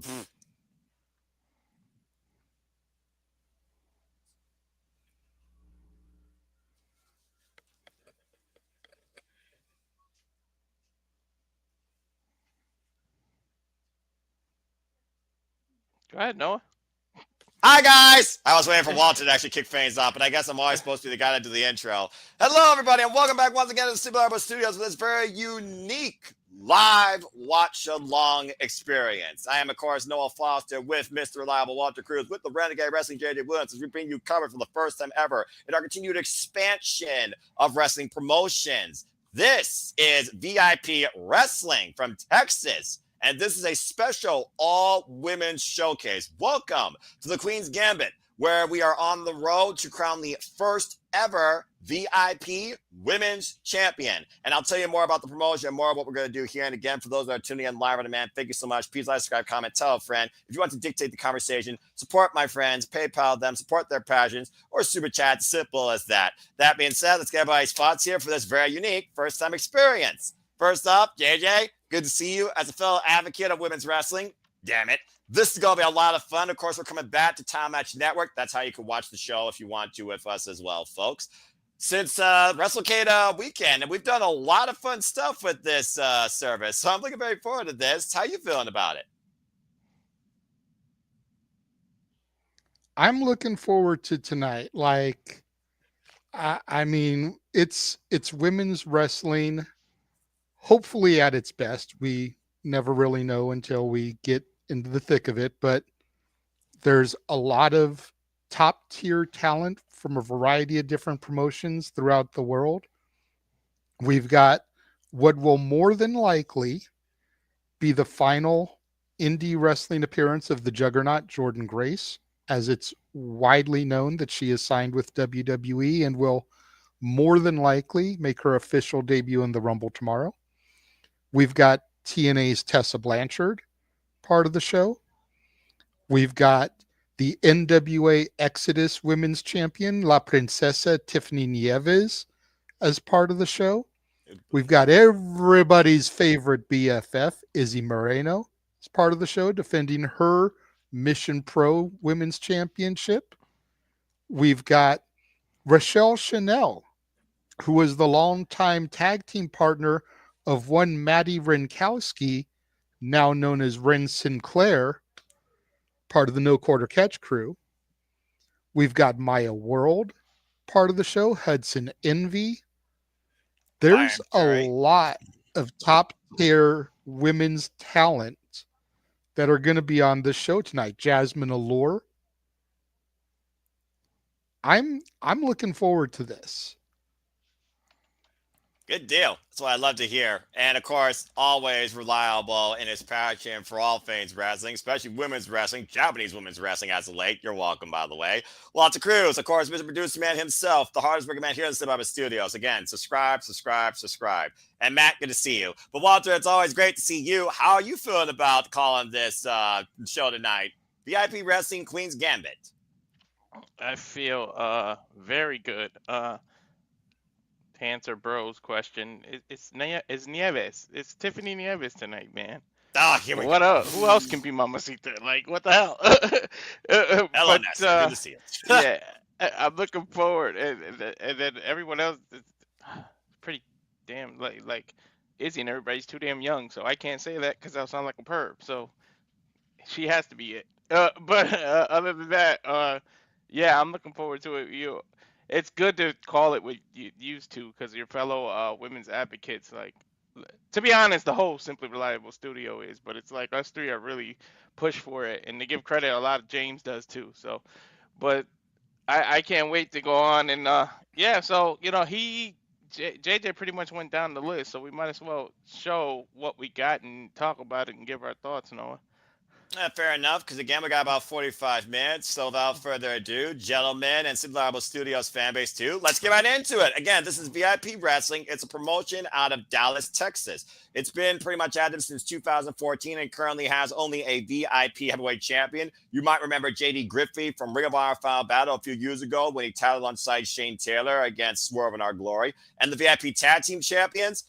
Go ahead, Noah. Hi, guys! I was waiting for Walter to actually kick things off, but I guess I'm always supposed to be the guy that do the intro. Hello, everybody, and welcome back once again to the Super Arbor Studios with this very unique live watch-along experience. I am, of course, Noah Foster with Mr. Reliable Walter Cruz with the Renegade Wrestling JJ Williams as we bring you covered for the first time ever in our continued expansion of wrestling promotions. This is VIP Wrestling from Texas. And this is a special all-women's showcase. Welcome to the Queen's Gambit, where we are on the road to crown the first ever VIP Women's Champion. And I'll tell you more about the promotion and more of what we're going to do here. And again, for those that are tuning in live on demand, thank you so much. Please like, subscribe, comment, tell a friend. If you want to dictate the conversation, support my friends, PayPal them, support their passions, or super chat, simple as that. That being said, let's get everybody's thoughts here for this very unique first-time experience. First up, JJ, good to see you as a fellow advocate of women's wrestling. Damn it. This is going to be a lot of fun. Of course, we're coming back to Time Match Network. That's how you can watch the show if you want to with us as well, folks. Since WrestleCade weekend, and we've done a lot of fun stuff with this service. So I'm looking very forward to this. How you feeling about it? I'm looking forward to tonight. Like, I mean, it's women's wrestling. Hopefully at its best. We never really know until we get into the thick of it, but there's a lot of top tier talent from a variety of different promotions throughout the world. We've got what will more than likely be the final indie wrestling appearance of the juggernaut Jordynne Grace, as it's widely known that she is signed with WWE and will more than likely make her official debut in the Rumble tomorrow. We've got TNA's Tessa Blanchard, part of the show. We've got the NWA Exodus Women's Champion, La Princesa Tiffany Nieves, as part of the show. We've got everybody's favorite BFF, Izzy Moreno, as part of the show, defending her Mission Pro Women's Championship. We've got Rachelle Chanel, who was the longtime tag team partner of one Maddie Renkowski, now known as Ren Sinclair, part of the No Quarter Catch crew. We've got Maya World, part of the show, Hudson Envy. There's a lot of top tier women's talent that are going to be on this show tonight. Jazmin Allure. I'm looking forward to this. Good deal. That's what I love to hear. And of course, always reliable in his passion for all things wrestling, especially women's wrestling, Japanese women's wrestling as of late. You're welcome, by the way. Lots of crews. Of course, Mr. Producer Man himself, the hardest working man here in the Cinema Studios. Again, subscribe. And Matt, good to see you. But Walter, it's always great to see you. How are you feeling about calling this show tonight? VIP Wrestling Queen's Gambit. I feel very good. To answer Bro's question, it's Nieves. It's Tiffany Nieves tonight, man. Oh, here we go. What else? Who else can be Mamacita? Like, what the hell? Hello, Nessa. Good to see you. Yeah, I'm looking forward, and then everyone else is pretty damn like Izzy and everybody's too damn young, so I can't say that because I'll sound like a perv. So she has to be it. But other than that, yeah, I'm looking forward to it. It's good to call it what you used to, because your fellow women's advocates, like, to be honest, the whole Simply Reliable studio is, but it's like us three are really push for it, and to give credit, a lot of James does too. So, but I can't wait to go on, and yeah, so JJ pretty much went down the list, so we might as well show what we got and talk about it and give our thoughts, Noah. Fair enough, because again, we got about 45 minutes. So without further ado, gentlemen, and Super Reliable Studios fan base too, let's get right into it. Again, this is VIP Wrestling. It's a promotion out of Dallas, Texas. It's been pretty much active since 2014 and currently has only a VIP heavyweight champion. You might remember JD Griffey from Ring of Honor Final Battle a few years ago when he tattled on side Shane Taylor against Swerve in Our Glory. And the VIP Tag Team Champions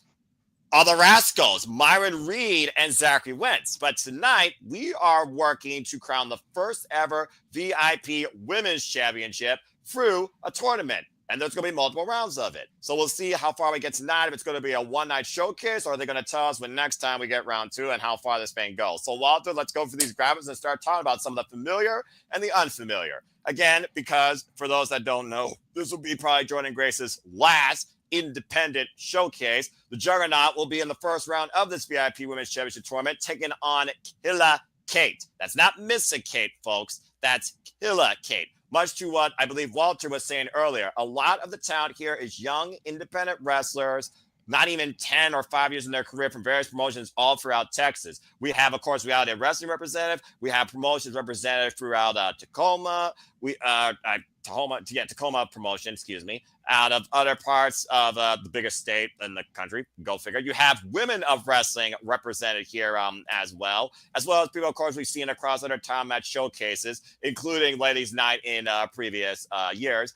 are the Rascals, Myron Reed and Zachary Wentz. But tonight, we are working to crown the first ever VIP Women's Championship through a tournament. And there's going to be multiple rounds of it. So we'll see how far we get tonight, if it's going to be a one-night showcase, or are they going to tell us when next time we get round 2 and how far this thing goes. So Walter, let's go for these graphics and start talking about some of the familiar and the unfamiliar. Again, because for those that don't know, this will be probably Jordynne Grace's last independent showcase. The Juggernaut will be in the first round of this VIP Women's Championship tournament, taking on Killa Kate. That's not Missa Kate, folks. That's Killa Kate. Much to what I believe Walter was saying earlier, a lot of the talent here is young, independent wrestlers, not even 10 or 5 years in their career from various promotions all throughout Texas. We have, of course, Reality Wrestling representative. We have promotions representative throughout Tacoma. Tacoma promotion, out of other parts of the biggest state in the country. Go figure. You have Women of Wrestling represented here as well as people, of course, we've seen across other time match showcases, including Ladies Night in previous years,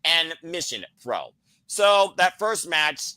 and Mission Pro. So that first match,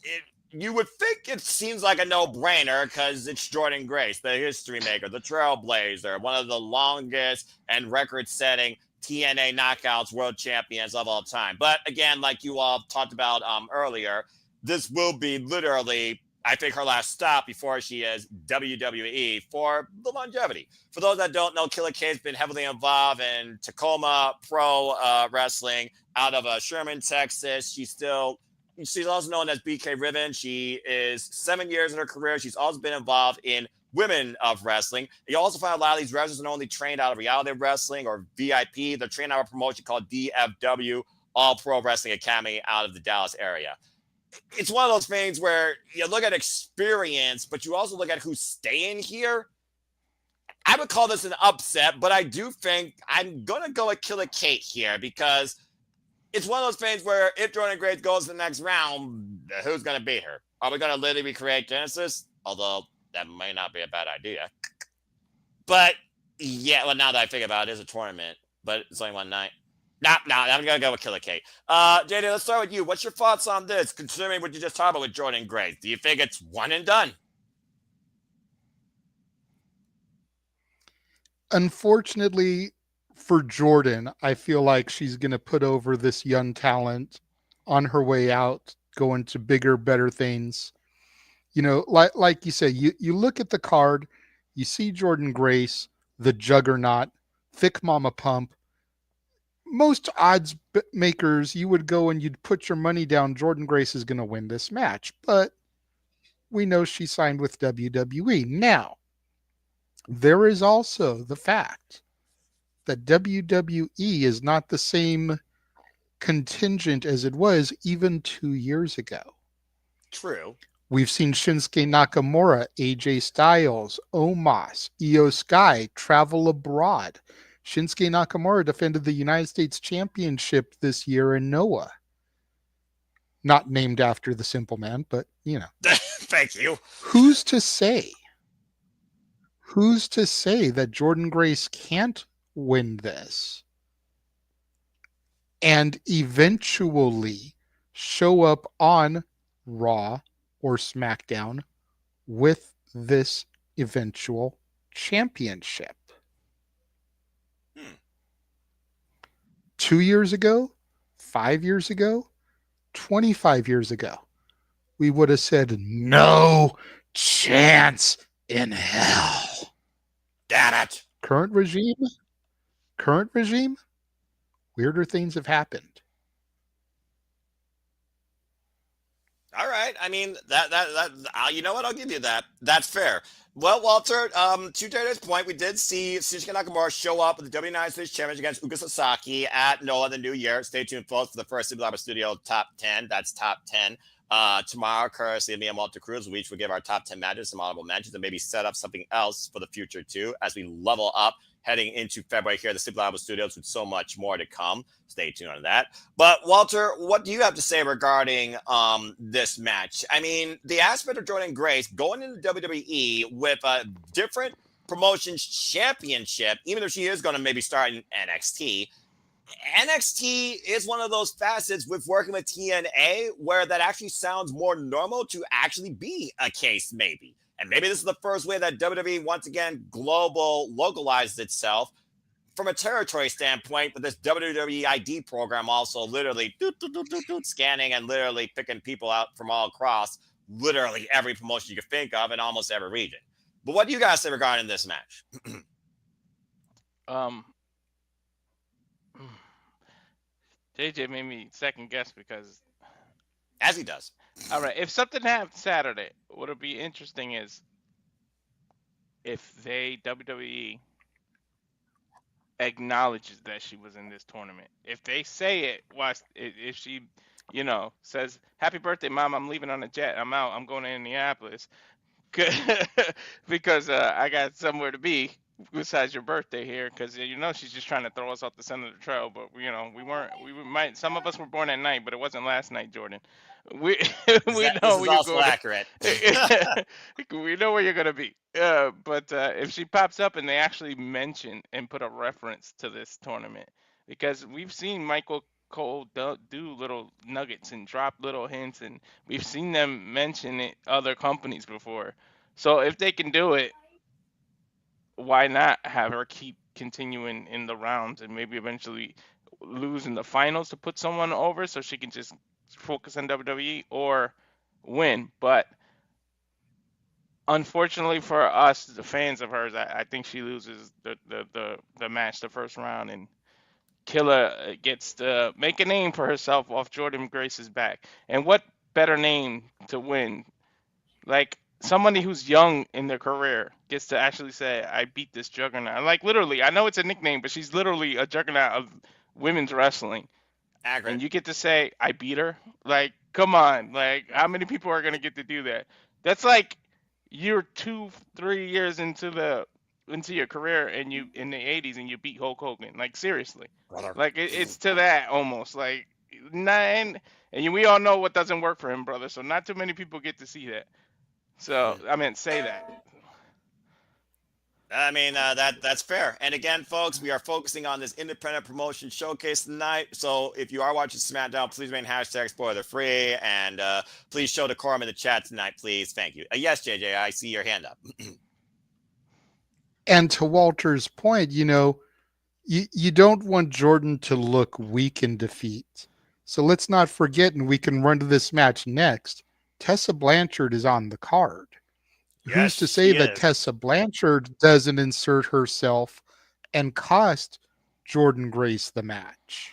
you would think it seems like a no-brainer because it's Jordynne Grace, the history maker, the trailblazer, one of the longest and record-setting TNA Knockouts world champions of all time. But again, like you all talked about earlier, this will be literally, I think, her last stop before she is WWE for the longevity. For those that don't know, Killa Kate's been heavily involved in Tacoma Pro Wrestling out of Sherman, Texas. She's also known as BK Ribbon. She is 7 years in her career. She's also been involved in Women of Wrestling. You also find a lot of these wrestlers are only trained out of Reality Wrestling or VIP. They're trained out of a promotion called DFW, All Pro Wrestling Academy, out of the Dallas area. It's one of those things where you look at experience, but you also look at who's staying here. I would call this an upset, but I do think I'm going to go with Killa Kate here because it's one of those things where if Jordynne Grace goes to the next round, who's going to beat her? Are we going to literally recreate Genesis? Although that may not be a bad idea. But yeah, well, now that I think about it, it's a tournament, but it's only one night. I'm going to go with Killa Kate. JD, let's start with you. What's your thoughts on this, considering what you just talked about with Jordynne Grace? Do you think it's one and done? Unfortunately for Jordynne, I feel like she's going to put over this young talent on her way out, going to bigger, better things. You know, like you said, you look at the card, you see Jordynne Grace, the Juggernaut, Thick Mama Pump. Most odds makers, you would go and you'd put your money down Jordynne Grace is going to win this match. But we know she signed with WWE. Now, there is also the fact that WWE is not the same contingent as it was even 2 years ago. True. We've seen Shinsuke Nakamura, AJ Styles, Omos, Io Sky travel abroad. Shinsuke Nakamura defended the United States Championship this year in Noah. Not named after the Simple Man, but, you know. Thank you. Who's to say that Jordynne Grace can't win this and eventually show up on Raw or SmackDown with this eventual championship? 2 years ago, 5 years ago, 25 years ago, we would have said no chance in hell. Damn it. Current regime, weirder things have happened. All right. I mean, that you know what? I'll give you that. That's fair. Well, Walter, to Jada's point, we did see Shinsuke Nakamura show up with the United States Championship against Uka Sasaki at Noah the New Year. Stay tuned, folks, for the first Super Lava Studio Top 10. That's Top 10. Tomorrow, courtesy of me and Walter Cruz, we each will give our top 10 matches, some honorable mentions, and maybe set up something else for the future, too, as we level up heading into February here at the Super Lava Studios with so much more to come. Stay tuned on that. But, Walter, what do you have to say regarding this match? I mean, the aspect of Jordynne Grace going into WWE with a different promotions championship, even if she is going to maybe start in NXT, NXT is one of those facets with working with TNA where that actually sounds more normal to actually be a case, maybe. And maybe this is the first way that WWE once again global localized itself from a territory standpoint, but this WWE ID program also literally scanning and literally picking people out from all across literally every promotion you can think of in almost every region. But what do you guys say regarding this match? Um, JJ made me second guess because, As he does. all right, if something happened Saturday, what would be interesting is if WWE acknowledges that she was in this tournament. If they say it, if she, says, "Happy birthday, mom! I'm leaving on a jet. I'm out. I'm going to Indianapolis." Because I got somewhere to be besides your birthday here. Because she's just trying to throw us off the center of the trail. But we weren't. Might some of us were born at night, but it wasn't last night, Jordynne. We we This know is where you're also going. accurate. We know where you're gonna be. But if she pops up and they actually mention and put a reference to this tournament, because we've seen Michael Cole do little nuggets and drop little hints, and we've seen them mention it other companies before. So if they can do it, why not have her keep continuing in the rounds and maybe eventually lose in the finals to put someone over so she can just focus on WWE or win? But unfortunately for us, the fans of hers, I think she loses the match, the first round, and Killa gets to make a name for herself off Jordynne Grace's back. And what better name to win? Like somebody who's young in their career gets to actually say, "I beat this juggernaut." Like literally, I know it's a nickname, but she's literally a juggernaut of women's wrestling. And Accurate. you get to say, "I beat her." Like, come on. Like, how many people are gonna get to do that? That's like you're 2, 3 years into your career and you in the '80s and you beat Hulk Hogan. Like seriously, Brother. like it's to that almost. Like nine, and we all know what doesn't work for him, brother. So not too many people get to see that. So I mean, say that. I mean, that's fair. And again, folks, we are focusing on this independent promotion showcase tonight. So if you are watching SmackDown, please remain hashtag spoiler free. And please show decorum in the chat tonight, please. Thank you. Yes, JJ, I see your hand up. And to Walter's point, you don't want Jordynne to look weak in defeat. So let's not forget, and we can run to this match next. Tessa Blanchard is on the card. Yes, Who's to say she that is. Tessa Blanchard doesn't insert herself and cost Jordynne Grace the match?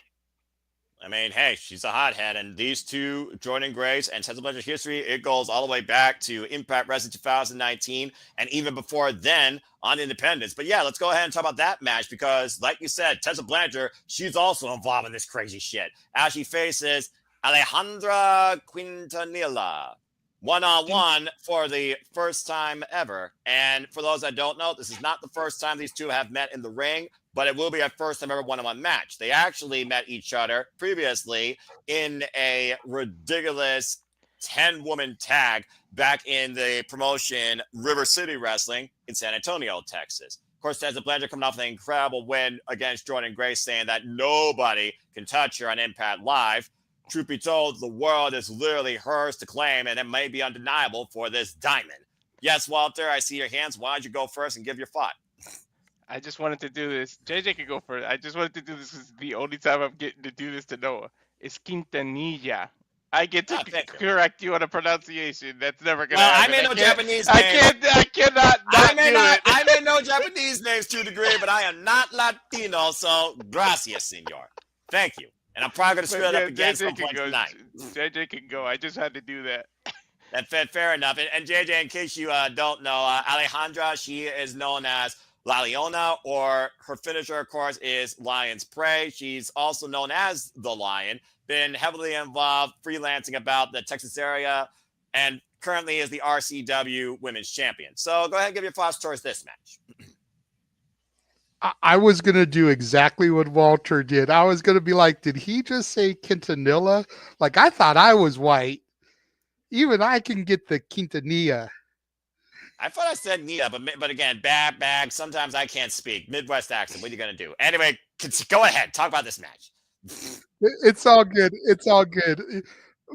I mean, hey, she's a hothead, and these two, Jordynne Grace and Tessa Blanchard's history, it goes all the way back to Impact Wrestling 2019, and even before then on Independence. But yeah, let's go ahead and talk about that match because, like you said, Tessa Blanchard, she's also involved in this crazy shit as she faces Alejandra Quintanilla one-on-one for the first time ever. And for those that don't know, this is not the first time these two have met in the ring, but it will be a first time ever one-on-one match. They actually met each other previously in a ridiculous 10-woman tag back in the promotion River City Wrestling in San Antonio, Texas. Of course, Tessa Blanchard coming off an incredible win against Jordynne Grace, saying that nobody can touch her on Impact Live. Truth be told, the world is literally hers to claim, and it may be undeniable for this diamond. Yes, Walter, I see your hands. Why don't you go first and give your thought? I just wanted to do this. JJ can go first. I just wanted to do this because the only time I'm getting to do this to Noah. It's Quintanilla. I get to Thank you. correct you on a pronunciation. That's never gonna Well, I happen. may know Japanese I names. can't. I cannot not do it. I may know Japanese names to a degree, but I am not Latino, so gracias, senor. Thank you. And I'm probably going to screw it up again some point tonight. JJ can go. I just had to do that. That's fair enough. And JJ, in case you don't know, Alejandra, she is known as La Leona, or her finisher, of course, is Lion's Prey. She's also known as The Lion, been heavily involved freelancing about the Texas area, and currently is the RCW Women's Champion. So go ahead and give your thoughts towards this match. I was going to do exactly what Walter did. I was going to be like, did he just say Quintanilla? Like, I thought I was white. Even I can get the Quintanilla. I thought I said Nia, but again, bag. Sometimes I can't speak. Midwest accent. What are you going to do? Anyway, Go ahead, talk about this match. It's all good. It's all good.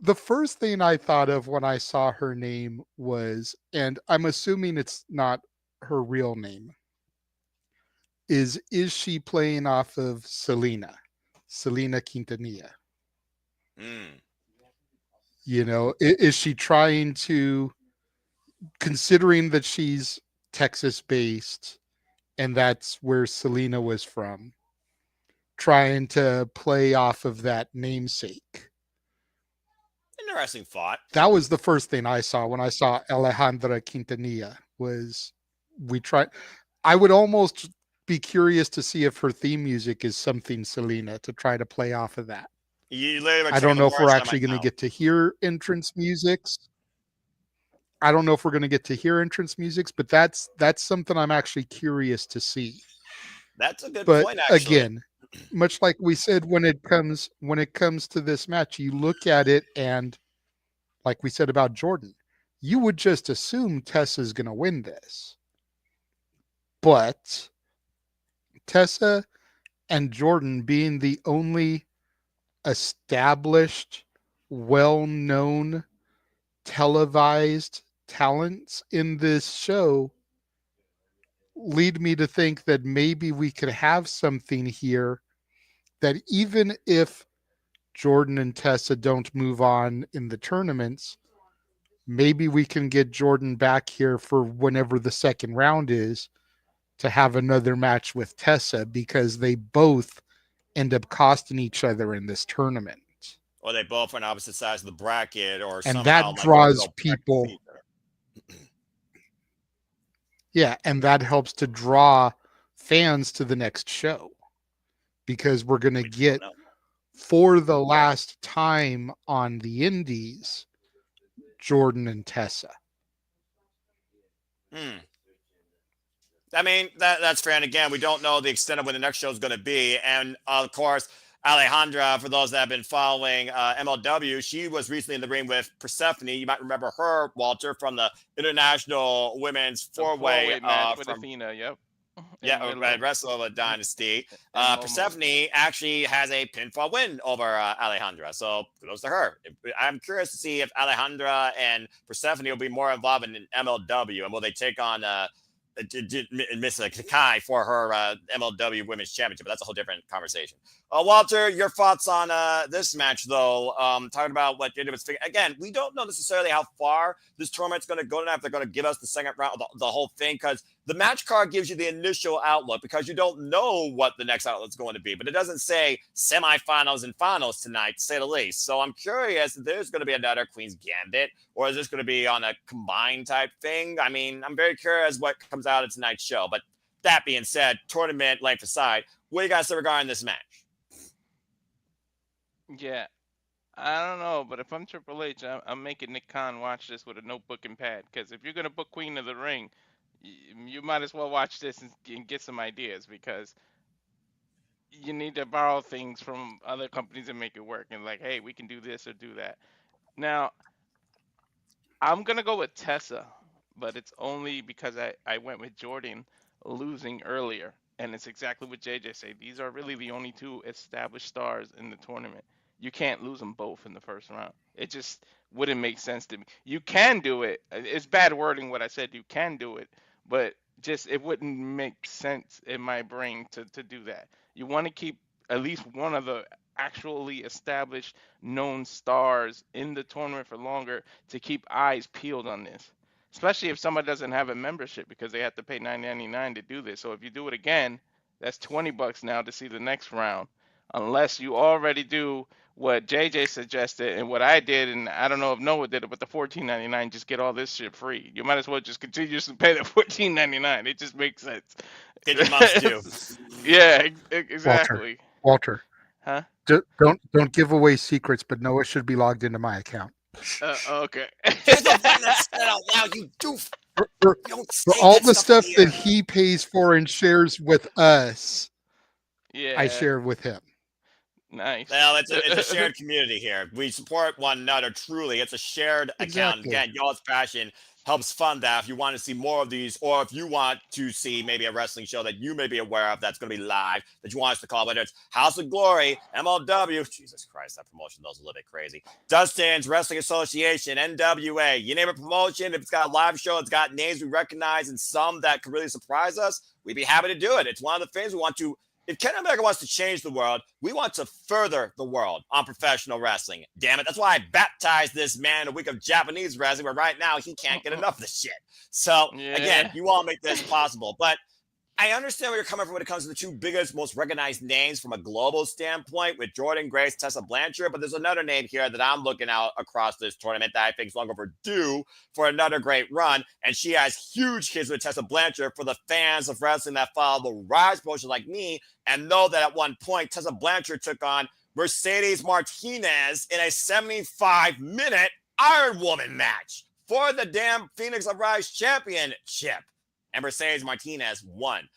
The first thing I thought of when I saw her name was, and I'm assuming it's not her real name, is she playing off of Selena Quintanilla? Mm. You know, is she trying to, considering that she's Texas based and that's where Selena was from, trying to play off of that namesake? Interesting thought. That was the first thing I saw when I saw Alejandra Quintanilla. Was we tried? I would almost be curious to see if her theme music is something Selena, to try to play off of that. You literally were I taking don't the know if we're words out of my actually going to mouth. get to hear entrance musics. I don't know if we're going to get to hear entrance musics, but that's something I'm actually curious to see. That's a good But point, actually. again, much like we said, when it comes to this match, you look at it, and like we said about Jordynne, you would just assume Tessa's going to win this. But Tessa and Jordynne, being the only established, well-known, televised talents in this show, lead me to think that maybe we could have something here that, even if Jordynne and Tessa don't move on in the tournaments, maybe we can get Jordynne back here for whenever the second round is, to have another match with Tessa, because they both end up costing each other in this tournament. Or they both on opposite sides of the bracket, or And somehow that like both draws go people. bracket. Yeah, and that helps to draw fans to the next show, because we're going to get, for the last time on the Indies, Jordynne and Tessa. I mean, that's fair. And again, we don't know the extent of when the next show is going to be. And of course, Alejandra, for those that have been following MLW, she was recently in the ring with Persephone. You might remember her, Walter, from the International Women's Four-Way match with from Athena. Yep. Wrestle Dynasty. And Persephone actually has a pinfall win over Alejandra. So kudos to her. I'm curious to see if Alejandra and Persephone will be more involved in MLW, and will they take on Miss Kai for her MLW Women's Championship. But that's a whole different conversation. Walter, your thoughts on this match, though? Talking about what Jada was figuring. Again, we don't know necessarily how far this tournament's going to go tonight, if they're going to give us the second round, the whole thing, because the match card gives you the initial outlook, because you don't know what the next outlet's going to be. But it doesn't say semifinals and finals tonight, to say the least. So I'm curious if there's going to be another Queen's Gambit, or is this going to be on a combined type thing? I mean, I'm very curious what comes out of tonight's show. But that being said, tournament length aside, what do you guys say regarding this match? Yeah, I don't know, but if I'm Triple H, I'm making Nick Khan watch this with a notebook and pad. Because if you're gonna book Queen of the Ring, you might as well watch this and get some ideas, because you need to borrow things from other companies and make it work. And like, hey, we can do this or do that. Now, I'm gonna go with Tessa, but it's only because I went with Jordynne losing earlier. And it's exactly what JJ said. These are really the only two established stars in the tournament. You can't lose them both in the first round. It just wouldn't make sense to me. You can do it. It's bad wording what I said. You can do it, but just it wouldn't make sense in my brain to do that. You want to keep at least one of the actually established known stars in the tournament for longer, to keep eyes peeled on this, especially if somebody doesn't have a membership, because they have to pay $9.99 to do this. So if you do it again, that's $20 now to see the next round, unless you already do what JJ suggested and what I did, and I don't know if Noah did it, but the $14.99, just get all this shit free. You might as well just continue to pay the $14.99. It just makes sense. Get your must do. Yeah, exactly. Walter. Huh? Don't give away secrets, but Noah should be logged into my account. Okay. You're the one that said out loud, you doof. For all the stuff that he pays for and shares with us, Yeah. I share with him. Nice. Well, it's a shared community here. We support one another, truly. It's a shared account. Exactly. Again, y'all's passion helps fund that. If you want to see more of these, or if you want to see maybe a wrestling show that you may be aware of that's going to be live that you want us to call, whether it's House of Glory, MLW, Jesus Christ, that promotion does a little bit crazy, Dustin's Wrestling Association, NWA, you name a promotion, if it's got a live show, it's got names we recognize and some that could really surprise us, we'd be happy to do it. It's one of the things we want to. If Ken Omega wants to change the world, we want to further the world on professional wrestling. Damn it. That's why I baptized this man a week of Japanese wrestling, where right now he can't get enough of this shit. So, again, you all make this possible. But I understand where you're coming from when it comes to the two biggest, most recognized names from a global standpoint with Jordynne Grace, Tessa Blanchard. But there's another name here that I'm looking out across this tournament that I think is long overdue for another great run. And she has huge kids with Tessa Blanchard for the fans of wrestling that follow the Rise promotion like me and know that at one point Tessa Blanchard took on Mercedes Martinez in a 75-minute Iron Woman match for the damn Phoenix of Rise championship. And Mercedes Martinez won.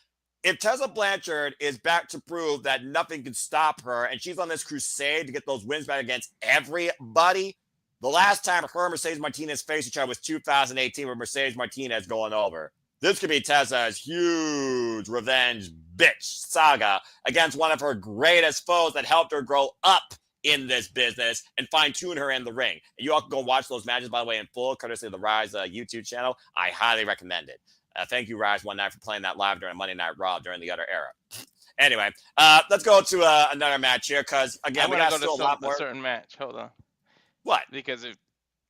If Tessa Blanchard is back to prove that nothing can stop her and she's on this crusade to get those wins back against everybody, the last time her and Mercedes Martinez faced each other was 2018 with Mercedes Martinez going over. This could be Tessa's huge revenge bitch saga against one of her greatest foes that helped her grow up in this business and fine-tune her in the ring. And you all can go watch those matches, by the way, in full, courtesy of the Rise YouTube channel. I highly recommend it. Thank you, Rise One Night, for playing that live during Monday Night Raw during the other era. Anyway, let's go to another match here because, again, we got still a lot more. A certain match. Hold on. What? Because if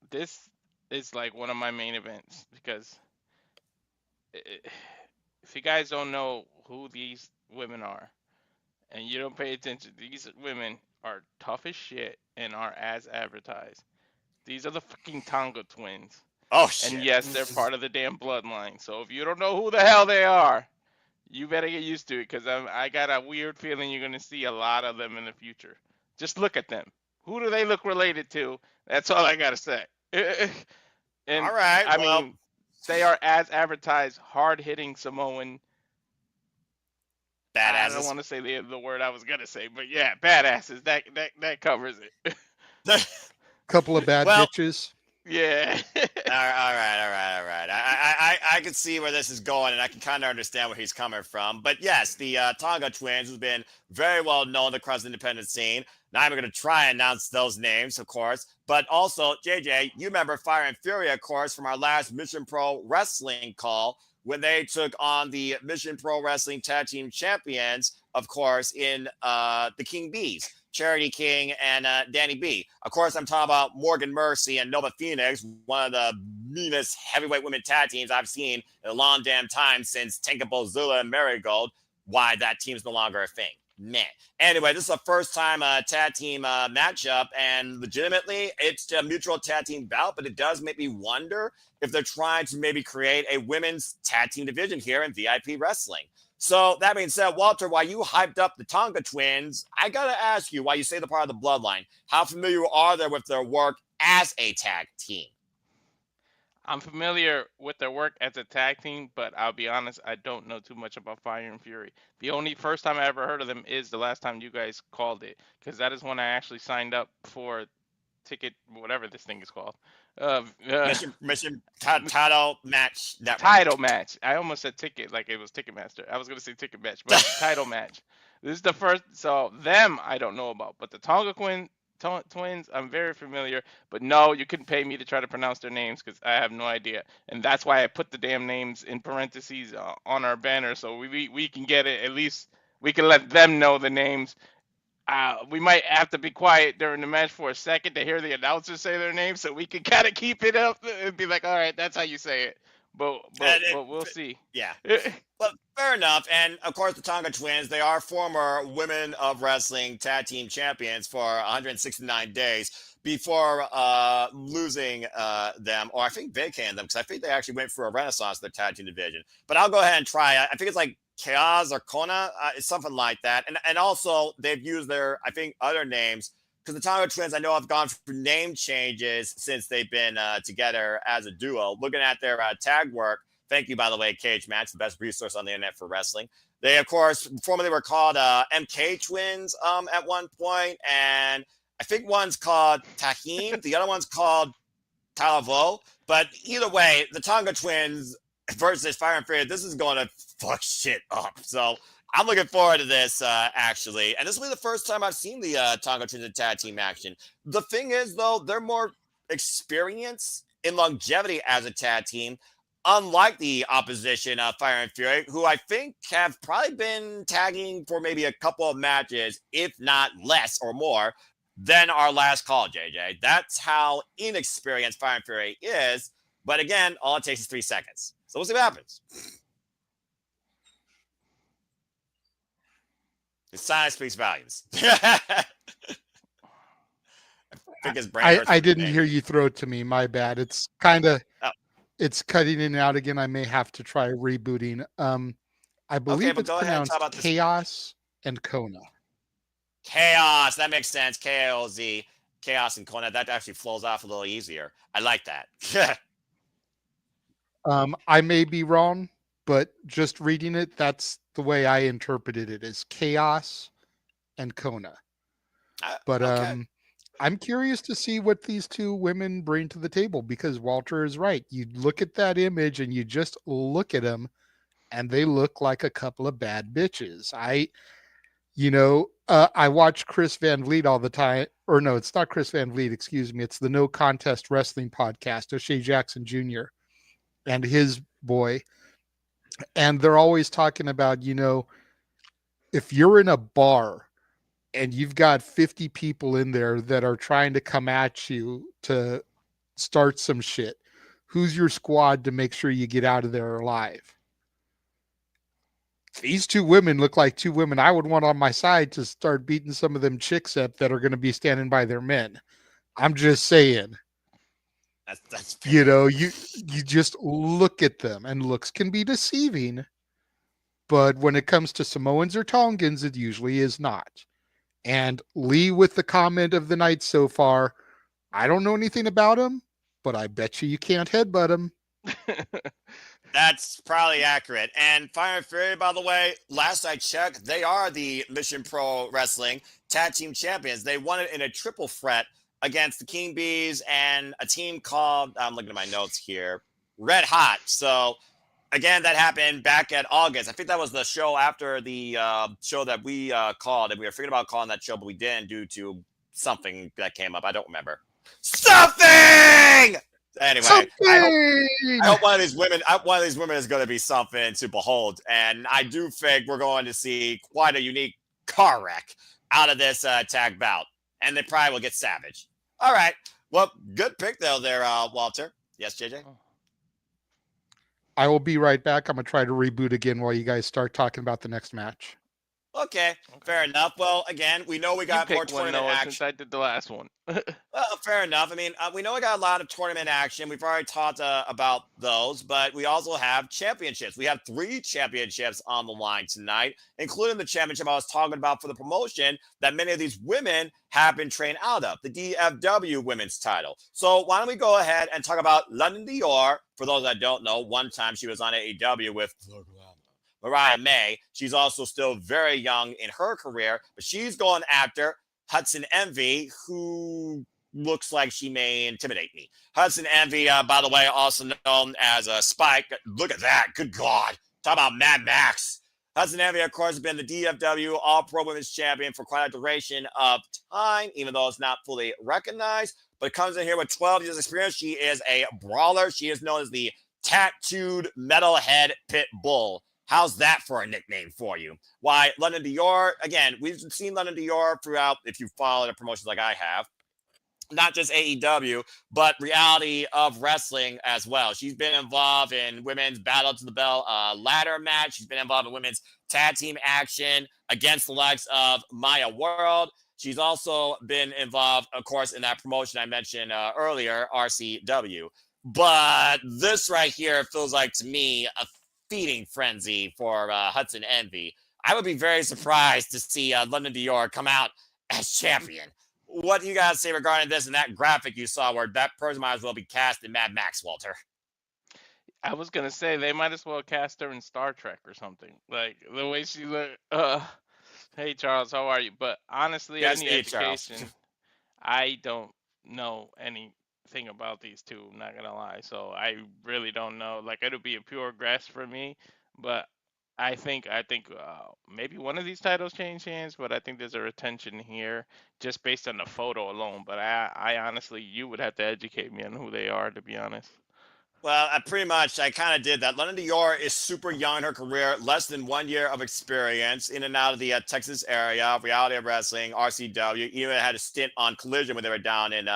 this is like one of my main events, because if you guys don't know who these women are and you don't pay attention, these women are tough as shit and are as advertised. These are the fucking Tonga twins. Oh, shit. And yes, they're part of the damn bloodline. So if you don't know who the hell they are, you better get used to it because I got a weird feeling you're going to see a lot of them in the future. Just look at them. Who do they look related to? That's all I got to say. And all right. I mean, they are as advertised, hard-hitting Samoan. Badasses. I don't want to say the word I was going to say, but yeah, badasses. That covers it. Couple of bad bitches. Yeah. all right. I can see where this is going, and I can kind of understand where he's coming from. But yes, the Tonga twins has been very well known across the independent scene. Now I'm going to try and announce those names, of course. But also, JJ, you remember Fire and Fury, of course, from our last Mission Pro Wrestling call when they took on the Mission Pro Wrestling Tag Team Champions, of course, in the King Bees. Charity King and Danny B. Of course, I'm talking about Morgan Mercy and Nova Phoenix, one of the meanest heavyweight women tag teams I've seen in a long damn time since Tenka Bozula and Marigold. Why that team's no longer a thing. Man. Anyway, this is a first-time tag team matchup, and legitimately, it's a mutual tag team bout, but it does make me wonder if they're trying to maybe create a women's tag team division here in VIP wrestling. So that being said, Walter, while you hyped up the Tonga twins, I got to ask you, while you say the part of the bloodline, how familiar are they with their work as a tag team? I'm familiar with their work as a tag team, but I'll be honest, I don't know too much about Fire and Fury. The only first time I ever heard of them is the last time you guys called it, because that is when I actually signed up for ticket, whatever this thing is called. Mission title match. Title match. I almost said ticket like it was Ticketmaster. I was going to say ticket match, but title match. This is the first. So them I don't know about, but the Tonga twins I'm very familiar. But no, you couldn't pay me to try to pronounce their names because I have no idea. And that's why I put the damn names in parentheses on our banner so we can get it. At least we can let them know the names. We might have to be quiet during the match for a second to hear the announcers say their name, so we can kind of keep it up and be like, "All right, that's how you say it." But we'll see. Yeah, but fair enough. And of course, the Tonga twins, they are former Women of Wrestling Tag Team Champions for 169 days before losing them, or I think vacating them, because I think they actually went for a renaissance in the tag team division. But I'll go ahead and try. I think it's like Kaoz or Kona, it's something like that. And also they've used their, I think, other names, because the Tonga twins I know have gone through name changes since they've been together as a duo. Looking at their tag work, thank you, by the way, Cage Match, the best resource on the internet for wrestling. They, of course, formerly were called MK twins at one point, and I think one's called Tahim, the other one's called Talavo. But either way, the Tonga twins versus Fire and Fury, this is going to fuck shit up. So I'm looking forward to this, actually. And this will be the first time I've seen the Tonga twins in tag team action. The thing is, though, they're more experienced in longevity as a tag team, unlike the opposition, Fire and Fury, who I think have probably been tagging for maybe a couple of matches, if not less or more, than our last call, JJ. That's how inexperienced Fire and Fury is. But again, all it takes is 3 seconds. So we'll see what happens. His silence speaks volumes. I think his brain hurts. I didn't hear you throw it to me. My bad. It's kind of it's cutting in and out again. I may have to try rebooting. I believe it's pronounced Chaos and Kona. Chaos. That makes sense. Kaoz, Chaos and Kona. That actually flows off a little easier. I like that. I may be wrong, but just reading it, that's the way I interpreted it, as Chaos and Kona. But okay. I'm curious to see what these two women bring to the table, because Walter is right. You look at that image and you just look at them and they look like a couple of bad bitches. I watch Chris Van Vliet all the time. Or no, it's not Chris Van Vliet, excuse me. It's the No Contest Wrestling podcast, O'Shea Jackson Jr. and his boy. And they're always talking about, if you're in a bar and you've got 50 people in there that are trying to come at you to start some shit, who's your squad to make sure you get out of there alive? These two women look like two women I would want on my side to start beating some of them chicks up that are going to be standing by their men. I'm just saying. That's you just look at them, and looks can be deceiving, but when it comes to Samoans or Tongans, it usually is not. And Lee, with the comment of the night so far, I don't know anything about him, but I bet you can't headbutt him. That's probably accurate. And Fire and Fury, by the way, last I checked, they are the Mission Pro Wrestling Tag Team Champions. They won it in a triple threat against the King Bees and a team called, I'm looking at my notes here, Red Hot. So, again, that happened back at August. I think that was the show after the show that we called, and we were thinking about calling that show, but we didn't due to something that came up. I don't remember. Something! Anyway, I hope one of these women is going to be something to behold, and I do think we're going to see quite a unique car wreck out of this tag bout, and they probably will get savage. All right, well, good pick though there, Walter. Yes, JJ. I will be right back. I'm gonna try to reboot again while you guys start talking about the next match. Okay, fair enough. Well, again, we know we got more tournament action. Since I did the last one. Well, fair enough. I mean, we know we got a lot of tournament action. We've already talked about those, but we also have championships. We have 3 championships on the line tonight, including the championship I was talking about for the promotion that many of these women have been trained out of, the DFW women's title. So why don't we go ahead and talk about London Dior. For those that don't know, one time she was on AEW with Mariah May. She's also still very young in her career, but she's going after Hudson Envy, who looks like she may intimidate me. Hudson Envy, by the way, also known as Spike. Look at that. Good God. Talk about Mad Max. Hudson Envy, of course, has been the DFW All-Pro Women's Champion for quite a duration of time, even though it's not fully recognized. But comes in here with 12 years experience. She is a brawler. She is known as the Tattooed Metalhead Pit Bull. How's that for a nickname for you? Why, London Dior, again, we've seen London Dior throughout, if you follow the promotions like I have, not just AEW, but reality of wrestling as well. She's been involved in women's battle to the bell ladder match. She's been involved in women's tag team action against the likes of Maya World. She's also been involved, of course, in that promotion I mentioned earlier, RCW. But this right here feels like, to me, a feeding frenzy for Hudson Envy. I would be very surprised to see London Dior come out as champion. What do you guys say regarding this and that graphic you saw where that person might as well be cast in Mad Max, Walter? I was going to say they might as well cast her in Star Trek or something. Like, the way she looked. Hey, Charles, how are you? But honestly, yes, I need education. I don't know anything thing about these two. I'm not gonna lie. So I really don't know. Like it'll be a pure guess for me, but I think maybe one of these titles change hands, but I think there's a retention here just based on the photo alone. But I honestly, you would have to educate me on who they are, to be honest. Well, I kind of did that. London Dior is super young in her career, less than 1 year of experience in and out of the Texas area, reality of wrestling, RCW. Even had a stint on Collision when they were down in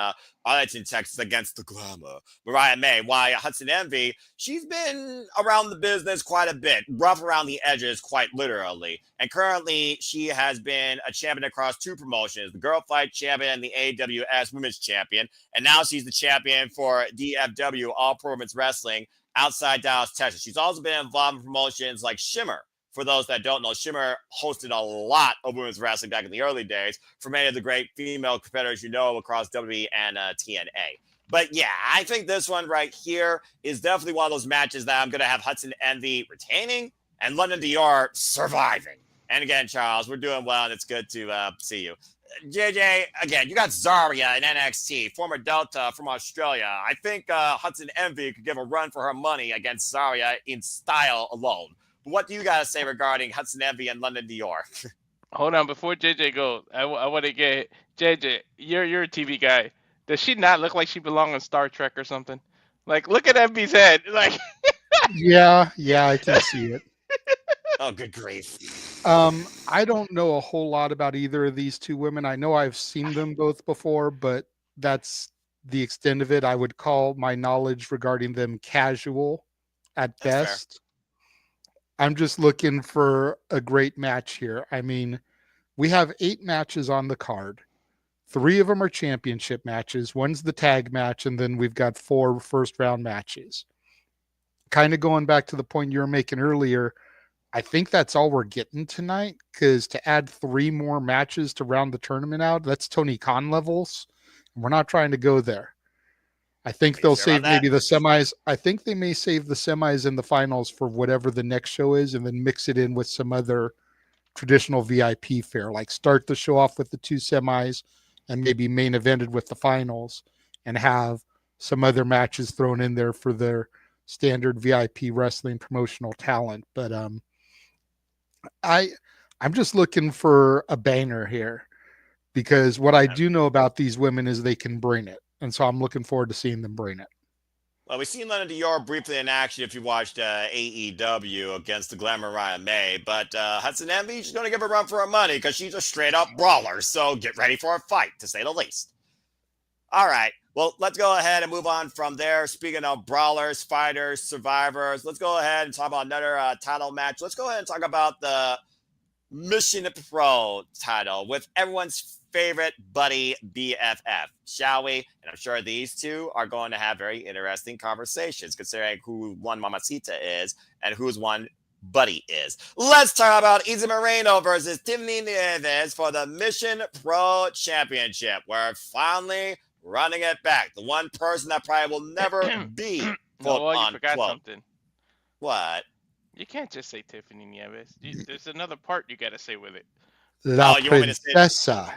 Arlington, Texas against the Glamour. Mariah May, why Hudson Envy, she's been around the business quite a bit, rough around the edges, quite literally. And currently, she has been a champion across two promotions, the Girl Fight Champion and the AWS Women's Champion. And now she's the champion for DFW, All Performance Wrestling, outside Dallas, Texas. She's also been involved in promotions like Shimmer. For those that don't know, Shimmer hosted a lot of women's wrestling back in the early days for many of the great female competitors you know across WWE and TNA. But yeah, I think this one right here is definitely one of those matches that I'm going to have Hudson Envy retaining and London Dior surviving. And again, Charles, we're doing well, and it's good to see you. JJ, again, you got Zarya in NXT, former Delta from Australia. I think Hudson Envy could give a run for her money against Zarya in style alone. But what do you got to say regarding Hudson Envy and London Dior? Hold on, before JJ goes, I want to get JJ. You're a TV guy. Does she not look like she belongs in Star Trek or something? Like, look at MB's head. Like, Yeah, I can see it. Oh, good grief. I don't know a whole lot about either of these two women. I know I've seen them both before, but that's the extent of it. I would call my knowledge regarding them casual at That's fair. best. I'm just looking for a great match here. I mean, we have 8 matches on the card. 3 of them are championship matches. One's the tag match, and then we've got 4 first round matches. Kind of going back to the point you were making earlier, I think that's all we're getting tonight, because to add 3 more matches to round the tournament out, that's Tony Khan levels. We're not trying to go there. I think they'll save maybe the semis. I think they may save the semis and the finals for whatever the next show is, and then mix it in with some other traditional VIP fare. Like start the show off with the 2 semis and maybe main evented with the finals, and have some other matches thrown in there for their standard VIP wrestling promotional talent. But I'm just looking for a banger here, because what I do know about these women is they can bring it. And so I'm looking forward to seeing them bring it. Well, we've seen London Dior briefly in action if you watched AEW against the Glamour Mariah May. But Hudson Envy, she's going to give her a run for her money because she's a straight-up brawler. So get ready for a fight, to say the least. All right. Well, let's go ahead and move on from there. Speaking of brawlers, fighters, survivors, let's go ahead and talk about another title match. Let's go ahead and talk about the Mission Pro title with everyone's favorite buddy BFF, shall we? And I'm sure these two are going to have very interesting conversations considering who one Mamacita is and who's one Buddy is. Let's talk about Izzy Moreno versus Tiffany Nieves for the Mission Pro Championship. We're finally running it back. The one person that probably will never be quote oh, you unquote. forgot something. What? You can't just say Tiffany Nieves. There's another part you got to say with it. La Princesa.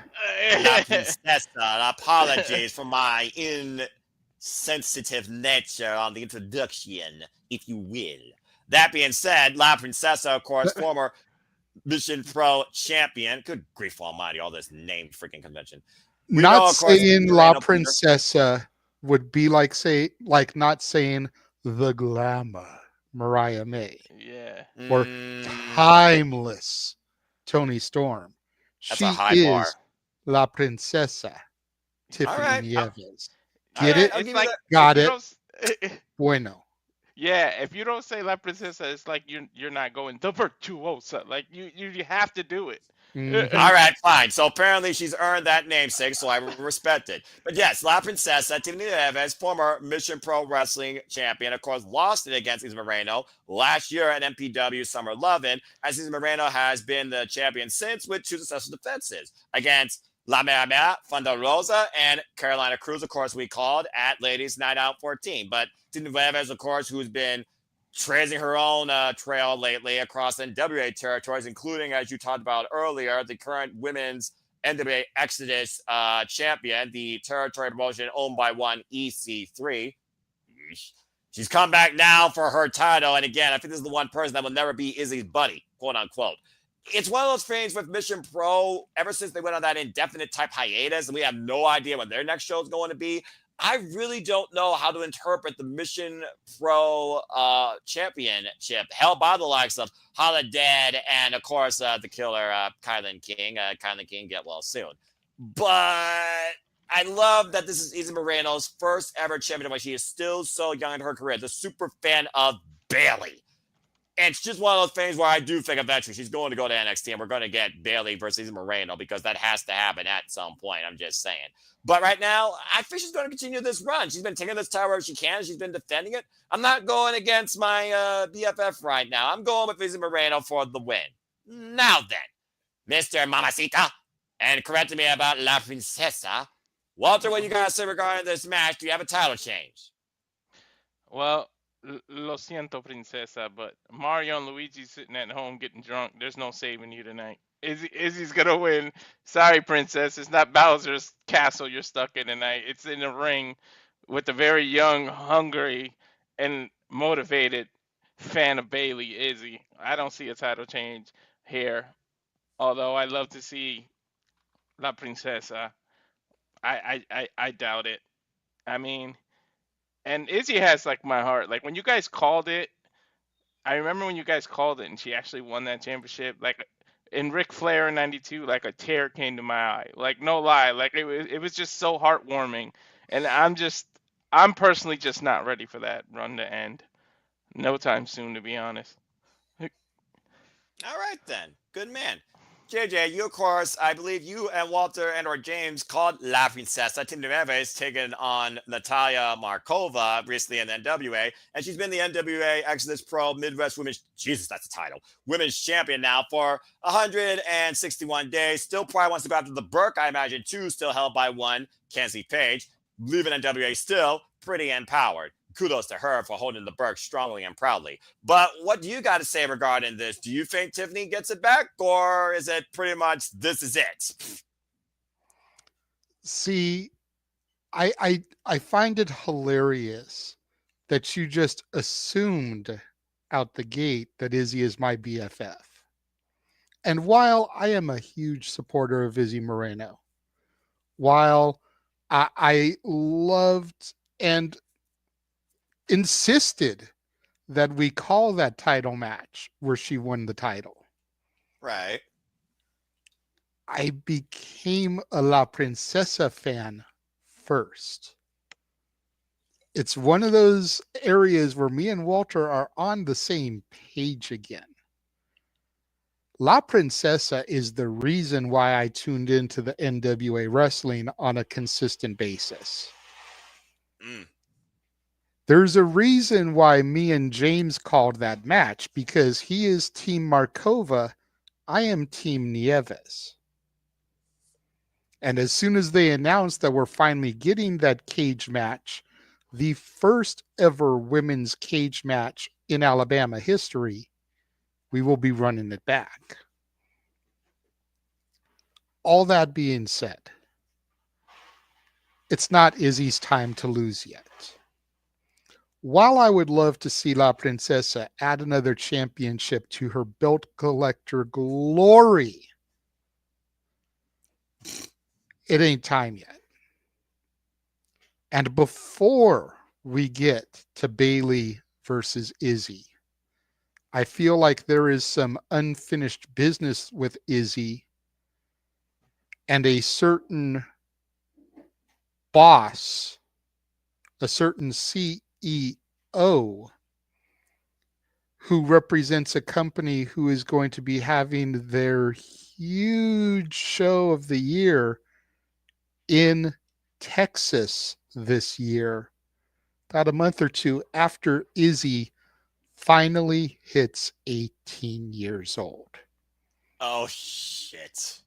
La Princesa. Apologies for my insensitive nature on the introduction, if you will. That being said, La Princesa, of course, former Mission Pro champion. Good grief almighty, all this name freaking convention. Not saying La Princesa would be like not saying the Glamour Mariah May. Yeah. Or timeless Tony Storm. That's she a high is bar. La Princesa Tiffany Right. Nieves. Get it? It's like, got it. Bueno. Yeah, if you don't say La Princesa, it's like you're not going the virtuosa. Like you have to do it. Mm-hmm. All right, fine. So apparently she's earned that namesake, so I respect it. But yes, La Princesa, Tiffany Nieves, former Mission Pro Wrestling champion, of course, lost it against Izzy Moreno last year at MPW Summer Lovin', as Izzy Moreno has been the champion since with 2 successful defenses against La Mera, Fonda Rosa, and Carolina Cruz, of course, we called at Ladies Night Out 14. But Tiffany Nieves, of course, who's been tracing her own trail lately across NWA territories, including, as you talked about earlier, the current women's NWA Exodus champion, the territory promotion owned by one EC3. She's come back now for her title. And again, I think this is the one person that will never be Izzy's buddy, quote unquote. It's one of those things with Mission Pro, ever since they went on that indefinite type hiatus, and we have no idea what their next show is going to be. I really don't know how to interpret the Mission Pro championship held by the likes of Holidead and, of course, the killer Kylan King. Kylan King, get well soon. But I love that this is Izzy Moreno's first ever championship while she is still so young in her career. The super fan of Bayley. And it's just one of those things where I do think eventually she's going to go to NXT and we're going to get Bayley versus Izzy Moreno because that has to happen at some point. I'm just saying. But right now, I think she's going to continue this run. She's been taking this title wherever she can. She's been defending it. I'm not going against my BFF right now. I'm going with Izzy Moreno for the win. Now then, Mr. Mamacita, and correcting me about La Princesa. Walter, what you got to say regarding this match? Do you have a title change? Well, lo siento, princesa, but Mario and Luigi sitting at home getting drunk. There's no saving you tonight. Izzy's gonna win. Sorry, princess. It's not Bowser's castle you're stuck in tonight. It's in the ring with a very young, hungry, and motivated fan of Bayley, Izzy. I don't see a title change here. Although I love to see La Princesa. I doubt it. I mean, and Izzy has like my heart. Like when you guys called it, I remember when you guys called it and she actually won that championship. Like in Ric Flair in '92, like a tear came to my eye. Like no lie, like it was just so heartwarming. And I'm personally just not ready for that run to end. No time soon, to be honest. All right, then. Good man. JJ, you, of course, I believe you and Walter and or James called La Princesa Tim Neves taking on Natalia Markova recently in the NWA, and she's been the NWA Exodus Pro Midwest Women's, Jesus, that's the title, Women's Champion now for 161 days. Still probably wants to go after the Burke, I imagine, too, still held by one, Kenzie Page. Leaving NWA still pretty empowered. Kudos to her for holding the Burke strongly and proudly. But what do you got to say regarding this? Do you think Tiffany gets it back, or is it pretty much this is it? See, I find it hilarious that you just assumed out the gate that Izzy is my BFF. And while I am a huge supporter of Izzy Moreno, while I loved and insisted that we call that title match where she won the title, Right. I became a La Princesa fan first. It's one of those areas where me and Walter are on the same page again. La Princesa is the reason why I tuned into the NWA wrestling on a consistent basis. There's a reason why me and James called that match, because he is Team Markova, I am Team Nieves. And as soon as they announced that we're finally getting that cage match, the first ever women's cage match in Alabama history, we will be running it back. All that being said, it's not Izzy's time to lose yet. While I would love to see La Princesa add another championship to her belt collector glory, it ain't time yet. And before we get to Bayley versus Izzy, I feel like there is some unfinished business with Izzy and a certain boss, a certain CEO who represents a company who is going to be having their huge show of the year in Texas this year, about a month or two after Izzy finally hits 18 years old. Oh, shit.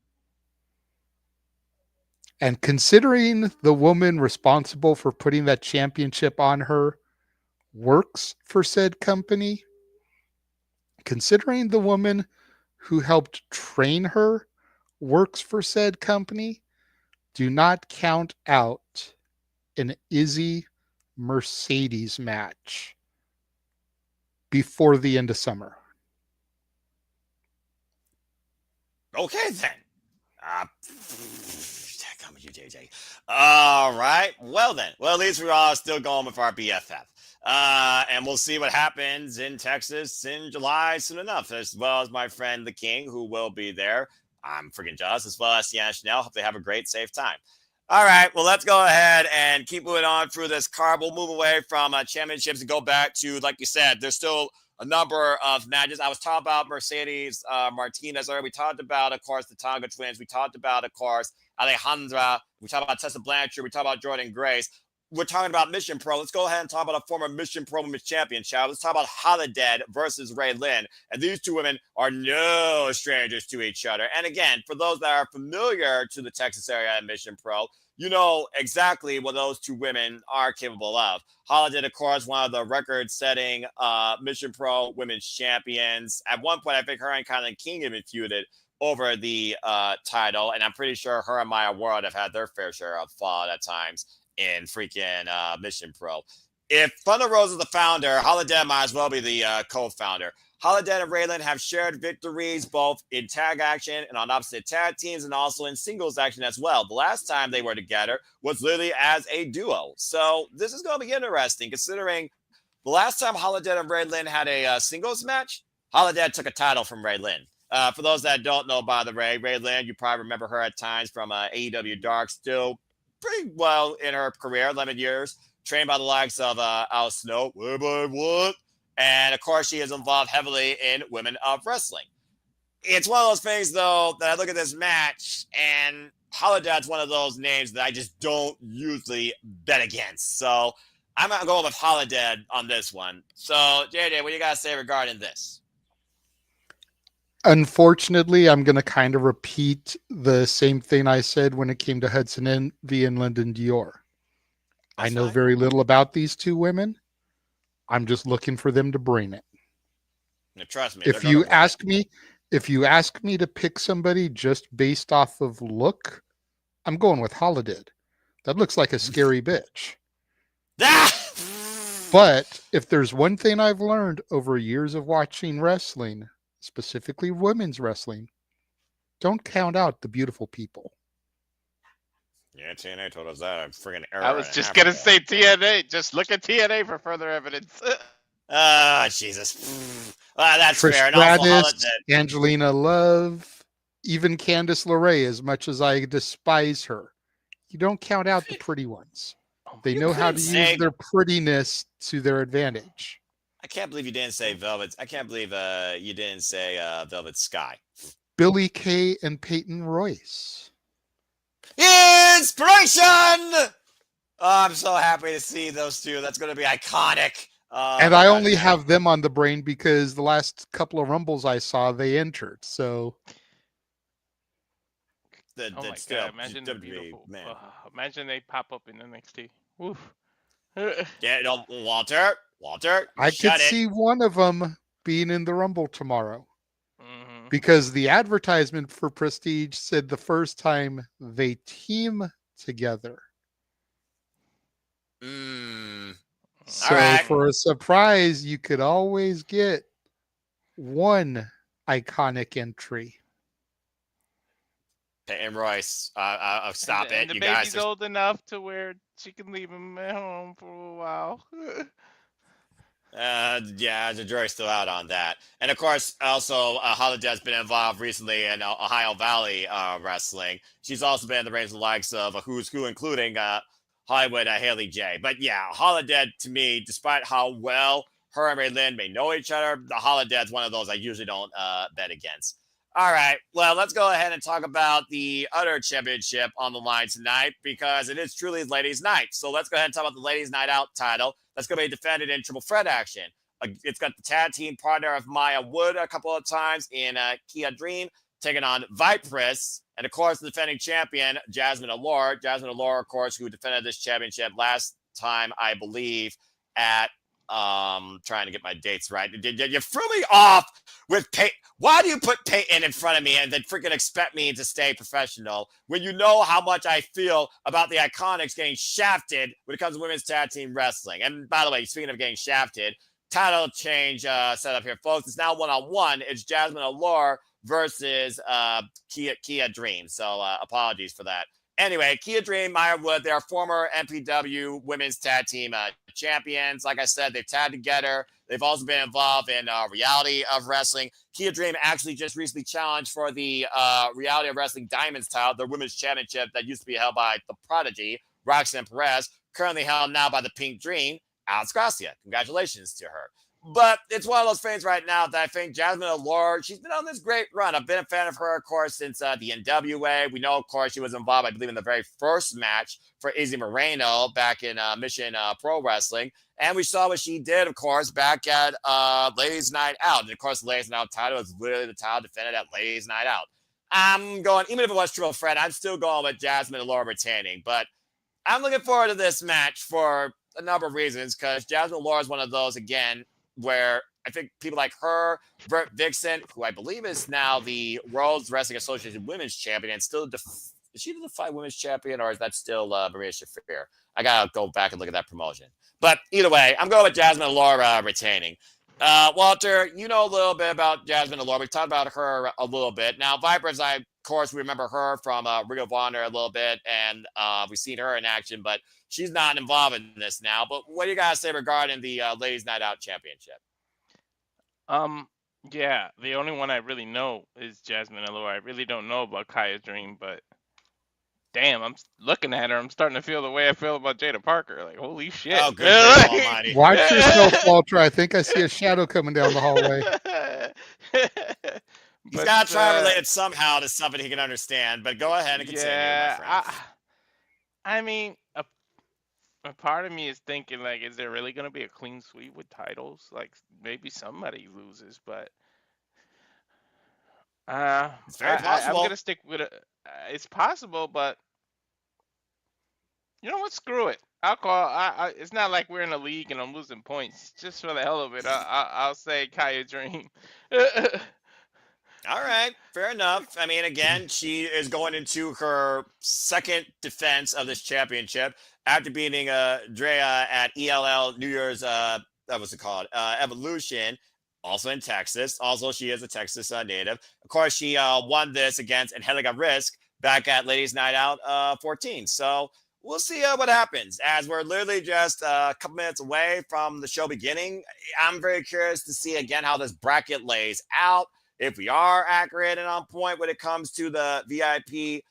And considering the woman responsible for putting that championship on her works for said company, considering the woman who helped train her works for said company, do not count out an Izzy Mercedes match before the end of summer. Okay, then. Come with you, JJ. All right. Well, then. Well, at least we're all still going with our BFF. And we'll see what happens in Texas in July soon enough, as well as my friend the King, who will be there. I'm freaking jealous, as well as Sienna Chanel. Hope they have a great, safe time. All right. Well, let's go ahead and keep moving on through this card. We'll move away from championships and go back to, like you said, there's still a number of matches. I was talking about Mercedes Martinez earlier. We talked about, of course, the Tonga twins. We talked about, of course, Alejandra. We talked about Tessa Blanchard. We talked about Jordynne Grace. We're talking about Mission Pro. Let's go ahead and talk about a former Mission Pro Women's Champion, child. Let's talk about Holidead versus Lynn. And these two women are no strangers to each other. And again, for those that are familiar to the Texas area and Mission Pro, you know exactly what those two women are capable of. Holidead, of course, one of the record-setting Mission Pro Women's Champions. At one point, I think her and Kylan King even feuded over the title, and I'm pretty sure her and Maya World have had their fair share of fall at times in freaking Mission Pro. If Thunder Rose is the founder, Holidead might as well be the co-founder. Holidead and Lynn have shared victories both in tag action and on opposite tag teams, and also in singles action as well. The last time they were together was literally as a duo. So this is going to be interesting, considering the last time Holidead and Lynn had a singles match, Holidead took a title from Lynn. For those that don't know, by the way, Lynn, you probably remember her at times from AEW Dark, still pretty well in her career, 11 years, trained by the likes of Al Snow. What? And, of course, she is involved heavily in women of wrestling. It's one of those things, though, that I look at this match, and Holidead's one of those names that I just don't usually bet against. So I'm going to go with Holidead on this one. So, JJ, what do you got to say regarding this? Unfortunately, I'm going to kind of repeat the same thing I said when it came to Hudson Envy and Lyndon Dior. I know very little about these two women. I'm just looking for them to bring it. Now, trust me. If you ask me to pick somebody just based off of look, I'm going with Holidead. That looks like a scary bitch. But if there's one thing I've learned over years of watching wrestling, specifically women's wrestling, don't count out the beautiful people. Yeah, TNA told us that. I'm friggin' error. I was just going to say TNA. Just look at TNA for further evidence. Jesus. That's Trish fair. Stratus, Angelina Love, even Candice LeRae, as much as I despise her. You don't count out the pretty ones. They know how to use their prettiness to their advantage. I can't believe you didn't say Velvet. I can't believe you didn't say Velvet Sky. Billie Kay and Peyton Royce. Inspiration! Oh, I'm so happy to see those two. That's going to be iconic. And I only have them on the brain because the last couple of Rumbles I saw, they entered. So, oh my God! Imagine the beautiful. Imagine they pop up in NXT. Woof. Yeah, no, Walter. I could see one of them being in the Rumble tomorrow. Because the advertisement for Prestige said the first time they team together. So for a surprise, you could always get one iconic entry. Peyton Royce, stop and it, the you baby's guys. Old enough to where she can leave him at home for a while. Yeah, the jury's still out on that. And of course, also, Holidead's been involved recently in Ohio Valley wrestling. She's also been in the range of the likes of Who's Who, including Hollywood Haley J. But yeah, Holidead, to me, despite how well her and Lynn may know each other, the Holidead's one of those I usually don't bet against. All right, well, let's go ahead and talk about the other championship on the line tonight, because it is truly Ladies' Night. So let's go ahead and talk about the Ladies' Night Out title. That's going to be defended in triple threat action. It's got the tag team partner of Maya Wood a couple of times in Kiah Dream, taking on Vipress. And, of course, the defending champion, Jazmin Allure. Jazmin Allure, of course, who defended this championship last time, I believe, at trying to get my dates right. You threw me off with Peyton. Why do you put Peyton in front of me and then freaking expect me to stay professional when you know how much I feel about the Iconics getting shafted when it comes to women's tag team wrestling? And by the way, speaking of getting shafted, title change set up here, folks. It's now one-on-one. It's Jazmin Allure versus Kiah Dream. So apologies for that. Anyway, Kiah Dream, Maya Wood, they're former NPW women's tag team champions. Like I said, they've tagged together. They've also been involved in reality of wrestling. Kiah Dream actually just recently challenged for the reality of wrestling Diamonds title, the women's championship that used to be held by the Prodigy, Roxanne Perez, currently held now by the Pink Dream, Alex Gracia. Congratulations to her. But it's one of those things right now that I think Jazmin Allure, she's been on this great run. I've been a fan of her, of course, since the NWA. We know, of course, she was involved, I believe, in the very first match for Izzy Moreno back in Mission Pro Wrestling. And we saw what she did, of course, back at Ladies Night Out. And, of course, the Ladies Night Out title is literally the title defended at Ladies Night Out. I'm going, even if it was Triple Threat, I'm still going with Jazmin Allure retaining. But I'm looking forward to this match for a number of reasons, because Jazmin Allure is one of those, again, where I think people like her, Britt Vixen, who I believe is now the World Wrestling Association Women's Champion, and still is she the Defy Women's Champion, or is that still Maria Shafir? I gotta go back and look at that promotion. But either way, I'm going with Jazmin Allure retaining. Walter, you know a little bit about Jazmin Allure. We talked about her a little bit. Now, Vipers, of course, we remember her from Ring of Honor a little bit, and we've seen her in action, but she's not involved in this now. But what do you guys say regarding the Ladies Night Out Championship? Yeah, the only one I really know is Jazmin Allure. I really don't know about Kiah Dream, but damn, I'm looking at her. I'm starting to feel the way I feel about Jada Parker. Like, holy shit. Oh, good grief almighty. Watch yourself, Walter. I think I see a shadow coming down the hallway. He's got to try to relate it somehow to something he can understand, but go ahead and continue, my friend. I mean, a part of me is thinking, like, is there really going to be a clean sweep with titles? Like, maybe somebody loses, but it's very possible. I'm going to stick with it. It's possible, but you know what? Screw it. I'll call. It's not like we're in a league and I'm losing points. Just for the hell of it, I'll say Kiah Dream. All right, fair enough. I mean, again, she is going into her second defense of this championship after beating Drea at ELL New Year's, what's it called? Evolution, also in Texas. Also, she is a Texas native. Of course, she won this against Angelica Risk back at Ladies Night Out 14. So we'll see what happens, as we're literally just a couple minutes away from the show beginning. I'm very curious to see, again, how this bracket lays out. If we are accurate and on point when it comes to the VIP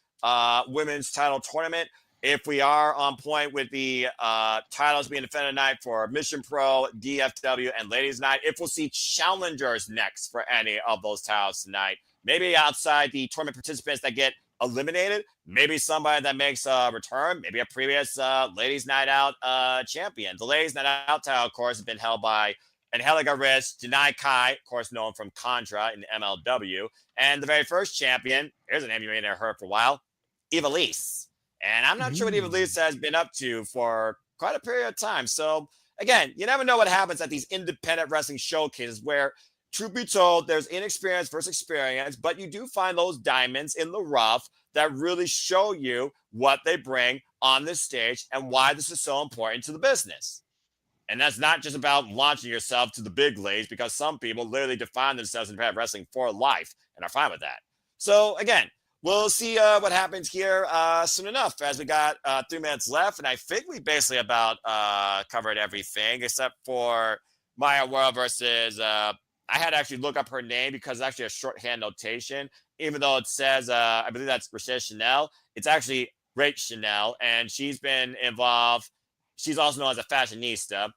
women's title tournament, if we are on point with the titles being defended tonight for Mission Pro, DFW, and Ladies Night, if we'll see challengers next for any of those titles tonight, maybe outside the tournament participants that get eliminated, maybe somebody that makes a return, maybe a previous Ladies Night Out champion. The Ladies Night Out title, of course, has been held by Angelica Risk, Janai Kai, of course, known from Contra in MLW. And the very first champion, here's a name you may have heard for a while, Ivelisse. And I'm not sure what Ivelisse has been up to for quite a period of time. So, again, you never know what happens at these independent wrestling showcases where, truth be told, there's inexperience versus experience, but you do find those diamonds in the rough that really show you what they bring on this stage and why this is so important to the business. And that's not just about launching yourself to the big leagues, because some people literally define themselves in independent wrestling for life and are fine with that. So, again, we'll see what happens here soon enough, as we got 3 minutes left. And I think we basically about covered everything except for Maya World versus I had to actually look up her name because it's actually a shorthand notation. Even though it says, I believe that's Rachelle Chanel, it's actually Rachelle Chanel, and she's been involved. She's also known as a fashionista.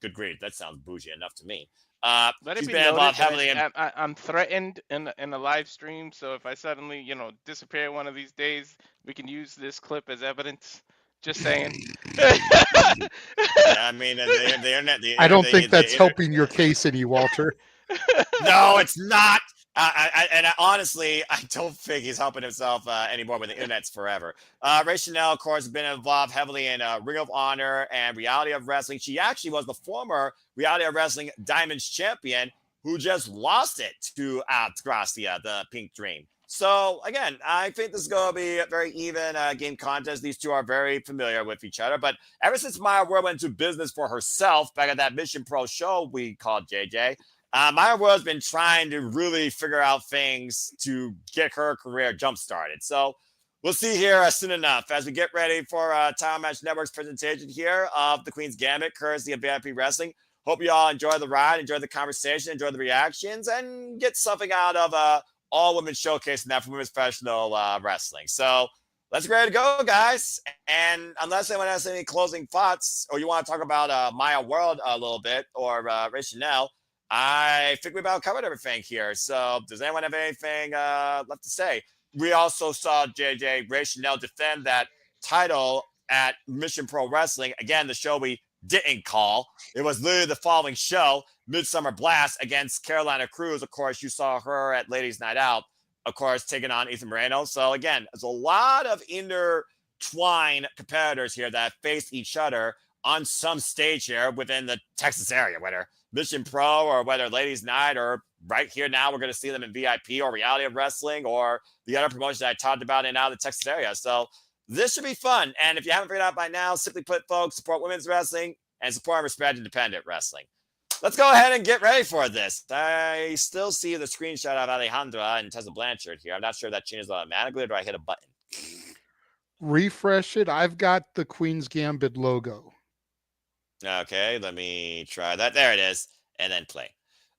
Good grief, that sounds bougie enough to me. Let it She's be been involved noted heavily in. I'm threatened in a live stream, so if I suddenly, disappear one of these days, we can use this clip as evidence. Just saying. I mean, the internet. I don't think that's helping your case any, Walter. No, it's not. Honestly, I don't think he's helping himself anymore when the internet's forever. Rachelle, of course, has been involved heavily in Ring of Honor and Reality of Wrestling. She actually was the former Reality of Wrestling Diamonds champion who just lost it to Gracia, the Pink Dream. So, again, I think this is going to be a very even game contest. These two are very familiar with each other. But ever since Maya World went into business for herself back at that Mission Pro show we called JJ, Maya World's been trying to really figure out things to get her career jump started. So we'll see here soon enough as we get ready for Title Match Network's presentation here of the Queen's Gambit, courtesy of VIP Wrestling. Hope you all enjoy the ride, enjoy the conversation, enjoy the reactions, and get something out of all women showcasing that for women's professional wrestling. So let's get ready to go, guys. And unless anyone has any closing thoughts or you want to talk about Maya World a little bit or Rachelle, I think we about covered everything here. So does anyone have anything left to say? We also saw Rachelle defend that title at Mission Pro Wrestling. Again, the show we didn't call. It was literally the following show, Midsummer Blast against Carolina Cruz. Of course, you saw her at Ladies Night Out, of course, taking on Ethan Moreno. So again, there's a lot of intertwined competitors here that face each other on some stage here within the Texas area, whether Mission Pro or whether Ladies Night or right here now, we're going to see them in VIP or Reality of Wrestling or the other promotions that I talked about in out of the Texas area. So this should be fun. And if you haven't figured out by now, simply put, folks, support women's wrestling and support and respect independent wrestling. Let's go ahead and get ready for this. I still see the screenshot of Alejandra and Tessa Blanchard here. I'm not sure if that changes automatically or do I hit a button? Refresh it. I've got the Queen's Gambit logo. Okay, let me try that. There it is. And then play.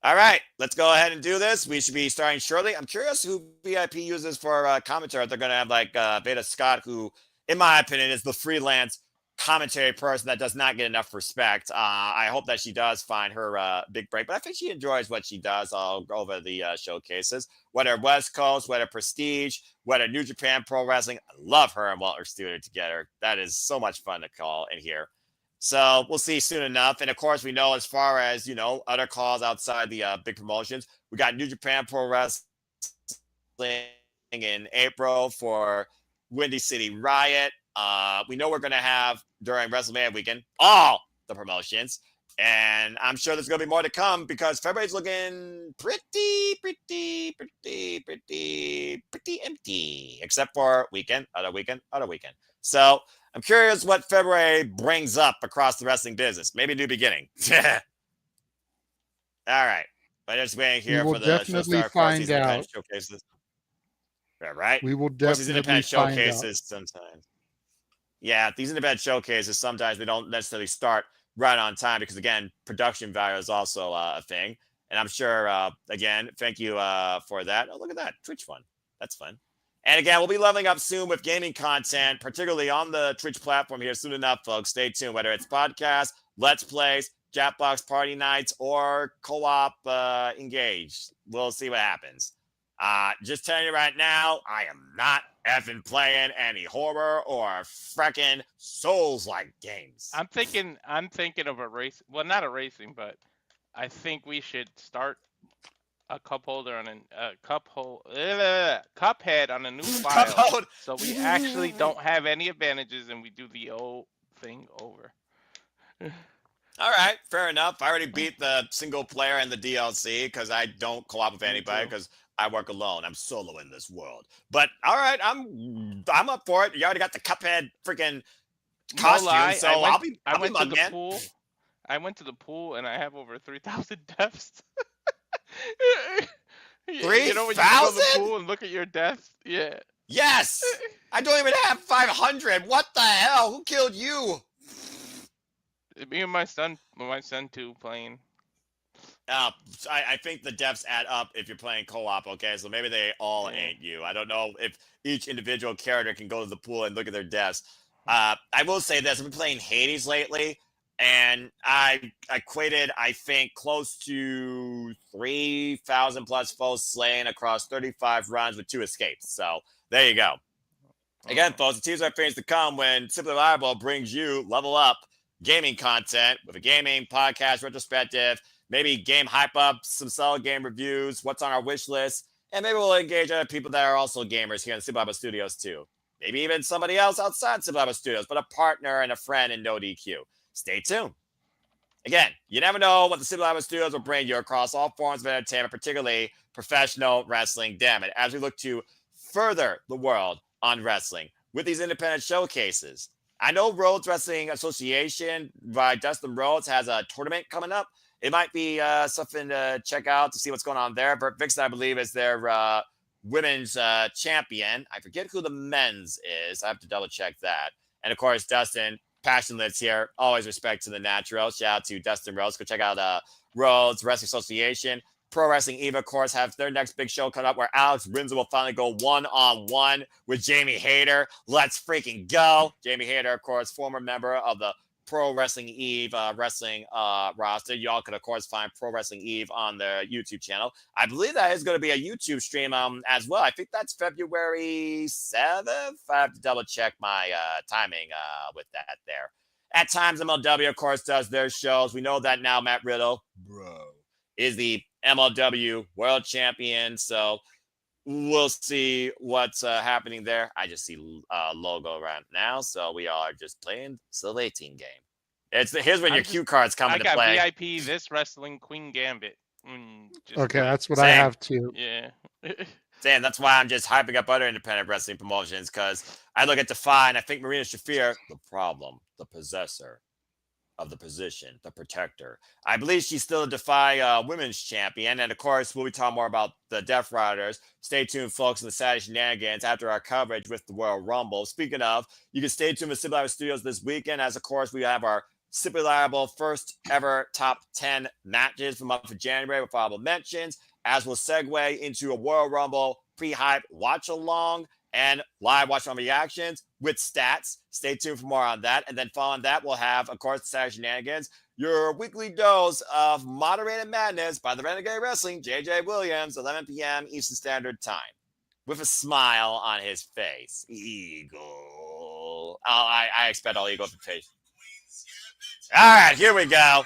All right, let's go ahead and do this. We should be starting shortly. I'm curious who VIP uses for commentary. If they're going to have like Beta Scott, who, in my opinion, is the freelance commentary person that does not get enough respect. I hope that she does find her big break, but I think she enjoys what she does all over the showcases, whether West Coast, whether Prestige, whether New Japan Pro Wrestling. I love her and Walter Stewart together. That is so much fun to call and hear. So we'll see soon enough. And of course, we know as far as, other calls outside the big promotions, we got New Japan Pro Wrestling in April for Windy City Riot. We know we're going to have during WrestleMania weekend all the promotions. And I'm sure there's going to be more to come because February's looking pretty empty, except for weekend, other weekend. So I'm curious what February brings up across the wrestling business. Maybe a new beginning. All right. I'm just waiting here for the definitely find out. Showcases. Yeah, right? We will definitely showcases sometimes. Yeah, these independent showcases, sometimes they don't necessarily start right on time because, again, production value is also a thing. And I'm sure, again, thank you for that. Oh, look at that. Twitch one. That's fun. And again, we'll be leveling up soon with gaming content, particularly on the Twitch platform here soon enough, folks. Stay tuned, whether it's podcasts, Let's Plays, Jackbox Party Nights, or co-op Engage. We'll see what happens. Just telling you right now, I am not effing playing any horror or frickin' Souls-like games. I'm thinking of a race. Well, not a racing, but I think we should start a cup holder on Cuphead on a new file, so we actually don't have any advantages and we do the old thing over. All right, fair enough. I already beat the single player and the DLC because I don't co-op with anybody because I work alone. I'm solo in this world. But all right, I'm up for it. You already got the Cuphead freaking costume, so I went to the pool. I went to the pool and I have over 3,000 deaths. 3,000? You know when you go to the pool and look at your deaths? Yeah. Yes. I don't even have 500. What the hell? Who killed you? Me and my son too playing. I think the deaths add up if you're playing co-op, okay? So maybe they all ain't you. I don't know if each individual character can go to the pool and look at their deaths. I will say this. I've been playing Hades lately, and I equated, I think, close to 3,000 plus foes slain across 35 runs with 2 escapes. So there you go. Again, folks, the teams are things to come when Simply Reliable brings you Level Up gaming content with a gaming podcast retrospective, maybe game hype ups, some solid game reviews, what's on our wish list, and maybe we'll engage other people that are also gamers here in the Super Bible Studios too. Maybe even somebody else outside Super Bible Studios, but a partner and a friend in No DQ. Stay tuned. Again, you never know what the Super Bible Studios will bring you across all forms of entertainment, particularly professional wrestling. Damn it, as we look to further the world on wrestling with these independent showcases. I know Rhodes Wrestling Association by Dustin Rhodes has a tournament coming up. It might be something to check out to see what's going on there. Bert Vixen, I believe, is their women's champion. I forget who the men's is. I have to double check that. And of course, Dustin, Passion Lives here. Always respect to the natural. Shout out to Dustin Rhodes. Go check out Rhodes Wrestling Association. Pro Wrestling Eva, of course, have their next big show coming up where Alex Rinza will finally go one-on-one with Jamie Hayter. Let's freaking go. Jamie Hayter, of course, former member of the Pro Wrestling Eve wrestling roster. Y'all can, of course, find Pro Wrestling Eve on their YouTube channel. I believe that is going to be a YouTube stream as well. I think that's February 7th. I have to double check my timing with that there. At times, MLW, of course, does their shows. We know that now Matt Riddle, is the MLW World Champion. So we'll see what's happening there. I just see logo right now. So we are just playing the 18 game. Here's when your cue cards come into play. I got VIP this wrestling Queen Gambit. Okay, that's what I have too. Yeah. Damn, that's why I'm just hyping up other independent wrestling promotions, because I look at Defy and I think Marina Shafir, the problem, the possessor of the position, the protector. I believe she's still a Defy women's champion. And of course, we'll be talking more about the Death Riders. Stay tuned, folks, in the Saturday shenanigans after our coverage with the Royal Rumble. Speaking of, you can stay tuned with Super Live Studios this weekend, as of course, we have our Super Reliable first ever top 10 matches from up for January with honorable mentions, as we'll segue into a Royal Rumble pre-hype watch-along and live watch-along reactions with stats. Stay tuned for more on that. And then following that, we'll have, of course, Saturday Shenanigans, your weekly dose of moderated madness by the Renegade Wrestling, JJ Williams, 11 p.m. Eastern Standard Time, with a smile on his face. Eagle. I expect all Eagle to face. All right, here we go.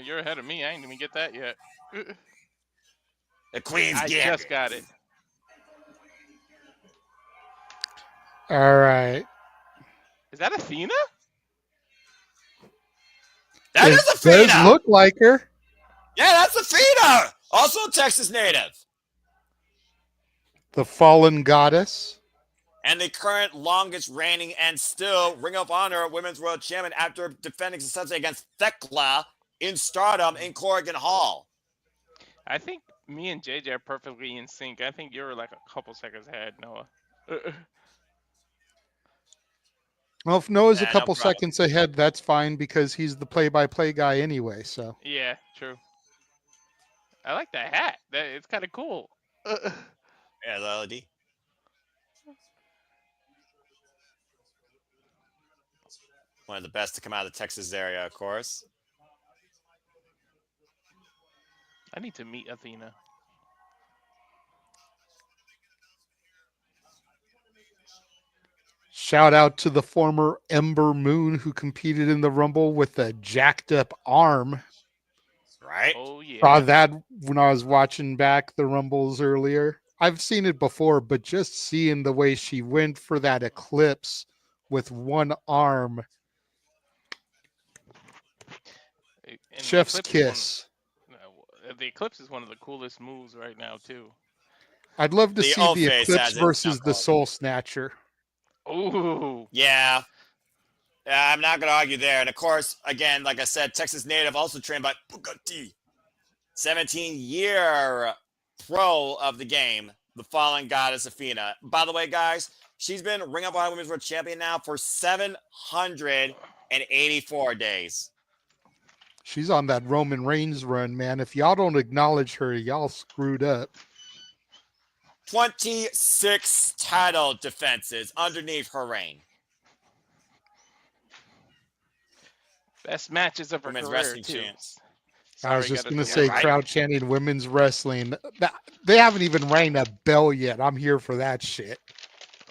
You're ahead of me. I ain't even get that yet. The Queen's Gambit. I just got it. All right. Is that Athena? That is Athena. Does look like her. Yeah, that's Athena. Also a Texas native. The fallen goddess. And the current longest reigning and still Ring of Honor Women's World Champion after defending successfully against Thekla in Stardom in Corrigan Hall. I think me and JJ are perfectly in sync. I think you're like a couple seconds ahead, Noah. Well, if Noah's a couple seconds ahead, that's fine because he's the play-by-play guy anyway. So yeah, true. I like that hat. It's kind of cool. Yeah, the LED. One of the best to come out of the Texas area, of course. I need to meet Athena. shout out to the former Ember Moon who competed in the Rumble with a jacked up arm. Right? Oh, yeah. Saw that when I was watching back the Rumbles earlier. I've seen it before, but just seeing the way she went for that eclipse with one arm. And Chef's kiss. The eclipse is one of the coolest moves right now, too. I'd love to see the eclipse versus the soul snatcher. Ooh. Yeah. I'm not going to argue there. And of course, again, like I said, Texas native, also trained by Bugatti. 17-year pro of the game, the fallen goddess Athena. By the way, guys, she's been Ring of Honor Women's World Champion now for 784 days. She's on that Roman Reigns run, man. If y'all don't acknowledge her, y'all screwed up. 26 title defenses underneath her reign. Best matches of her Women's career, wrestling too. champs. I was just going to say crowd chanting women's wrestling. They haven't even rang a bell yet. I'm here for that shit.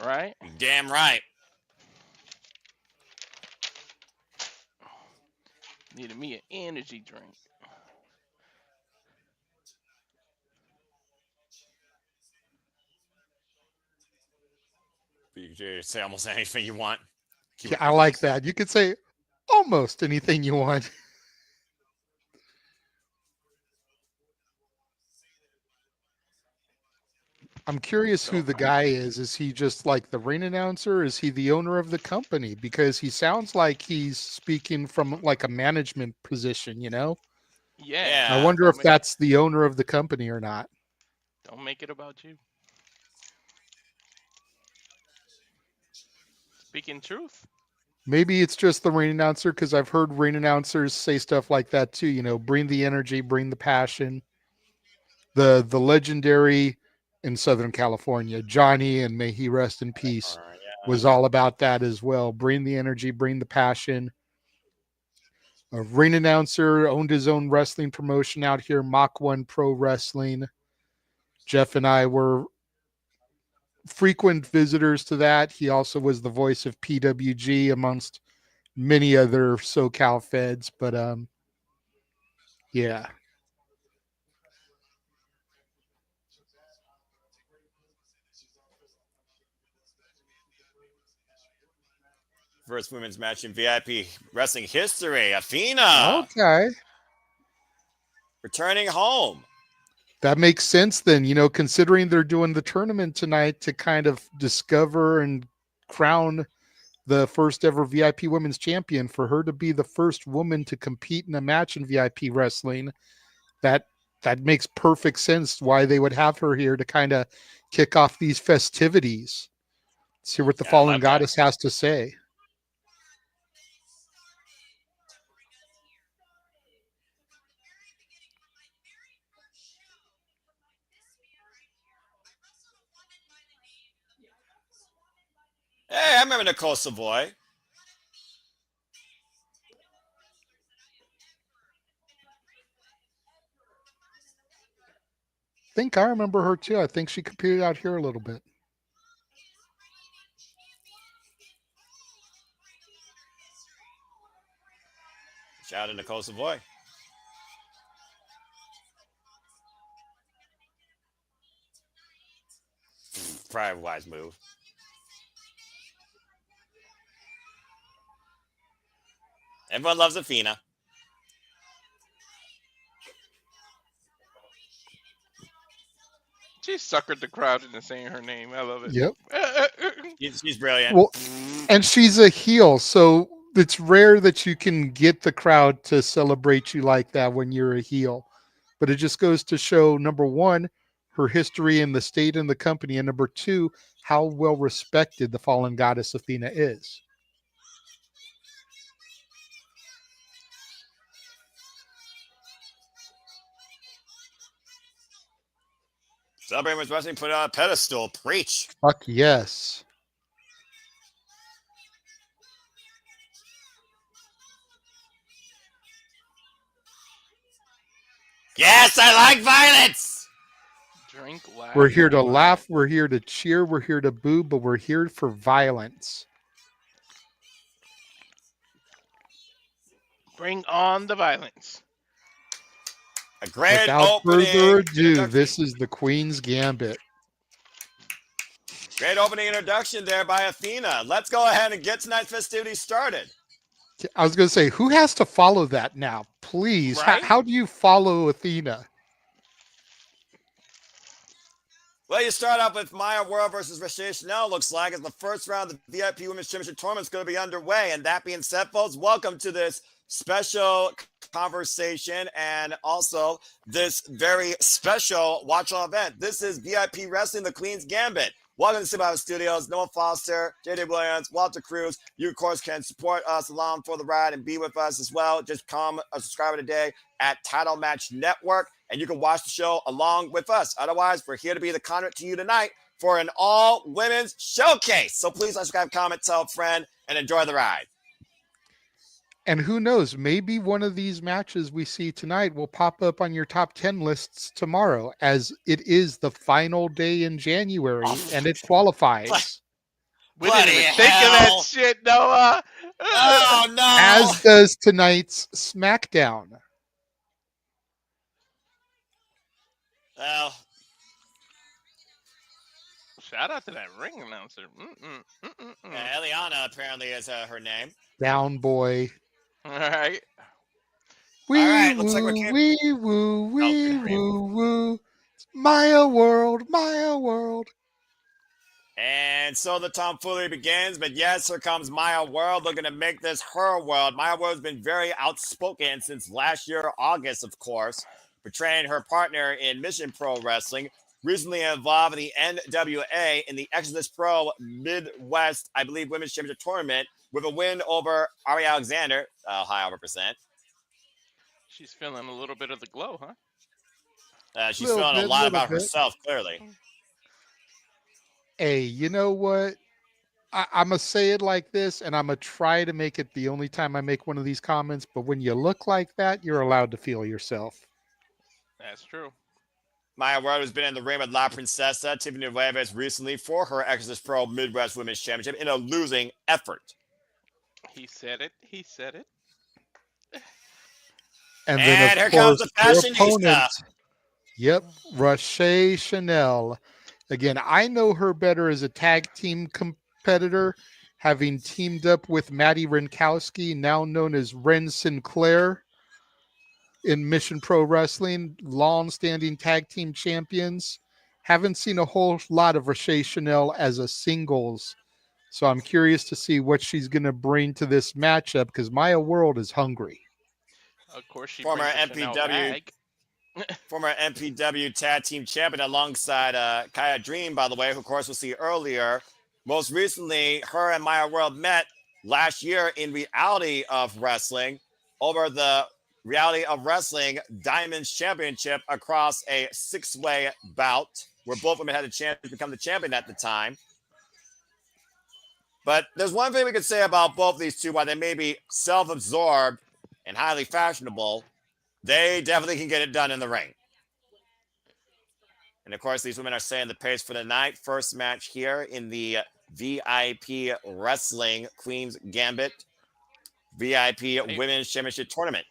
Right? Damn right. Needed me an energy drink. You can say almost anything you want. Keep Yeah, it I like that. You could say almost anything you want. I'm curious who So the guy is. Is he just like the ring announcer? Is he the owner of the company? Because he sounds like he's speaking from like a management position, you know? yeah, I Yeah. wonder if that's the owner of the company or not. don't make it about you. Speaking truth. Maybe it's just the ring announcer because I've heard ring announcers say stuff like that too, you know, bring the energy, bring the passion. The legendary in Southern California, Johnny, and may he rest in peace, Yeah. was all about that as well. Bring the energy, bring the passion. A ring announcer, owned his own wrestling promotion out here, Mach 1 Pro Wrestling. Jeff and I were frequent visitors to that. He also was the voice of PWG amongst many other SoCal feds. But yeah. First women's match in VIP wrestling history. Athena Okay. returning home. That makes sense then, you know, considering they're doing the tournament tonight to kind of discover and crown the first ever VIP women's champion. For her to be the first woman to compete in a match in VIP wrestling, that that makes perfect sense why they would have her here to kind of kick off these festivities. See what the Yeah, I fallen love that. goddess has to say. Hey, I remember Nicole Savoy. I think I remember her too. I think she competed out here a little bit. Shout out to Nicole Savoy. Probably a wise move. Everyone loves Athena. She suckered the crowd into saying her name. I love it. Yep. She's brilliant. Well, and she's a heel, so it's rare that you can get the crowd to celebrate you like that when you're a heel. But it just goes to show, number one, her history in the state and the company, and number two, how well respected the fallen goddess Athena is. Celebrating with wrestling put on a pedestal. Preach. Fuck yes. Yes, I like violence. Drink, laugh. We're here to and laugh, we're here to cheer, we're here to boo, but we're here for violence. bring on the violence. A great Without opening. further ado, introduction. this is the Queen's Gambit. Great opening introduction there by Athena. Let's go ahead and get tonight's festivities started. I was going to say, who has to follow that now? Please. Right? How do you follow Athena? Well, you start off with Maya World versus Rachelle, looks like, as the first round of the VIP Women's Championship Tournament is going to be underway. And that being said, folks, welcome to this special conversation and also this very special watch-all event. This is VIP Wrestling, the Queen's Gambit. Welcome to Simba Studios. Noah Foster, JJ Williams, Walter Cruz. You, of course, can support us along for the ride and be with us as well. Just become a subscriber today at Title Match Network, and you can watch the show along with us. Otherwise, we're here to be the conduit to you tonight for an all-women's showcase. So please subscribe, comment, tell a friend, and enjoy the ride. And who knows, maybe one of these matches we see tonight will pop up on your top 10 lists tomorrow, as it is the final day in January and it qualifies. We didn't even think of that shit, Noah. Oh no! as does tonight's SmackDown. Well, Shout out to that ring announcer. Eliana apparently is her name. Down boy. All right. All Wee right, looks like we're woo, wee woo, Oh, good wee grief. woo, woo. Maya world, Maya world. And so the tomfoolery begins, but yes, here comes Maya World looking to make this her world. Maya World's been very outspoken since last year, August, of course, portraying her partner in Mission Pro Wrestling, recently involved in the NWA in the Exodus Pro Midwest, I believe, Women's Championship Tournament with a win over Ari Alexander, high represent. She's feeling a little bit of the glow, huh? She's feeling a lot Little about bit. herself, clearly. Hey, you know what? I'm going to say it like this, and I'm going to try to make it the only time I make one of these comments. But when you look like that, you're allowed to feel yourself. That's true. Maya World has been in the ring with La Princesa Tiffany Nueves recently for her Exodus Pro Midwest Women's Championship in a losing effort. He said it. He said it. And then, And of here comes course, the her fashionista. opponent. Yep, Rachelle Chanel. Again, I know her better as a tag team competitor, having teamed up with Maddie Renkowski, now known as Ren Sinclair, in Mission Pro Wrestling, long-standing tag team champions. Haven't seen a whole lot of Rachelle Chanel as a singles, so I'm curious to see what she's going to bring to this matchup because Maya World is hungry. Of course, she Former brings a Chanel MPW bag. former MPW Tag Team Champion alongside Kiah Dream, by the way, who, of course, we'll see earlier. Most recently, her and Maya World met last year in Reality of Wrestling over the Reality of Wrestling Diamonds Championship across a six-way bout where both women had a chance to become the champion at the time. But there's one thing we could say about both these two, while they may be self-absorbed and highly fashionable, they definitely can get it done in the ring. And of course, these women are setting the pace for the night. First match here in the VIP Wrestling Queen's Gambit VIP Women's Championship Tournament.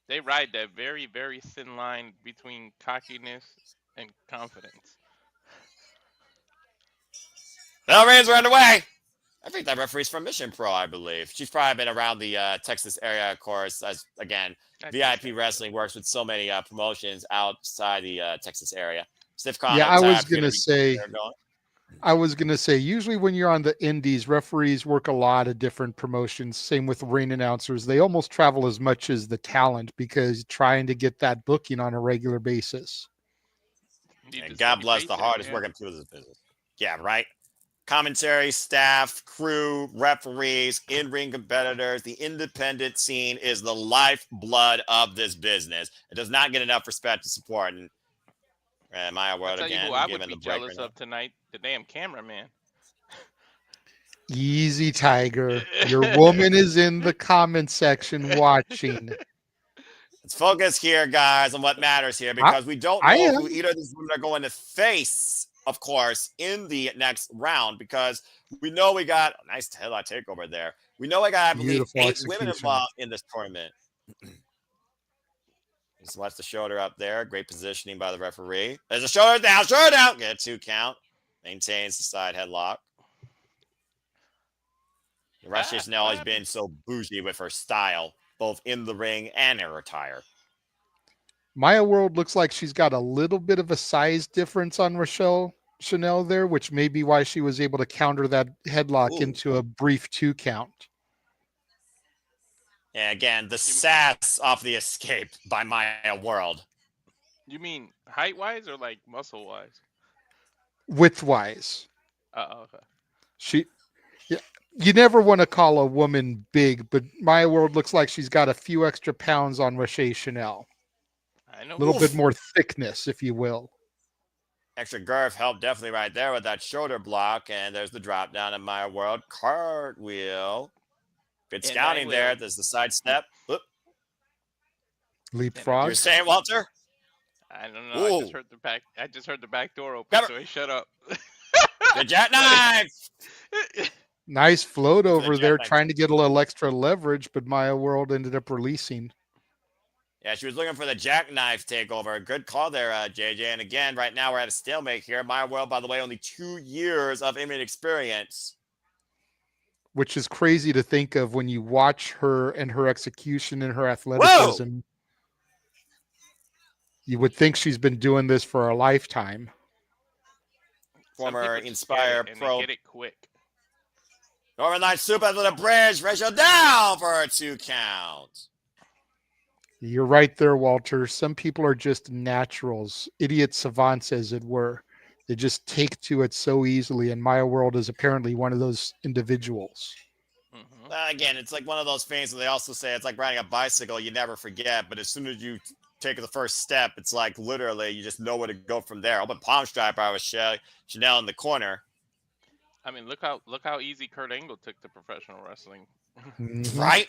They ride that very, very thin line between cockiness and confidence. Bell rings are underway. I think that referee's from Mission Pro, I believe. She's probably been around the Texas area, of course, as, again, VIP Wrestling works with so many promotions outside the Texas area. Stiff Con, Yeah, I was gonna say. going. Usually when you're on the indies, referees work a lot of different promotions. Same with ring announcers. They almost travel as much as the talent because trying to get that booking on a regular basis. And God bless the hardest working people of this business. Yeah, right. Commentary, staff, crew, referees, in-ring competitors. The independent scene is the lifeblood of this business. It does not get enough respect and support. And Maya World I'll tell again. you who I would be jealous of tonight, the damn cameraman. Easy, Tiger. Your woman is in the comment section watching. Let's focus here, guys, on what matters here because we don't know who either of these women are going to face, of course, in the next round because we know we got a nice headlock takeover there. We know we got, I believe, 8 women involved in this tournament. Just watch the shoulder up there. Great positioning by the referee. There's a shoulder down. Get a 2 count. Maintains the side headlock. Rachelle has always been so bougie with her style, both in the ring and her attire. Maya World looks like she's got a little bit of a size difference on Rachelle Chanel there, which may be why she was able to counter that headlock into a brief 2 count. And again, the sass off the escape by Maya World. You mean height-wise or like muscle-wise? Width-wise. Okay. You never want to call a woman big, but Maya World looks like she's got a few extra pounds on Rachelle Chanel. I know. A little bit more thickness, if you will. Extra girth helped definitely right there with that shoulder block. And there's the drop down in Maya World. Cartwheel. Good scouting there. There's the side step. Oop. Leapfrog. You're saying, Walter? I don't know. I just heard the back door open, so he shut up. Good jackknife. Nice float Went for the over there, jackknife. trying to get a little extra leverage, but Maya World ended up releasing. Yeah, she was looking for the jackknife takeover. Good call there, JJ. And again, right now we're at a stalemate here. Maya World, by the way, only 2 years of in-ring experience. Which is crazy to think of when you watch her and her execution and her Whoa! athleticism. You would think she's been doing this for a lifetime. Some Former people just get it Inspire and they Pro. get it quick. Northern Lights super to the bridge. Rachelle down for a 2 count. You're right there, Walter. Some people are just naturals, idiot savants, as it were. They just take to it so easily, and Maya World is apparently one of those individuals. Mm-hmm. Again, it's like one of those things where they also say it's like riding a bicycle. You never forget, but as soon as you take the first step, it's like literally you just know where to go from there. Open palm strike by Chanel in the corner. I mean, look how easy Kurt Angle took to professional wrestling. Mhm. Right?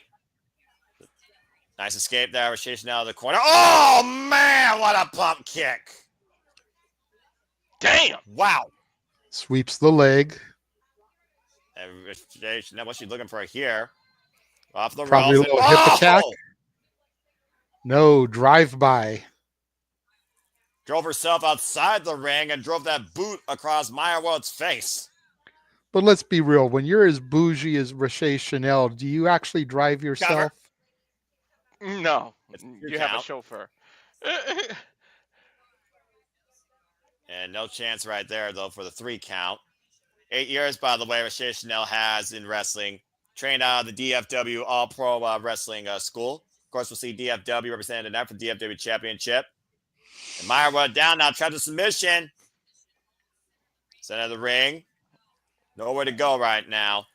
Nice escape there with Chanel in the corner. Oh, man, what a pump kick. Damn! Wow. Sweeps the leg. And Chanel, what's she looking for here? Off the Probably ropes. a little hip attack. No, drive by. Drove herself outside the ring and drove that boot across Maya World's face. But let's be real. When you're as bougie as Rachelle Chanel, do you actually drive yourself? No, you have a count. chauffeur. And no chance right there, though, for the 3 count. 8 years, by the way, Rachelle Chanel has in wrestling. Trained out of the DFW All-Pro Wrestling School. Of course, we'll see DFW represented in that for the DFW Championship. And Maya World down now, trapped to submission. Center of the ring. Nowhere to go right now.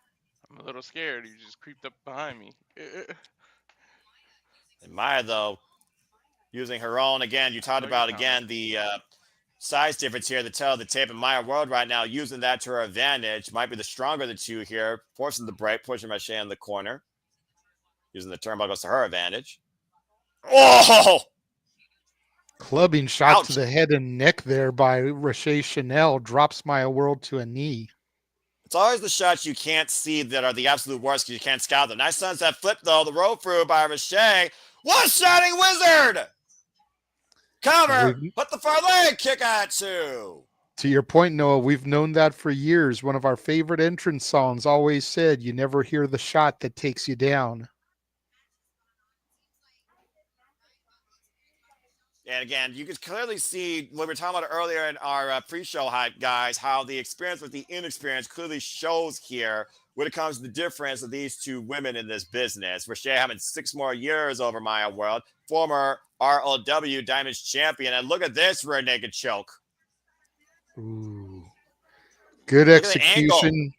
I'm a little scared. You just creeped up behind me. And Maya, though, using her own, again, you talked about, again, the size difference here, the tail of the tape. And Maya World right now using that to her advantage. Might be the stronger of the two here. Forcing the break, pushing Rachelle in the corner. Using the turnbuckles to her advantage. Oh! Clubbing shot Ouch. to the head and neck there by Rachelle Chanel. Drops Maya World to a knee. It's always the shots you can't see that are the absolute worst because you can't scout them. Nice sunset flip, though. The roll through by Rachelle. What a shining wizard! Cover. Put the far leg kick at you. To your point, Noah, we've known that for years. One of our favorite entrance songs always said, you never hear the shot that takes you down. And again, you can clearly see what we were talking about earlier in our pre-show hype, guys, how the experience with the inexperience clearly shows here when it comes to the difference of these two women in this business. Rachelle having 6 more years over Maya World, former ROW Diamonds champion. And look at this rear naked choke. Ooh. Good execution.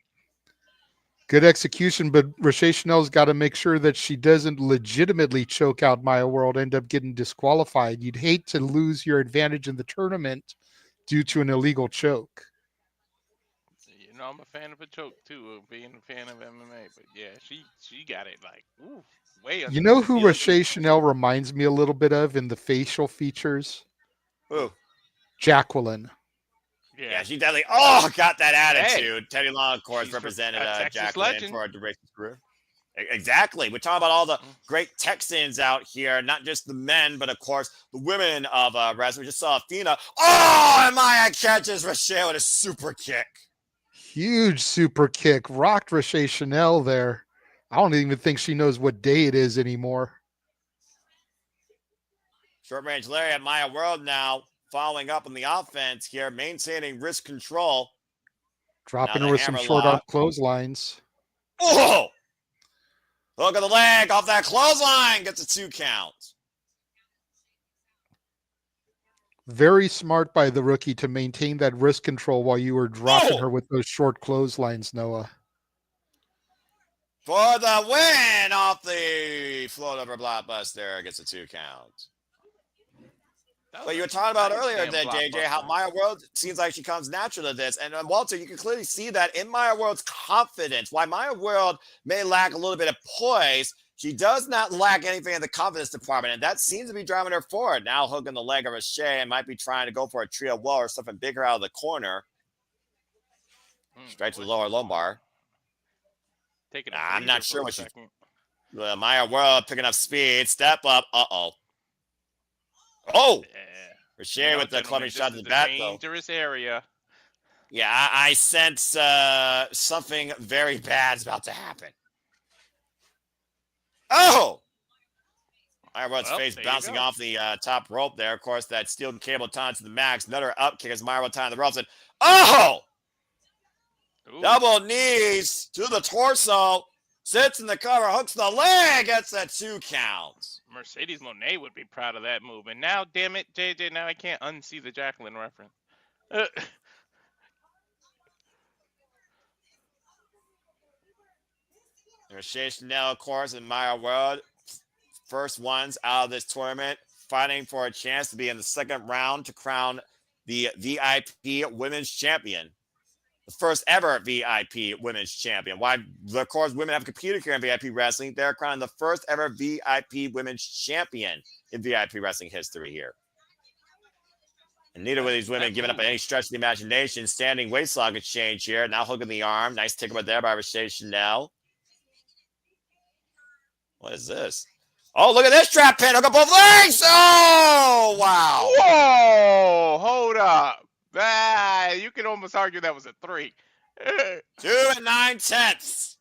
Good execution, but Rachelle Chanel's got to make sure that she doesn't legitimately choke out Maya World, end up getting disqualified. You'd hate to lose your advantage in the tournament due to an illegal choke. You know, I'm a fan of a choke too, being a fan of MMA. But yeah, she got it like way under. You know who Rachelle Chanel reminds me a little bit of in the facial features? Who? Jacqueline. Yeah, she definitely got that attitude. Hey, Teddy Long, of course, represented Jacqueline for a duration career. Exactly. We're talking about all the great Texans out here, not just the men, but of course the women of wrestling. We just saw Athena. Oh, and Maya catches Rachelle with a super kick. Huge super kick. Rocked Rachelle Chanel there. I don't even think she knows what day it is anymore. Short range Larry at Maya World now. Following up on the offense here, maintaining wrist control. Dropping her with some short arm clotheslines. Oh! Look at the leg off that clothesline. Gets a 2 count. Very smart by the rookie to maintain that wrist control while you were dropping her with those short clotheslines, Noah. For the win off the float over blockbuster. Gets a 2 count. But you were talking about earlier, JJ, how Maya World seems like she comes natural to this. And Walter, you can clearly see that in Maya World's confidence. While Maya World may lack a little bit of poise, she does not lack anything in the confidence department. And that seems to be driving her forward. Now hooking the leg of Rachelle and might be trying to go for a trio wall or something bigger out of the corner. Straight to the lower lumbar. Taking a I'm not breather for sure a what she. second. Maya World picking up speed. Step up. Oh, Yeah. Rachelle with the clubbing Gentlemen, this shot to is the the bat, though. dangerous area. Yeah, I sense something very bad is about to happen. Oh! Maya World's Well, face there you bouncing go. off the top rope there. Of course, that steel cable tied to the max. Another up kick as Maya World tying the ropes. And oh! Ooh. Double knees to the torso. Sits in the cover, hooks the leg, gets that 2 counts. Mercedes Moné would be proud of that move. And now, damn it, JJ, now I can't unsee the Jacqueline reference. There's Chanel, of course, and Maya World. First ones out of this tournament, fighting for a chance to be in the second round to crown the VIP Women's Champion. The first ever VIP Women's Champion. Why, of course, women have competed here in VIP Wrestling. They're crowning the first ever VIP Women's Champion in VIP Wrestling history here. And neither of these women giving up any stretch of the imagination. Standing waist lock exchange here. Now hooking the arm. Nice takeover there by Rachelle Chanel. What is this? Oh, look at this trap pin. Hook up both legs. Oh, wow. Whoa! Hold up. You can almost argue that was a 3. 2 9/10.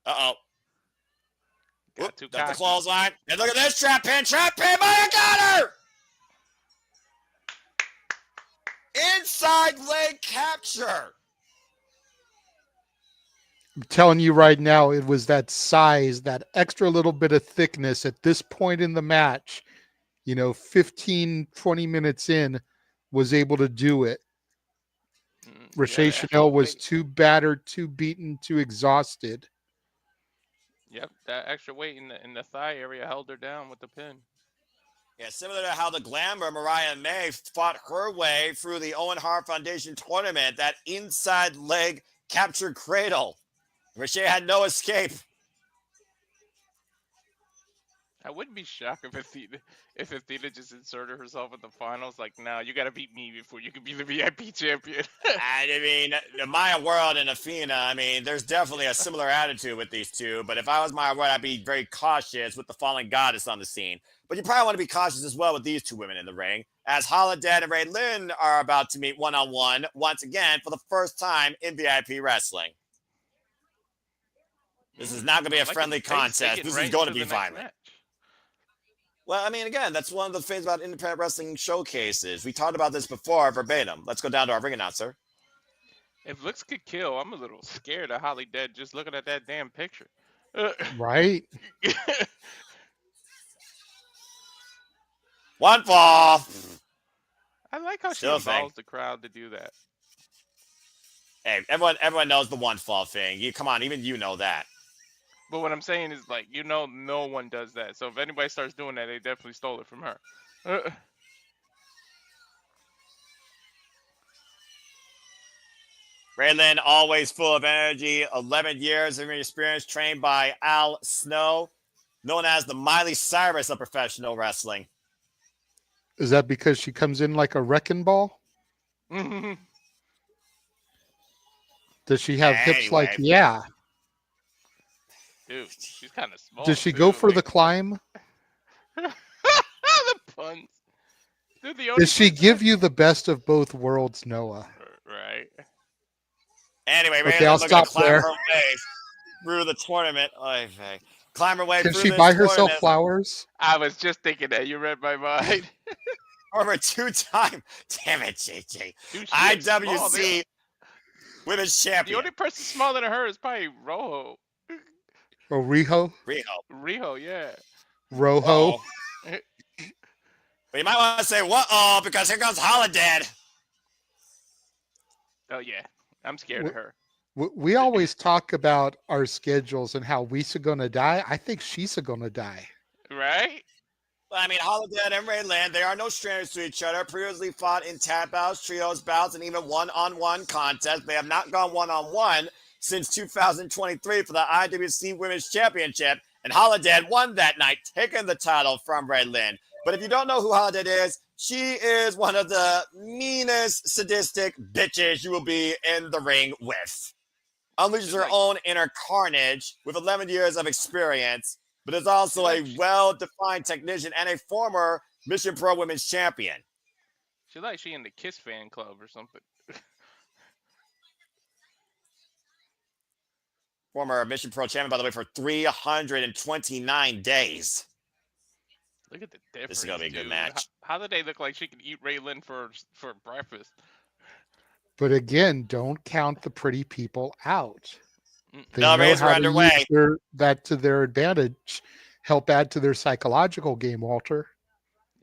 Uh-oh. Got too Got the cocky. clothesline. And look at this trap pin. Trap pin. Maya got her. Inside leg capture. I'm telling you right now, it was that size, that extra little bit of thickness at this point in the match, 15, 20 minutes in, was able to do it. Rachelle Chanel was too battered, too beaten, too exhausted. Yep, that extra weight in the thigh area held her down with the pin. Yeah, similar to how the Glamour Mariah May fought her way through the Owen Hart Foundation tournament, that inside leg captured cradle. Rachelle had no escape. I wouldn't be shocked if Athena just inserted herself in the finals. Like, now you got to beat me before you can be the VIP champion. I mean, Maya World and Athena, I mean, there's definitely a similar attitude with these two. But if I was Maya World, I'd be very cautious with the fallen goddess on the scene. But you probably want to be cautious as well with these two women in the ring, as Holidead and Lynn are about to meet one-on-one once again for the first time in VIP wrestling. This is not going to be a friendly contest. This is going to be violent. Well, I mean, again, that's one of the things about independent wrestling showcases. We talked about this before verbatim. Let's go down to our ring announcer. If looks could kill, I'm a little scared of Holidead just looking at that damn picture. Right? One fall. I like how she involves the crowd to do that. Hey, everyone knows the one fall thing. Come on, even you know that. But what I'm saying is, like, no one does that. So if anybody starts doing that, they definitely stole it from her. Lynn, always full of energy. 11 years of experience, trained by Al Snow, known as the Miley Cyrus of professional wrestling. Is that because she comes in like a wrecking ball? Does she have hips like, yeah? Dude, she's kind of small. Does she go for the climb? The puns. Dude, Does she give you the best of both worlds, Noah? Right. Anyway, okay, I'll stop there. Her way through the tournament. Okay. Climb her way Can through she this buy herself tournament. Flowers? I was just thinking that. You read my mind. Over 2-time. Damn it, JJ. Dude, IWC Women's Champion. The only person smaller than her is probably Rojo. Oh, Riho? Riho, yeah. Rojo. But you might want to say, what-oh, because here comes Holidead. Oh, yeah. I'm scared of her. We always talk about our schedules and how we's going to die. I think she's going to die. Right? Well, I mean, Holidead and Lynn, they are no strangers to each other. Previously fought in tag bouts, trios bouts, and even one-on-one contests. They have not gone one-on-one since 2023 for the IWC Women's Championship, and Holidead won that night, taking the title from Lynn. But if you don't know who Holidead is, she is one of the meanest, sadistic bitches you will be in the ring with. unleashes She's her like own inner carnage with 11 years of experience, but is also she's a like well-defined technician and a former Mission Pro Women's Champion. she in the Kiss fan club or something. Former Mission Pro Champion, by the way, for 329 days. Look at the This is going difference, to be a good dude. match. How did they look like she could eat Raylan for breakfast? But again, don't count the pretty people out. They No, know Rays were how to use underway. that to their advantage, help add to their psychological game, Walter.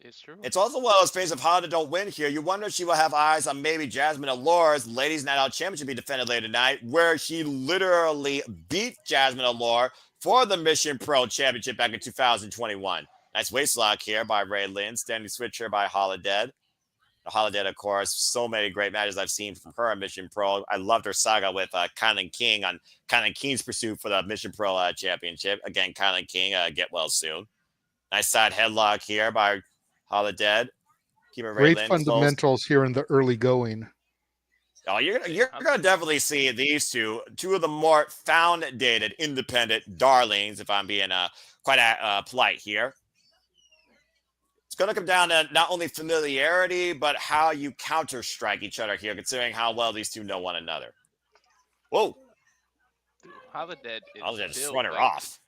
It's true. It's also one of those things of how to don't win here. You wonder if she will have eyes on maybe Jazmin Allure's Ladies Night Out Championship be defended later tonight, where she literally beat Jazmin Allure for the Mission Pro Championship back in 2021. Nice waist lock here by Lynn. Standing switch here by Holidead. Holidead, of course, so many great matches I've seen from her on Mission Pro. I loved her saga with Kylan King on Kylan King's pursuit for the Mission Pro Championship. Again, Kylan King, get well soon. Nice side headlock here by Holidead. Keep it Great Lynn fundamentals close. here in the early going. Oh, you're gonna definitely see these two of the more found-dated independent darlings, if I'm being quite polite here. It's going to come down to not only familiarity, but how you counter-strike each other here, considering how well these two know one another. Whoa. Dude, Holidead I'll just built run her like, off.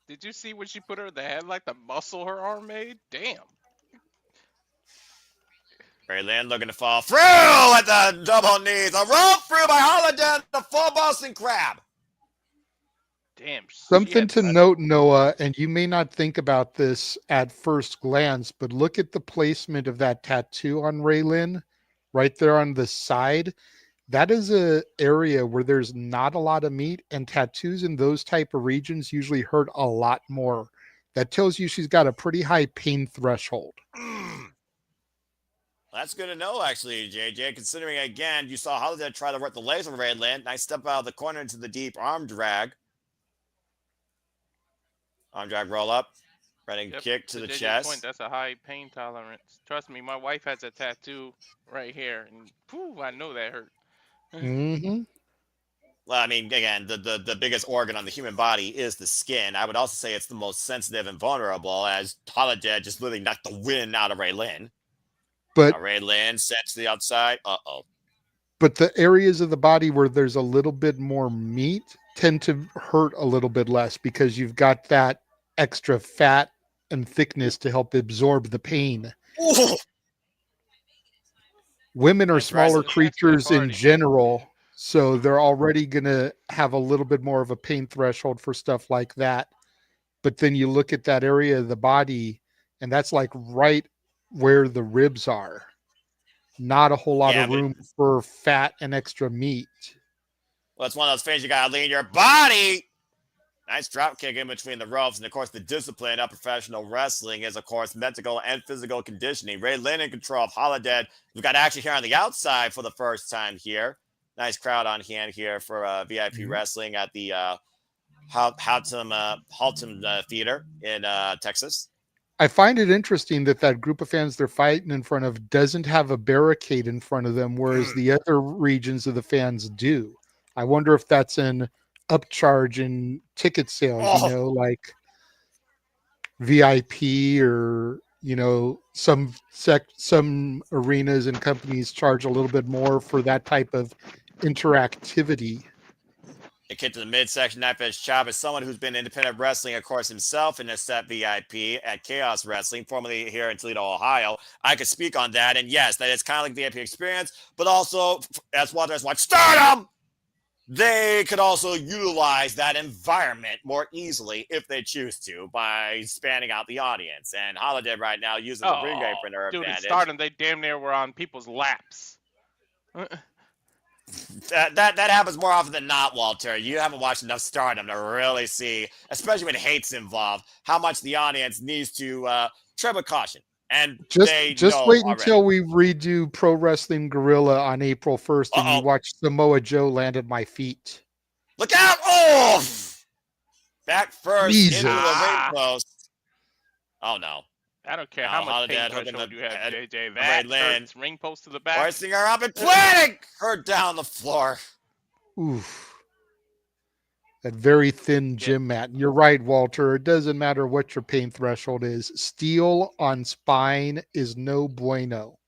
Did you see when she put her in the head, like the muscle her arm made? Damn. Lynn looking to fall through at the double knees. A roll through by Holidead, the full Boston Crab. Damn. Something to note, Noah, and you may not think about this at first glance, but look at the placement of that tattoo on Lynn, right there on the side. That is a area where there's not a lot of meat, and tattoos in those type of regions usually hurt a lot more. That tells you she's got a pretty high pain threshold. That's good to know, actually, JJ, considering, again, you saw Holidead try to work the legs of Lynn. Nice step out of the corner into the deep arm drag. Arm drag roll up. Running kick to the chest. Point, that's a high pain tolerance. Trust me, my wife has a tattoo right here, and whew, I know that hurt. Mm-hmm. Well, I mean, again, the biggest organ on the human body is the skin. I would also say it's the most sensitive and vulnerable, as Holidead just literally knocked the wind out of Lynn. But Lynn set to the outside. Uh-oh. But the areas of the body where there's a little bit more meat tend to hurt a little bit less because you've got that extra fat and thickness to help absorb the pain. Ooh. Women are smaller creatures in general, so they're already going to have a little bit more of a pain threshold for stuff like that. But then you look at that area of the body, and that's like right where the ribs are. Not a whole lot of room for fat and extra meat. Well, it's one of those things you got to lean your body. Nice drop kick in between the ropes. And, of course, the discipline of professional wrestling is, of course, mental and physical conditioning. Lynn in control of Holidead. We've got action here on the outside for the first time here. Nice crowd on hand here for VIP wrestling at the Haltom Theater in Texas. I find it interesting that group of fans they're fighting in front of doesn't have a barricade in front of them, whereas the other regions of the fans do. I wonder if that's an upcharge in ticket sales, like VIP or, some arenas and companies charge a little bit more for that type of interactivity. A kick to the midsection, knife edge chop is someone who's been independent wrestling, of course, himself in a set VIP at Kaoz Wrestling, formerly here in Toledo, Ohio. I could speak on that. And yes, that is kind of like VIP experience, but also, as Walter has watched Stardom, they could also utilize that environment more easily if they choose to by spanning out the audience. And Holidead right now using the ring apron to her advantage. Dude, in Stardom, they damn near were on people's laps. That happens more often than not, Walter. You haven't watched enough Stardom to really see, especially when hate's involved, how much the audience needs to tread with caution. And just wait until we redo Pro Wrestling Guerrilla on April 1st and you watch Samoa Joe land at my feet. Look out! Oh! Back first Jesus. into the ring post. Oh, no. I don't care how much pain threshold you have, JJ. That hurts. Ring post to the back. Hoisting her up and planting her down the floor. Oof. That very thin Yep. gym mat. You're right, Walter. It doesn't matter what your pain threshold is. Steel on spine is no bueno.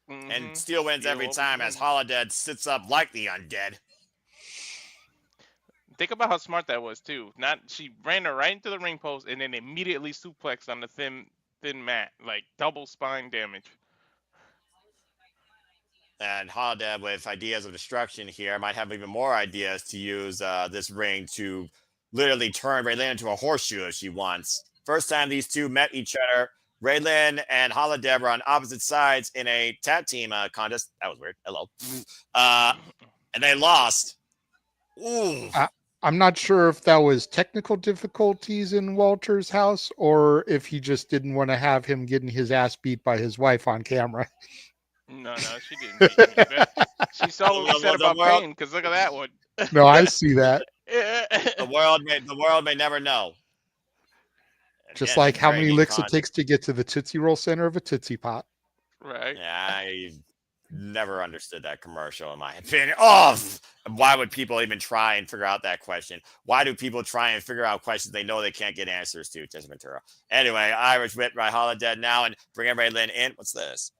And Mm-hmm. Steel wins Steel every over the time as ring. Holidead sits up like the undead. Think about how smart that was too. Not she ran her right into the ring post and then immediately suplexed on the thin mat, like double spine damage. And Holidead, with ideas of destruction here, might have even more ideas to use this ring to literally turn Raylin into a horseshoe if she wants. First time these two met each other, Raylin and Holidead were on opposite sides in a tag team contest. That was weird. Hello. And they lost. Ooh. I'm not sure if that was technical difficulties in Walter's house or if he just didn't want to have him getting his ass beat by his wife on camera. No, she didn't beat me. But she saw what we said The about world, pain, because look at that one. No, I see that. the world may never know. Just Again, like this is how very many neat licks it content. takes to get to the Tootsie Roll center of a Tootsie Pop. Right. Yeah, I never understood that commercial, in my opinion. Oh, why would people even try and figure out that question? Why do people try and figure out questions they know they can't get answers to? Tessa Ventura. Anyway, Irish whip by Holidead now and bring everybody Lynn in. What's this?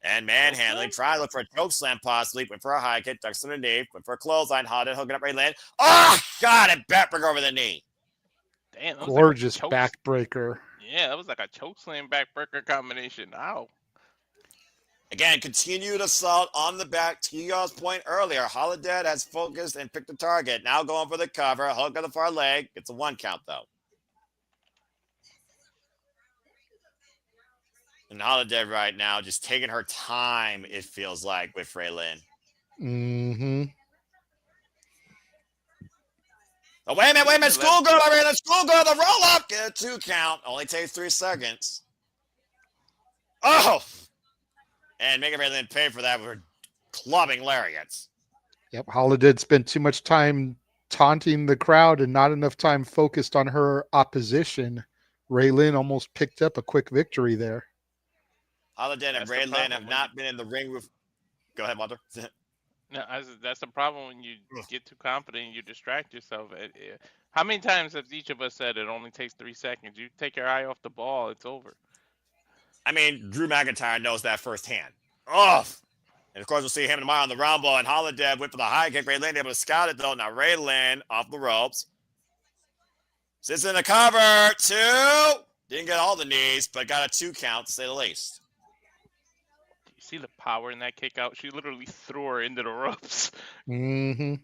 And manhandling. Try to look for a choke slam possibly. Went for a high kick. Ducks underneath. Went for a clothesline. Holidead hooking up Ray Lynn. Oh, God, it backbreaker over the knee. Damn, that was like a Gorgeous choke. backbreaker. Yeah, that was like a choke slam backbreaker combination. Ow. Again, continued assault on the back. To y'all's point earlier, Holidead has focused and picked a target. Now going for the cover. Hook on the far leg. It's a 1 count, though. And Holidead right now just taking her time, it feels like, with Raylin. Mm-hmm. Oh, wait a minute. Schoolgirl, Raylin. Schoolgirl, the roll up. Get a 2 count. Only takes 3 seconds. Oh! And making Raylin pay for that with clubbing lariats. Yep, Holidead spent too much time taunting the crowd and not enough time focused on her opposition. Raylin almost picked up a quick victory there. Holidead and Raylin have not been in the ring with. Go ahead, Mother. No, that's the problem when you get too confident and you distract yourself. How many times have each of us said it only takes 3 seconds? You take your eye off the ball, it's over. I mean, Drew McIntyre knows that firsthand. Oh! And of course, we'll see him tomorrow on the Rumble. And Holidead went for the high kick. Raylin able to scout it, though. Now, Raylin off the ropes. Sits in the cover. 2. Didn't get all the knees, but got a 2 count, to say the least. You see the power in that kick out? She literally threw her into the ropes. Mm-hmm.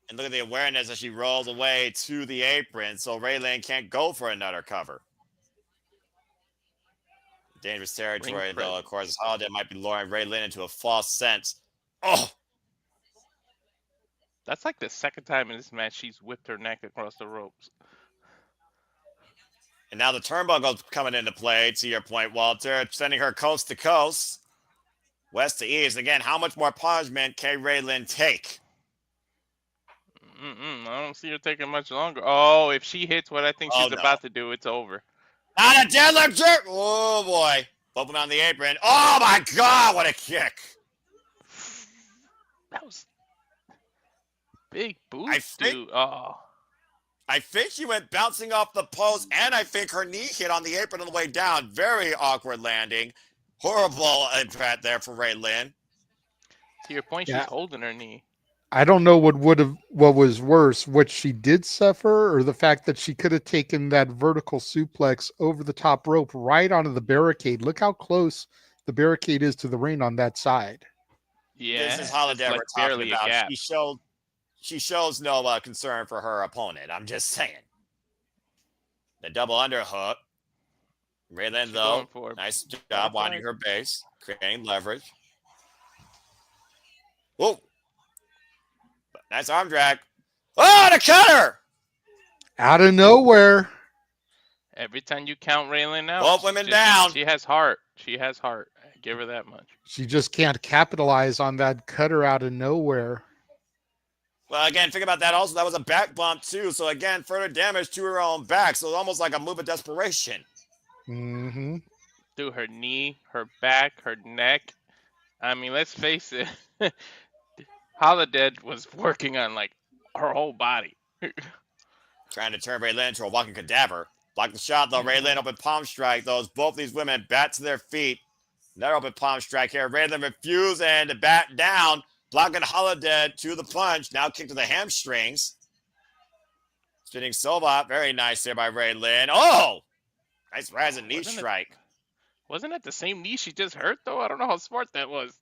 And look at the awareness as she rolls away to the apron, so Raylin can't go for another cover. Dangerous territory, though. Of course, Holidead might be luring Raylin into a false sense. Oh! That's like the second time in this match she's whipped her neck across the ropes. And now the turnbuckle's coming into play, to your point, Walter, sending her coast to coast, west to east. Again, how much more punishment can Raylin take? I don't see her taking much longer. Oh, if she hits what I think she's about to do, it's over. Not a deadlift jerk! Oh, boy. Bumping on the apron. Oh, my God, what a kick. That was big boost, dude. Oh. I think she went bouncing off the post, and I think her knee hit on the apron on the way down. Very awkward landing. Horrible impact there for Raylin. To your point, she's holding her knee. I don't know what was worse, what she did suffer, or the fact that she could have taken that vertical suplex over the top rope right onto the barricade. Look how close the barricade is to the ring on that side. Yeah, this is Holidead we're talking about. She shows no concern for her opponent. I'm just saying. The double underhook. Raylin, though, nice job winding her base, creating leverage. Whoa. Nice arm drag. Oh, the cutter! Out of nowhere. Every time you count Raylin out, both women down. She has heart. She has heart. I give her that much. She just can't capitalize on that cutter out of nowhere. Well, again, think about that also. That was a back bump, too. So, again, further damage to her own back. So, it's almost like a move of desperation. Mm-hmm. Through her knee, her back, her neck. I mean, let's face it. Holidead was working on, like, her whole body. Trying to turn Ray Lynn into a walking cadaver. Block the shot, though. Ray Lynn open palm strike, though. Both these women bat to their feet. Another open palm strike here. Ray Lynn refusing to bat down. Blocking Holidead to the punch. Now kick to the hamstrings. Spinning Silva. Very nice there by Ray Lynn. Oh! Nice rising knee strike. Wasn't it the same knee she just hurt, though? I don't know how smart that was.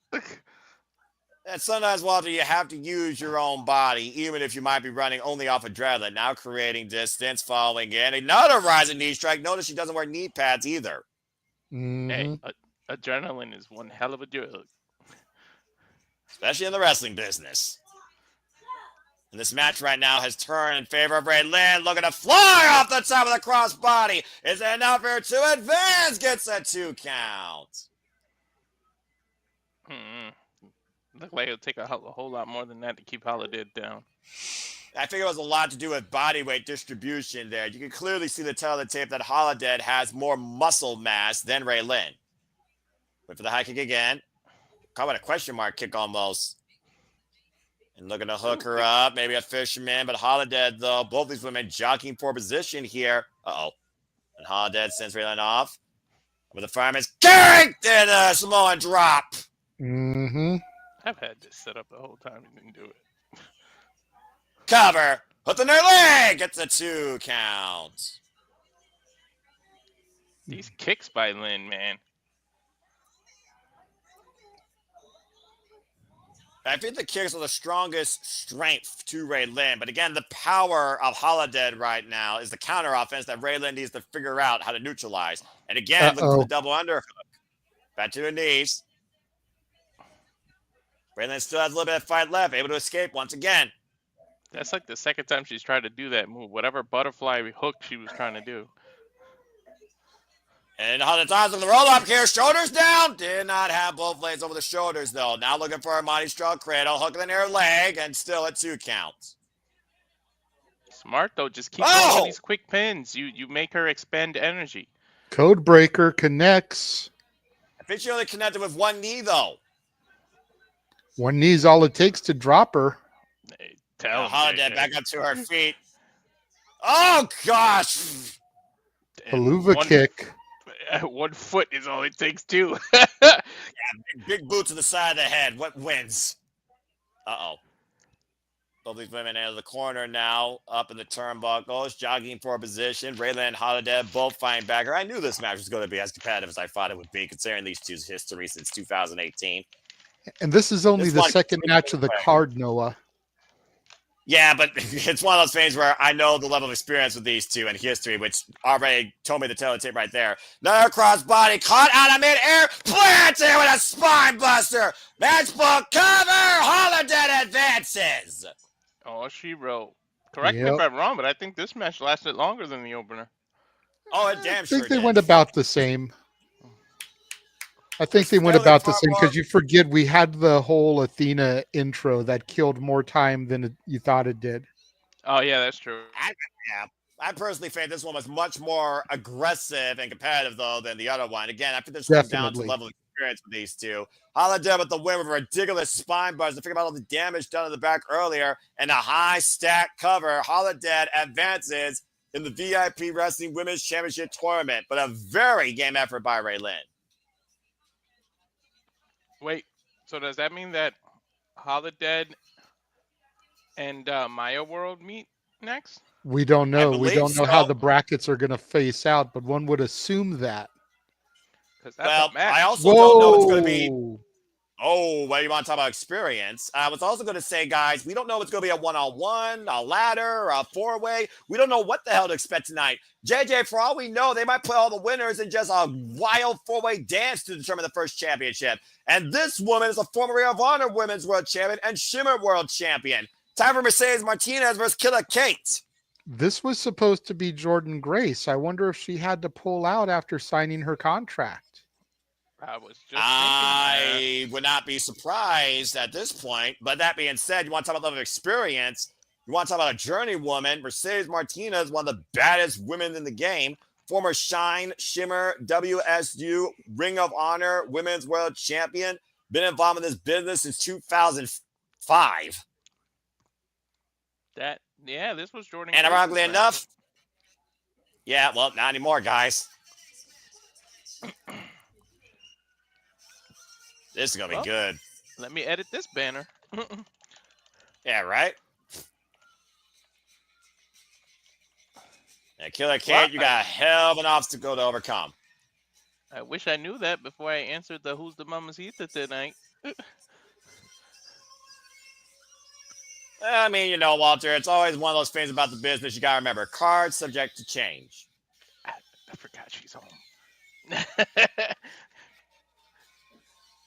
And sometimes, Walter, you have to use your own body, even if you might be running only off adrenaline. Now creating distance, following in. Another rising knee strike. Notice she doesn't wear knee pads either. Hey, adrenaline is one hell of a drug. Especially in the wrestling business. And this match right now has turned in favor of Ray Lynn. Looking to fly off the top of the crossbody. Is it enough here to advance? Gets a 2 count. Look like it'll take a whole lot more than that to keep Holidead down. I think it was a lot to do with body weight distribution there. You can clearly see the tail of the tape that Holidead has more muscle mass than Ray Lynn. Wait for the high kick again. Caught with a question mark kick almost. And looking to hook her up. Maybe a fisherman, but Holidead, though. Both these women jockeying for position here. Uh-oh. And Holidead sends Ray Lynn off. With the fireman's kick and a Samoan drop. I've had this set up the whole time and didn't do it. Cover. Hook the near leg. Gets a 2 count. These kicks by Lynn, man. I think the kicks are the strongest strength to Ray Lynn. But again, the power of Holidead right now is the counter offense that Ray Lynn needs to figure out how to neutralize. And again, look for the double underhook. Back to her knees. Ray Lynn still has a little bit of fight left, able to escape once again. That's like the second time she's tried to do that move. Whatever butterfly hook she was trying to do. And Holidead with the roll up here, shoulders down. Did not have both legs over the shoulders though. Now looking for a mighty strong cradle, hook the near leg, and still at 2 counts. Smart though, just keep going with these quick pins. You make her expend energy. Code breaker connects. I think she only connected with one knee though. One knee's all it takes to drop her. Hey, Holidead back up to her feet. Oh gosh! Haluva kick. 1 foot is all it takes too. Yeah, big boot to the side of the head. What wins? Uh-oh. Both these women out of the corner now, up in the turnbuckles, jogging for a position. Ray Lynn and Holidead both fighting back. I knew this match was going to be as competitive as I thought it would be, considering these two's history since 2018. And this is only the second match of the card, Noah. Yeah, but it's one of those things where I know the level of experience with these two and history, which already told me the tail of the tape right there. Another crossbody caught out of midair, planted with a spine buster. Match book cover. Holidead advances. Oh, she wrote. Correct me if I'm wrong, but I think this match lasted longer than the opener. Oh, it damn sure I think they did. went about the same. I think they went about the same because you forget we had the whole Athena intro that killed more time than you thought it did. Oh, yeah, that's true. I personally think this one was much more aggressive and competitive, though, than the other one. Again, I think this comes down to level of experience with these two. Holidead with the win with a ridiculous spine buzz. To think about all the damage done in the back earlier and a high stack cover. Holidead advances in the VIP Wrestling Women's Championship Tournament, but a very game effort by Ray Lynn. Wait, so does that mean that Holidead and Maya World meet next? We don't know. We don't know how the brackets are going to face out, but one would assume that. Well, I also don't know what's going to be. Oh, well, you want to talk about experience? I was also going to say, guys, we don't know if it's going to be a one-on-one, a ladder, a four-way. We don't know what the hell to expect tonight. JJ, for all we know, they might play all the winners in just a wild four-way dance to determine the first championship. And this woman is a former Ring of Honor Women's World Champion and Shimmer World Champion. Time for Mercedes Martinez versus Killa Kate. This was supposed to be Jordynne Grace. I wonder if she had to pull out after signing her contract. I would not be surprised at this point. But that being said, you want to talk about level of experience. You want to talk about a journeywoman. Mercedes Martinez, one of the baddest women in the game. Former Shine, Shimmer, WSU, Ring of Honor, Women's World Champion. Been involved in this business since 2005. That Yeah, this was Jordynne And Grace's ironically match. enough, yeah, well, not anymore, guys. This is going to be Well, good. let me edit this banner. Yeah, right? Yeah, Killer Well, Kate, you got a hell of an obstacle to overcome. I wish I knew that before I answered the Who's the Mamacita tonight. I mean, Walter, it's always one of those things about the business you got to remember. Cards subject to change. I forgot she's home.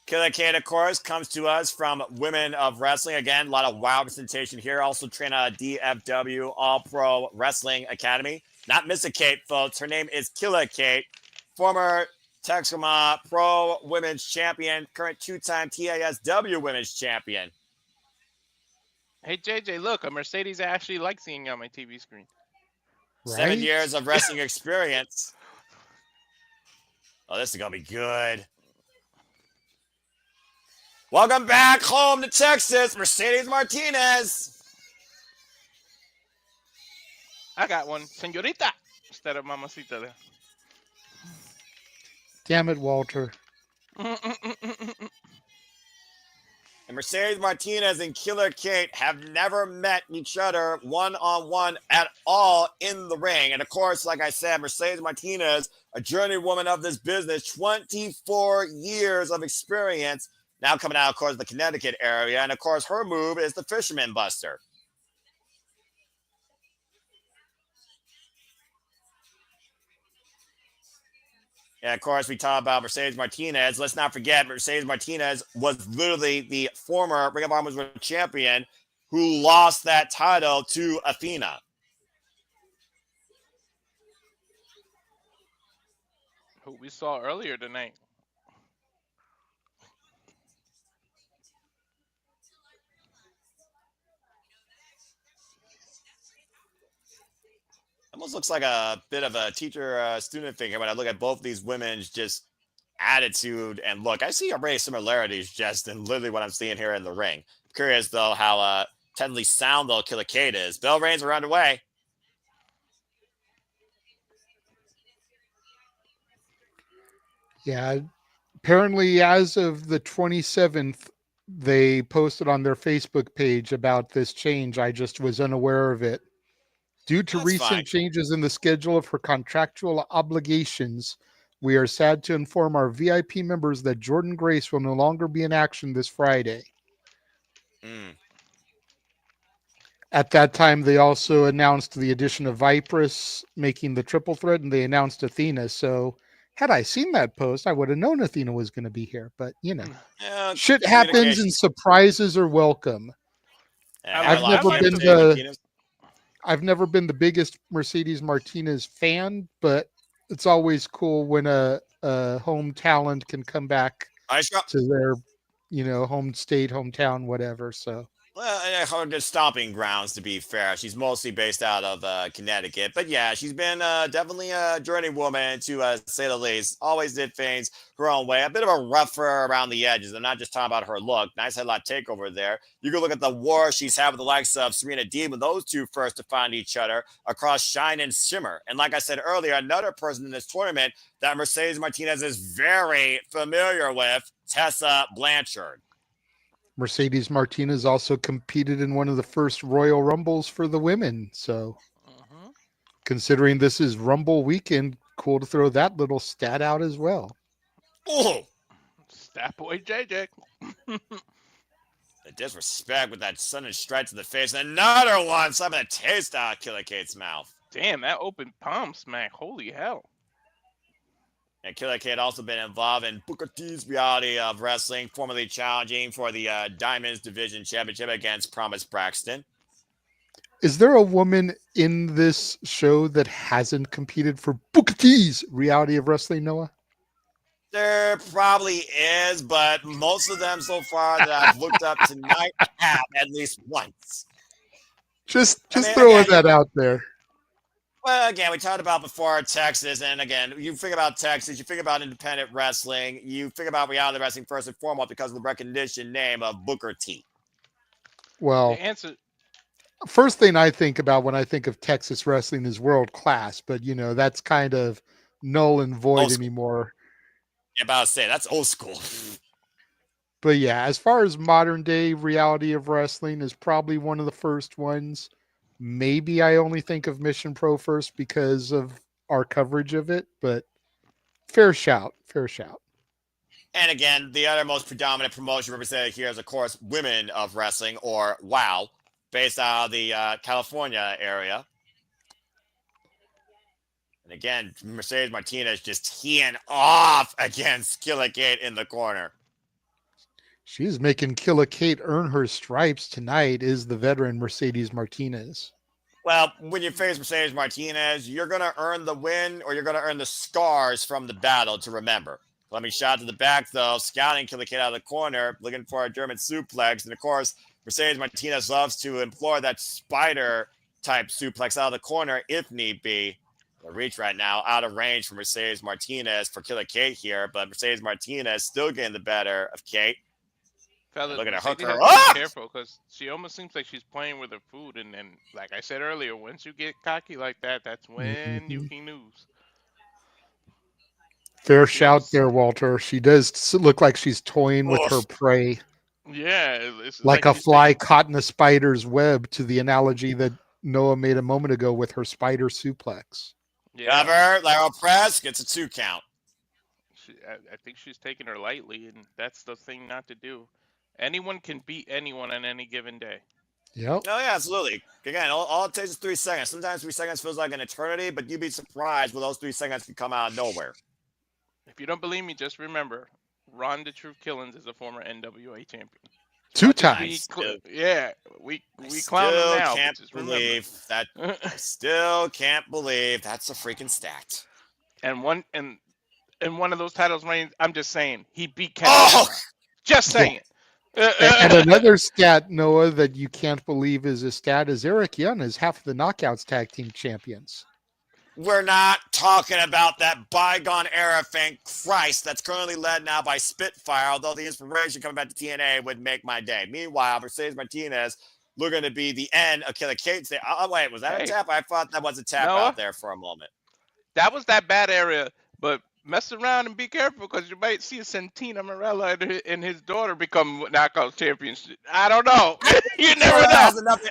Killer Kate, of course, comes to us from Women of Wrestling. Again, a lot of wild representation here. Also trained at DFW All Pro Wrestling Academy. Not Mr. Kate, folks. Her name is Killer Kate, former Texoma Pro Women's Champion, current two-time TASW Women's Champion. Hey JJ, look, a Mercedes I actually like seeing on my TV screen. Right? 7 years of wrestling experience. Oh, this is going to be good. Welcome back home to Texas, Mercedes Martinez. I got one, señorita, instead of mamacita there. Damn it, Walter. And Mercedes Martinez and Killer Kate have never met each other one-on-one at all in the ring. And of course, like I said, Mercedes Martinez, a journeywoman of this business, 24 years of experience, now coming out, of course, the Connecticut area. And of course, her move is the Fisherman Buster. And of course, we talk about Mercedes Martinez. Let's not forget, Mercedes Martinez was literally the former Ring of Honor World Champion who lost that title to Athena. Who we saw earlier tonight. Almost looks like a bit of a teacher-student thing here when I look at both these women's just attitude and look. I see already similarities just in literally what I'm seeing here in the ring. I'm curious, though, how technically sound, though, Killer Kate is. Bell reigns are underway. Yeah. Apparently, as of the 27th, they posted on their Facebook page about this change. I just was unaware of it. Due to That's recent fine. changes in the schedule for contractual obligations, we are sad to inform our VIP members that Jordynne Grace will no longer be in action this Friday. At that time, they also announced the addition of Vipress, making the triple threat, and they announced Athena. So, had I seen that post, I would have known Athena was going to be here. But, Yeah, shit happens and surprises are welcome. Yeah, I've never been the biggest Mercedes Martinez fan, but it's always cool when a home talent can come back to their, home state, hometown, whatever. So, well, good stomping grounds, to be fair. She's mostly based out of Connecticut. But yeah, she's been definitely a journeywoman, to say the least. Always did things her own way. A bit of a rougher around the edges. I'm not just talking about her look. Nice headlock takeover there. You can look at the war she's had with the likes of Serena Deeb, when those two first to find each other across Shine and Shimmer. And like I said earlier, another person in this tournament that Mercedes Martinez is very familiar with, Tessa Blanchard. Mercedes Martinez also competed in one of the first Royal Rumbles for the women. So, considering this is Rumble weekend, cool to throw that little stat out as well. Oh, Stat boy JJ. The disrespect with that sudden strike to the face. Another one, something to taste out of Killer Kate's mouth. Damn, that open palm smack. Holy hell. And Killer Kate also been involved in Booker T's Reality of Wrestling, formerly challenging for the Diamonds Division Championship against Promise Braxton. Is there a woman in this show that hasn't competed for Booker T's Reality of Wrestling, Noah? There probably is, but most of them so far that I've looked up tonight have at least once. Just throwing that out there. Well, again, we talked about before Texas, and again, you think about Texas, you think about independent wrestling, you think about reality wrestling first and foremost because of the recognition name of Booker T. Well, the answer First thing I think about when I think of Texas wrestling is world class, but that's kind of null and void Old school. anymore. Yeah, about to say that's old school. But yeah, as far as modern day reality of wrestling is probably one of the first ones. Maybe I only think of Mission Pro first because of our coverage of it, but fair shout, fair shout. And again, the other most predominant promotion represented here is, of course, Women of Wrestling, or WOW, based out of the California area. And again, Mercedes Martinez just teeing off against Killa Kate in the corner. She's making Killa Kate earn her stripes tonight, is the veteran Mercedes Martinez. Well, when you face Mercedes Martinez, you're going to earn the win or you're going to earn the scars from the battle to remember. Let me shot to the back, though, scouting Killa Kate out of the corner, looking for a German suplex. And, of course, Mercedes Martinez loves to employ that spider-type suplex out of the corner if need be. The reach right now out of range for Mercedes Martinez for Killa Kate here, but Mercedes Martinez still getting the better of Kate. Fellas, Look at her Mercedes hooker. has to Ah! be careful because she almost seems like she's playing with her food. And like I said earlier, once you get cocky like that, that's when you Mhm. can lose. Fair She shout almost, there, Walter. She does look like she's toying with her Oof. prey, yeah, it's like like a she's fly taking. caught in a spider's web, to the analogy that Noah made a moment ago with her spider suplex. Yeah, Cover, lateral press, gets a 2 count. I think she's taking her lightly, and that's the thing not to do. Anyone can beat anyone on any given day. Yep. Oh, yeah, absolutely. Again, all it takes is 3 seconds. Sometimes 3 seconds feels like an eternity, but you'd be surprised when those 3 seconds can come out of nowhere. If you don't believe me, just remember, Ron the Truth Killings is a former NWA champion. As Two much as I we, times. still, yeah, we I clown him still now, but can't just remember. believe that. I still can't believe that's a freaking stat. and one and in one of those titles reigns, I'm just saying he beat Kenny Oh, Omega. Just Yeah. saying. And another stat, Noah, that you can't believe is a stat is Eric Young is half the Knockouts tag team champions. we're not talking about that bygone era, thank Christ, that's currently led now by Spitfire, although the inspiration coming back to TNA would make my day. Meanwhile, Mercedes Martinez looking to be the end of Killa Kate's day. Oh, wait, was that a Hey, tap? I thought that was a tap out Noah, there for a moment. that was that bad area, but mess around and be careful because you might see Santina Morella and his daughter become knockout champions. I don't know. I think You Santina never Morella know. has enough.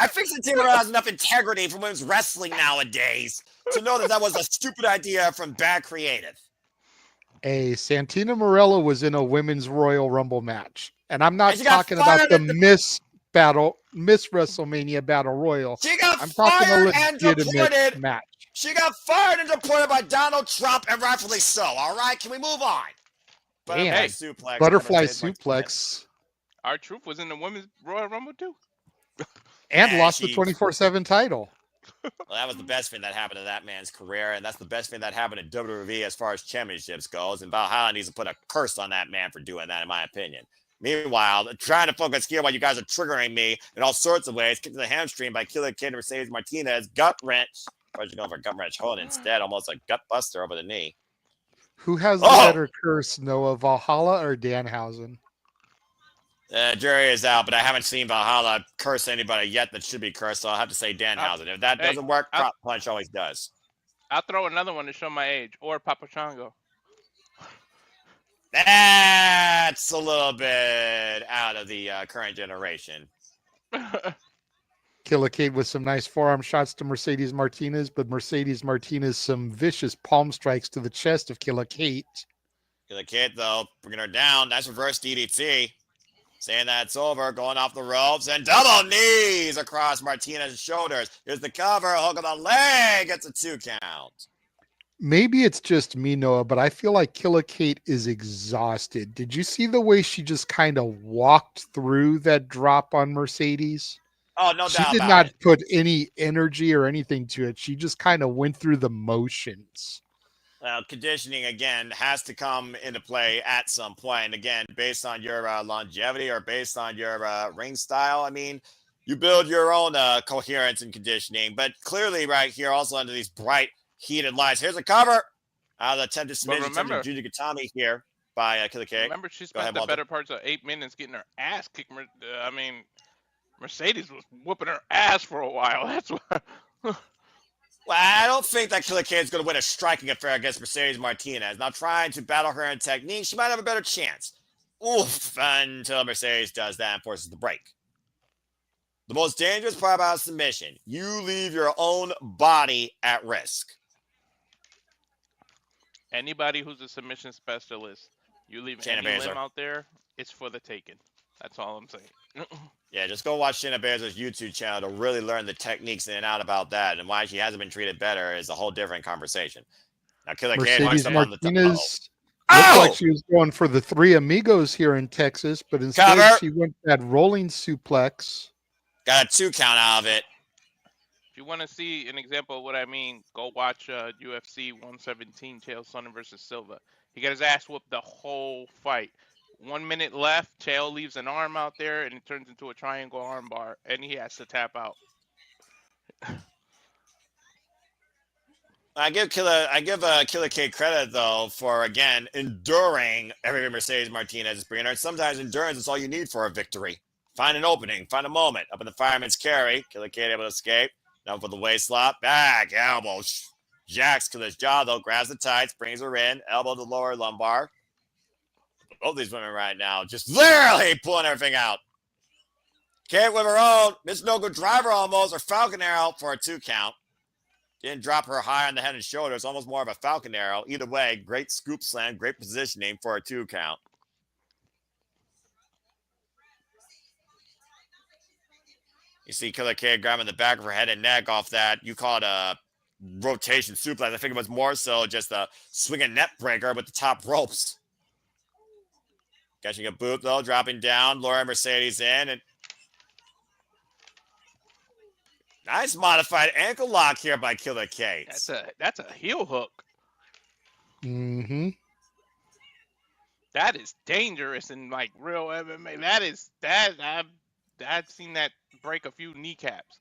I think Santina Morella has enough integrity for women's wrestling nowadays to know that that was a stupid idea from bad creative. A Santina Morella was in a women's Royal Rumble match. And I'm And not she got talking about fired the at the Miss WrestleMania Battle Royal. She got I'm talking a fired and legitimate deported. match. She got fired and deported by Donald Trump, and rightfully so. All right, can we move on? Damn. Butterfly Hey, suplex. By Butterfly Mercedes Martinez. suplex our truth was in the women's Royal Rumble too. and And lost the she, 24/7 title. well, that was the best thing that happened to that man's career, and that's the best thing that happened in WWE as far as championships goes. And Valhalla needs to put a curse on that man for doing that, in my opinion. Meanwhile, trying to focus here while you guys are triggering me in all sorts of ways. Kick to the hamstring by Killa Kate and Mercedes Martinez. Gut wrench. Or you're going for a gut wrench hold instead, almost a gut buster over the knee. Who has the Oh! better curse, Noah, Valhalla or Danhausen? Jury is out, but I haven't seen Valhalla curse anybody yet that should be cursed, so I'll have to say Danhausen. If that Hey, doesn't work, Prop Punch always does. I'll throw another one to show my age, or Papa Shango. That's a little bit out of the current generation. Killa Kate with some nice forearm shots to Mercedes Martinez, but Mercedes Martinez some vicious palm strikes to the chest of Killa Kate. Killa Kate, though, bringing her down. Nice reverse DDT. Saying that it's over, going off the ropes, and double knees across Martinez's shoulders. Here's the cover, hook of the leg, gets a 2 count. Maybe it's just me, Noah, but I feel like Killa Kate is exhausted. Did you see the way she just kind of walked through that drop on Mercedes? Oh, no She doubt did about not it. put any energy or anything to it. She just kind of went through the motions. Well, conditioning, again, has to come into play at some point. And again, based on your longevity or based on your ring style, I mean, you build your own coherence and conditioning. But clearly right here, also under these bright, heated lights. Here's a cover. The attempted submission, remember- attempted Jujikatami here by Killa Kate. Remember, she Go ahead, spent the Walter. better parts of 8 minutes getting her ass kicked. I mean, Mercedes was whooping her ass for a while. That's why. Well, I don't think that Killa K is going to win a striking affair against Mercedes Martinez. Now, trying to battle her in technique, she might have a better chance. Oof, until Mercedes does that and forces the break. The most dangerous part about submission, you leave your own body at risk. Anybody who's a submission specialist, you leave Shayna any Baszler. limb out there, it's for the taking. That's all I'm saying. Yeah, just go watch Shayna Baszler's YouTube channel to really learn the techniques in and out about that. And why she hasn't been treated better is a whole different conversation. Now, Killa K marks Mercedes them on the top. Martinez Oh! looked like she was going for the three amigos here in Texas, but instead Cover. she went that rolling suplex. Got a 2 count out of it. If you want to see an example of what I mean, go watch UFC 117, Chael Sonnen versus Silva. He got his ass whooped the whole fight. 1 minute left, Chael leaves an arm out there, and it turns into a triangle arm bar, and he has to tap out. I give Killa K credit though for again enduring every Mercedes Martinez is bringing her. Sometimes endurance is all you need for a victory. Find an opening, find a moment. Up in the fireman's carry, Killa K able to escape. Now for the waist slap, back elbow, jacks Killa's jaw though, grabs the tights, brings her in, elbow to lower lumbar. Both these women right now just literally pulling everything out. Kate with her own, Miss No Good Driver almost, or Falcon Arrow for a 2 count. Didn't drop her high on the head and shoulders, almost more of a Falcon Arrow. Either way, great scoop slam, great positioning for a 2 count. You see Killa K grabbing the back of her head and neck off that. You call it a rotation suplex. I think it was more so just a swinging net breaker with the top ropes. Catching a boot though, dropping down, Laura Mercedes in, and nice modified ankle lock here by Killa K. That's a heel hook. Mm-hmm. That is dangerous in like real MMA. I've seen that break a few kneecaps.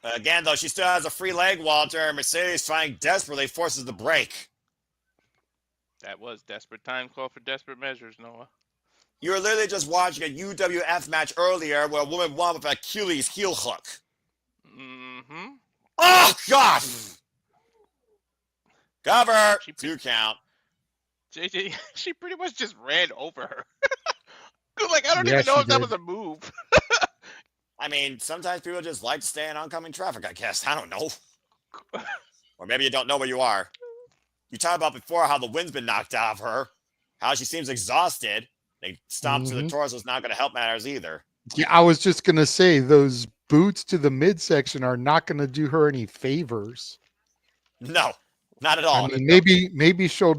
Again, though, she still has a free leg, Walter. Mercedes trying desperately, forces the break. That was desperate times call for desperate measures, Noah. You were literally just watching a UWF match earlier where a woman won with Achilles heel hook. Mm-hmm. Oh, God! Cover! She 2 count. JJ, she pretty much just ran over her. Like, I don't Yeah, even know she if that did. was a move. I mean, sometimes people just like to stay in oncoming traffic, I guess. I don't know. Or maybe you don't know where you are. You talked about before how the wind's been knocked out of her, how she seems exhausted. They stomp to the torso is not going to help matters either. Yeah, I was just gonna say those boots to the midsection are not gonna do her any favors. No, not at all. I mean, maybe she'll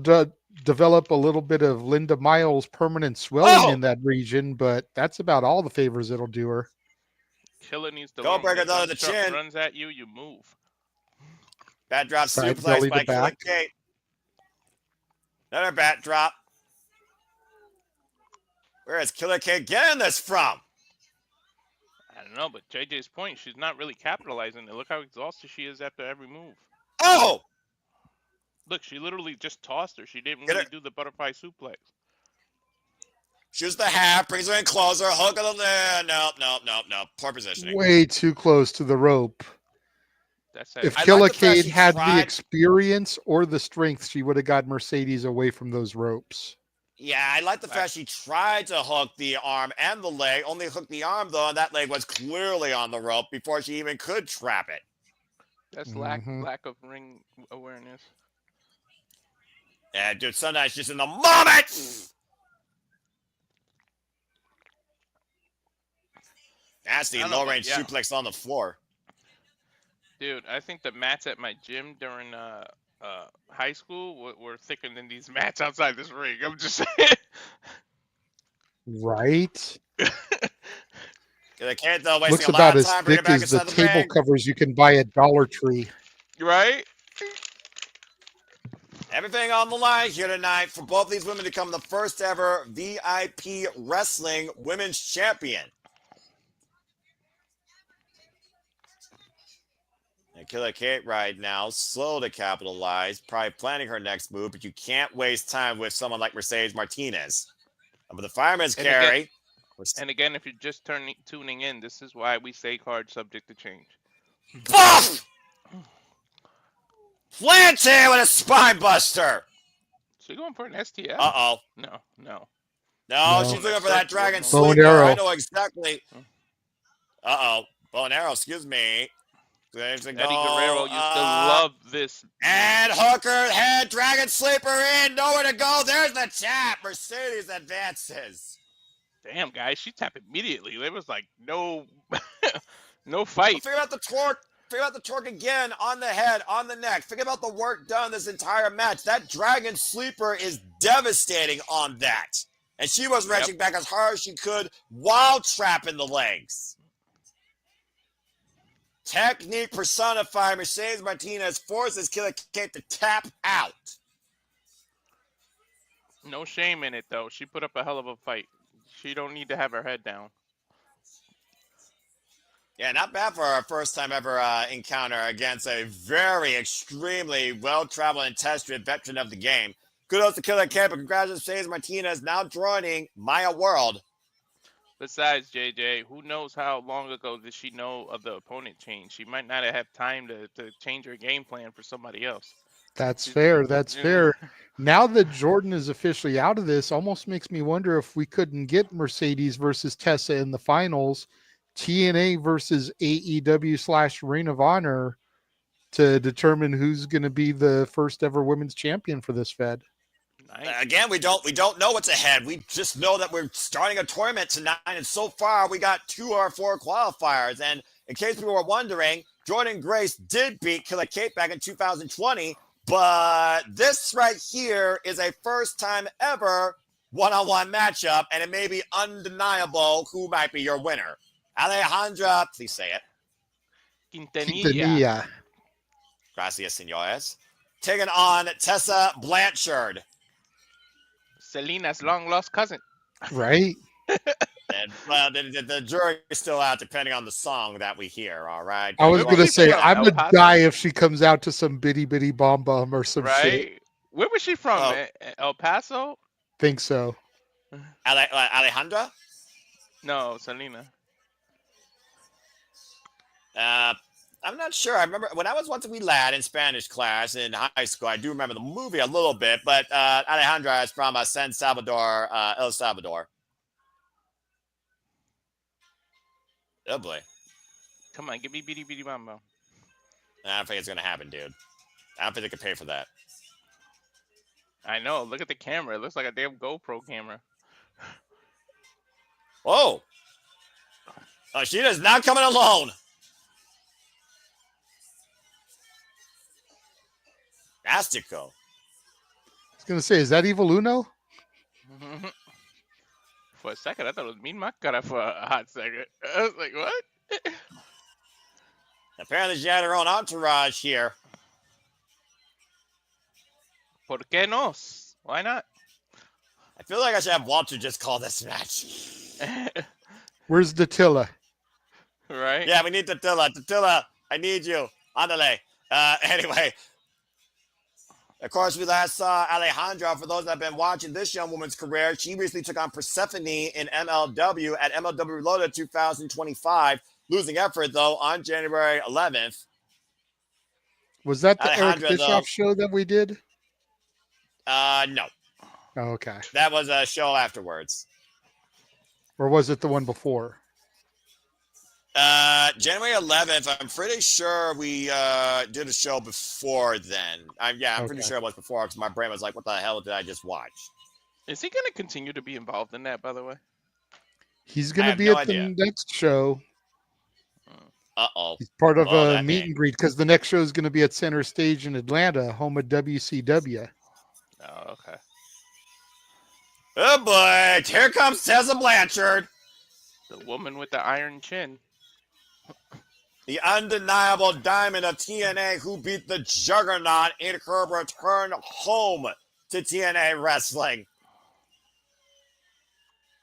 develop a little bit of Linda Miles' permanent swelling in that region, but that's about all the favors it'll do her. Killa needs to Go learn. breaker When though to the the truck chin. runs at you, you move. Bat drop Side suplex belly by to Killa back. K. Another bat drop. Where is Killa K getting this from? I don't know, but JJ's point, she's not really capitalizing it. Look how exhausted she is after every move. Oh! Look, she literally just tossed her. She didn't Get really her. do the butterfly suplex. Shoots the half, brings her in closer, hook of the no. Poor positioning. Way too close to the rope. That's it. If I Killa like the fact K she had the tried- experience or the strength, she would have got Mercedes away from those ropes. Yeah, I like the fact she tried to hook the arm and the leg, only hooked the arm though, and that leg was clearly on the rope before she even could trap it. That's lack of ring awareness. Yeah, dude, sometimes just in the moment. Nasty I don't know, low but range yeah. suplex on the floor. Dude, I think the mats at my gym during high school were thicker than these mats outside this ring. I'm just saying. Right? They can't though, Looks wasting a lot about of as time bringing it thick back as the inside the table ring. covers you can buy at Dollar Tree. Right? Everything on the line here tonight for both these women to become the first ever VIP Wrestling Women's Champion. And Killa K right now, slow to capitalize, probably planning her next move, but you can't waste time with someone like Mercedes Martinez. But the fireman's And carry, And again, if you're just tuning in, this is why we say card subject to change. Buff! Blanchard with a spine buster. She going for an STF? Uh-oh. No. No, she's looking for that dragon Bow and sleeper. arrow. I know exactly. Uh-oh. Bow and arrow, excuse me. There's a Eddie Guerrero used to love this. And Hooker head dragon sleeper in. Nowhere to go. There's the tap. Mercedes advances. Damn, guys, she tapped immediately. There was like no fight. Well, figure out the torque. Figure out the torque again on the head, on the neck. Figure out the work done this entire match. That dragon sleeper is devastating on that. And she was wrenching back as hard as she could while trapping the legs. Technique personified. Mercedes Martinez forces Killa to tap out. No shame in it, though. She put up a hell of a fight. She don't need to have her head down. Yeah, not bad for our first time ever encounter against a very extremely well-traveled and tested veteran of the game. Kudos to Killa, but congratulations, Mercedes Martinez, now joining Maya World. Besides, JJ, who knows how long ago did she know of the opponent change? She might not have had time to change her game plan for somebody else. That's fair. That's fair. Now that Jordynne is officially out of this, almost makes me wonder if we couldn't get Mercedes versus Tessa in the finals, TNA versus AEW / Ring of Honor to determine who's going to be the first ever women's champion for this Fed. Nice. Again, we don't know what's ahead. We just know that we're starting a tournament tonight, and so far we got 2 or 4 qualifiers. And in case people were wondering, Jordynne Grace did beat Killa back in 2020, but this right here is a first time ever one-on-one matchup, and it may be undeniable who might be your winner. Alejandra, please say it. Quintanilla. Gracias, senores. Taking on Tessa Blanchard. Selena's long lost cousin. Right? And, well, the jury is still out depending on the song that we hear, all right? I was going to say, I El would Paso? die if she comes out to some bitty bitty bomb bomb or some shit. Right? Where was she from? El Paso? Think so. Alejandra? No, Selena. I'm not sure. I remember when I was once a wee lad in Spanish class in high school, I do remember the movie a little bit, but Alejandra is from San Salvador, El Salvador. Oh, boy. Come on, give me Bitty Bitty Mambo. I don't think it's going to happen, dude. I don't think they could pay for that. I know. Look at the camera. It looks like a damn GoPro camera. Whoa. Oh, she is not coming alone. Nastico. I was going to say, is that Evil Uno? For a second, I thought it was Mean Macara for a hot second. I was like, what? Apparently she had her own entourage here. ¿Por qué no? Why not? I feel like I should have Walter just call this match. Where's Datilla? Right? Yeah, we need Tatilla. Tatilla, I need you. Andale. Anyway. Of course, we last saw Alejandra. For those that have been watching this young woman's career, she recently took on Persephone in MLW at MLW Reloaded 2025. Losing effort, though, on January 11th. Was that the Alejandra, Eric Bischoff show that we did? No. Oh, okay. That was a show afterwards. Or was it the one before? January 11th, I'm pretty sure we did a show before then. I'm pretty sure it was before because my brain was like, what the hell did I just watch? Is he going to continue to be involved in that, by the way? He's going to be at the next show. Uh-oh. He's part of a meet and greet because the next show is going to be at Center Stage in Atlanta, home of WCW. Oh, okay. Oh, boy. Here comes Tessa Blanchard. The woman with the iron chin. The undeniable diamond of TNA who beat the juggernaut in her return home to TNA Wrestling.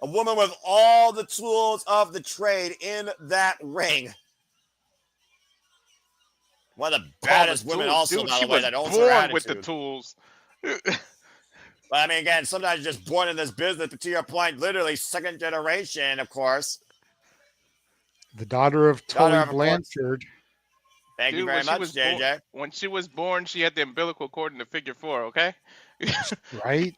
A woman with all the tools of the trade in that ring. One of the baddest women also, dude, by the way, that owns her born attitude. with the tools. But I mean, again, sometimes you're just born in this business. But to your point, literally second generation, of course. The daughter of Daughter Tully of course. Blanchard. Thank you Dude, very much, JJ. when she was born, she had the umbilical cord in the figure four. Okay. Right?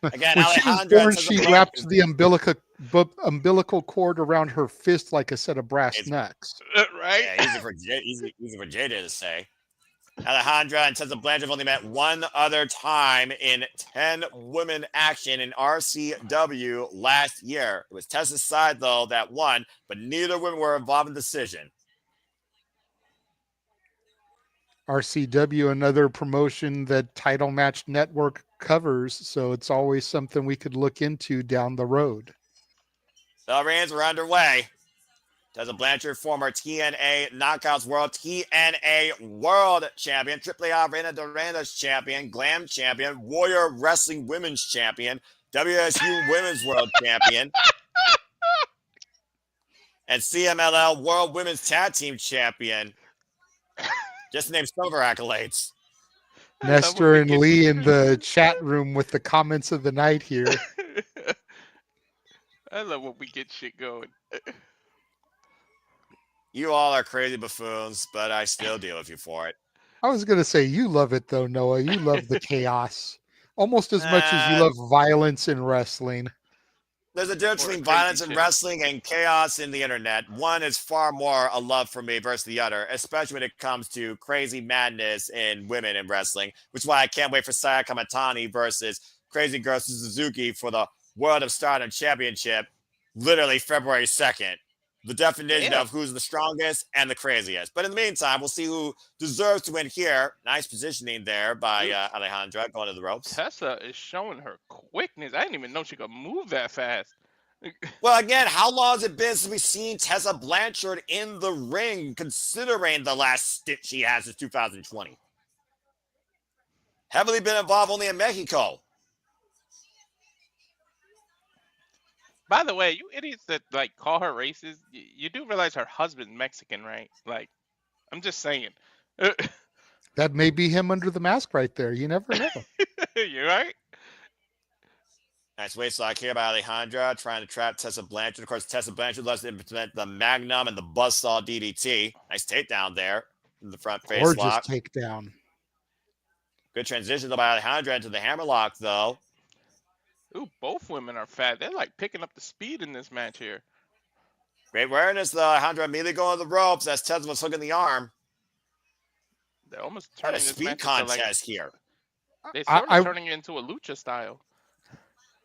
Again, When she was Alejandra and born, Tessa she wrapped Blanchard. the umbilical cord around her fist like a set of brass knucks. Right. Yeah, easy for JJ to say. Alejandra and Tessa Blanchard have only met one other time in 10 women action in RCW last year. It was Tessa's side, though, that won, but neither women were involved in the decision. RCW, another promotion that Title Match Network covers, so it's always something we could look into down the road. The reigns were underway. Tessa Blanchard, former TNA Knockouts World, TNA World Champion, AAA Reina Doranda's Champion, Glam Champion, Warrior Wrestling Women's Champion, WSU Women's World Champion, and CMLL World Women's Tag Team Champion. Just to name some of her accolades. Nestor and Lee in the chat room with the comments of the night here. I love when we get shit going. You all are crazy buffoons, but I still deal with you for it. I was going to say, you love it though, Noah. You love the chaos almost as much as you love violence in wrestling. There's a difference between violence in wrestling and chaos in the internet. One is far more a love for me versus the other, especially when it comes to crazy madness in women in wrestling, which is why I can't wait for Saya Kamatani versus Crazy Girl Suzuki for the World of Stardom Championship, literally February 2nd. The definition of who's the strongest and the craziest. But in the meantime, we'll see who deserves to win here. Nice positioning there by Alejandra going to the ropes. Tessa is showing her quickness. I didn't even know she could move that fast. Well, again, how long has it been since we've seen Tessa Blanchard in the ring, considering the last stint she has since 2020? Heavily been involved only in Mexico. By the way, you idiots that like call her racist, you do realize her husband's Mexican, right? Like, I'm just saying. That may be him under the mask right there. You never know. You're right. Nice waistlock here by Alejandra, trying to trap Tessa Blanchard. Of course, Tessa Blanchard loves to implement the Magnum and the Buzzsaw DDT. Nice takedown there in the front face Gorgeous lock. takedown. Good transition by Alejandra into the hammerlock, though. Ooh, both women are fat. They're like picking up the speed in this match here. Great awareness, though. Alejandra immediately going to the ropes as Tessa was hooking the arm. They're almost turning this speed match contest here. They're sort of turning it into a lucha style.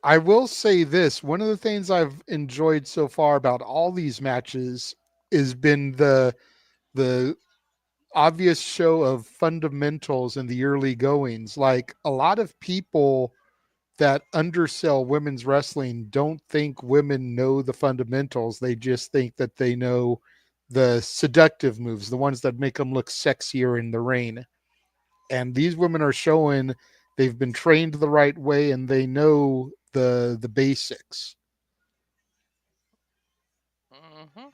I will say this. One of the things I've enjoyed so far about all these matches has been the obvious show of fundamentals in the early goings. Like, a lot of people that undersell women's wrestling don't think women know the fundamentals. They just think that they know the seductive moves, the ones that make them look sexier in the ring. And these women are showing they've been trained the right way and they know the basics. Mm-hmm.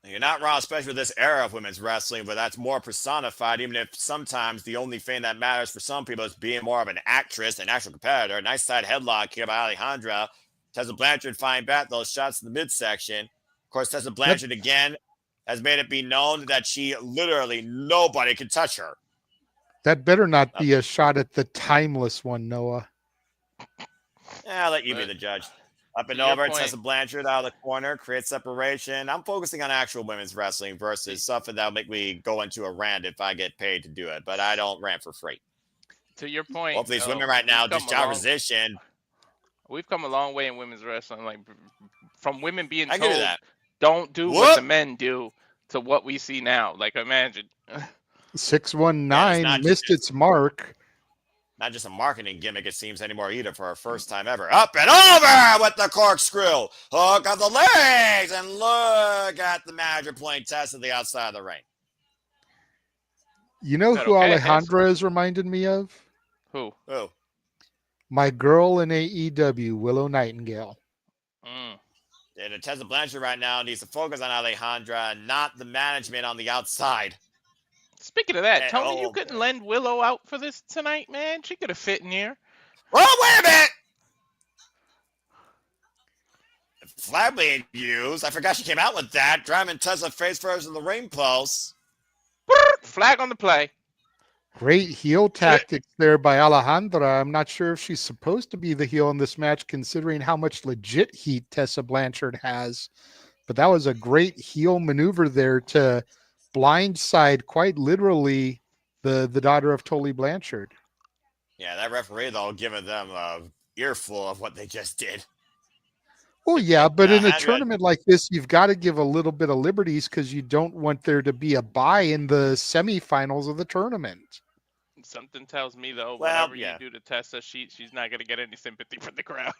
You're not wrong, especially with this era of women's wrestling, but that's more personified, even if sometimes the only thing that matters for some people is being more of an actress, an actual competitor. Nice side headlock here by Alejandra. Tessa Blanchard fighting back those shots in the midsection. Of course, Tessa Blanchard again has made it be known that she literally nobody can touch her. That better not be a shot at the timeless one, Noah. Yeah, I'll let you be the judge. Up and over, Tessa Blanchard out of the corner, create separation. I'm focusing on actual women's wrestling versus something that'll make me go into a rant if I get paid to do it. But I don't rant for free. To your point, both these women right now just out position. We've come a long way in women's wrestling, like from women being told, "Don't do what the men do," to what we see now. Like, imagine 619 missed its mark. Not just a marketing gimmick, it seems, anymore either for our first time ever. Up and over with the corkscrew. Hook of the legs. And look at the manager playing Tess at the outside of the ring. You know who Alejandra has reminded me of? Who? My girl in AEW, Willow Nightingale. And Tessa Blanchard right now needs to focus on Alejandra and not the management on the outside. Speaking of that, And, Tony, you oh, couldn't okay. lend Willow out for this tonight, man. She could have fit in here. Oh, wait a minute! Flag being used. I forgot she came out with that. Driving Tessa face first in the ring post. Flag on the play. Great heel tactics there by Alejandra. I'm not sure if she's supposed to be the heel in this match, considering how much legit heat Tessa Blanchard has. But that was a great heel maneuver there to blindside, quite literally, the daughter of Tully Blanchard. Yeah, that referee, though, giving them a earful of what they just did. Oh, yeah, but in a Alejandra, tournament like this, you've got to give a little bit of liberties because you don't want there to be a bye in the semifinals of the tournament. Something tells me though, well, whatever yeah. you do to Tessa, she's not gonna get any sympathy from the crowd.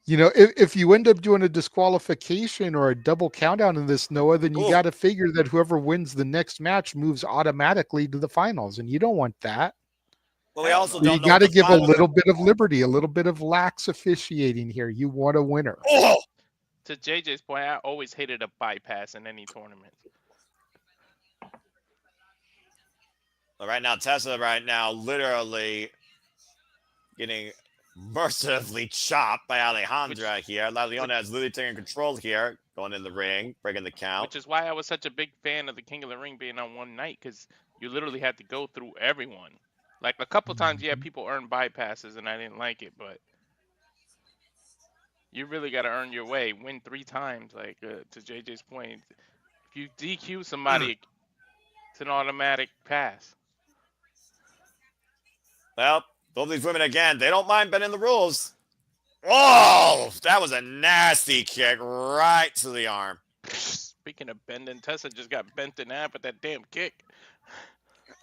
You know, if you end up doing a disqualification or a double countdown in this, Noah, then you Ooh. got to figure that whoever wins the next match moves automatically to the finals, and you don't want that. Well, we also So you don't know got what to the give a finals little bit of liberty, a little bit of lax officiating here. You want a winner. Oh! To JJ's point, I always hated a bypass in any tournament. Well, right now, Tessa, literally getting mercifully chopped by Alejandra here. La Leona is literally taking control here, going in the ring, breaking the count. Which is why I was such a big fan of the King of the Ring being on one night, because you literally had to go through everyone. Like a couple times, yeah, people earned bypasses, and I didn't like it, but you really got to earn your way. Win 3 times, like to JJ's point. If you DQ somebody, it's an automatic pass. Well, both these women, again, they don't mind bending the rules. Oh, that was a nasty kick right to the arm. Speaking of bending, Tessa just got bent in half with that damn kick.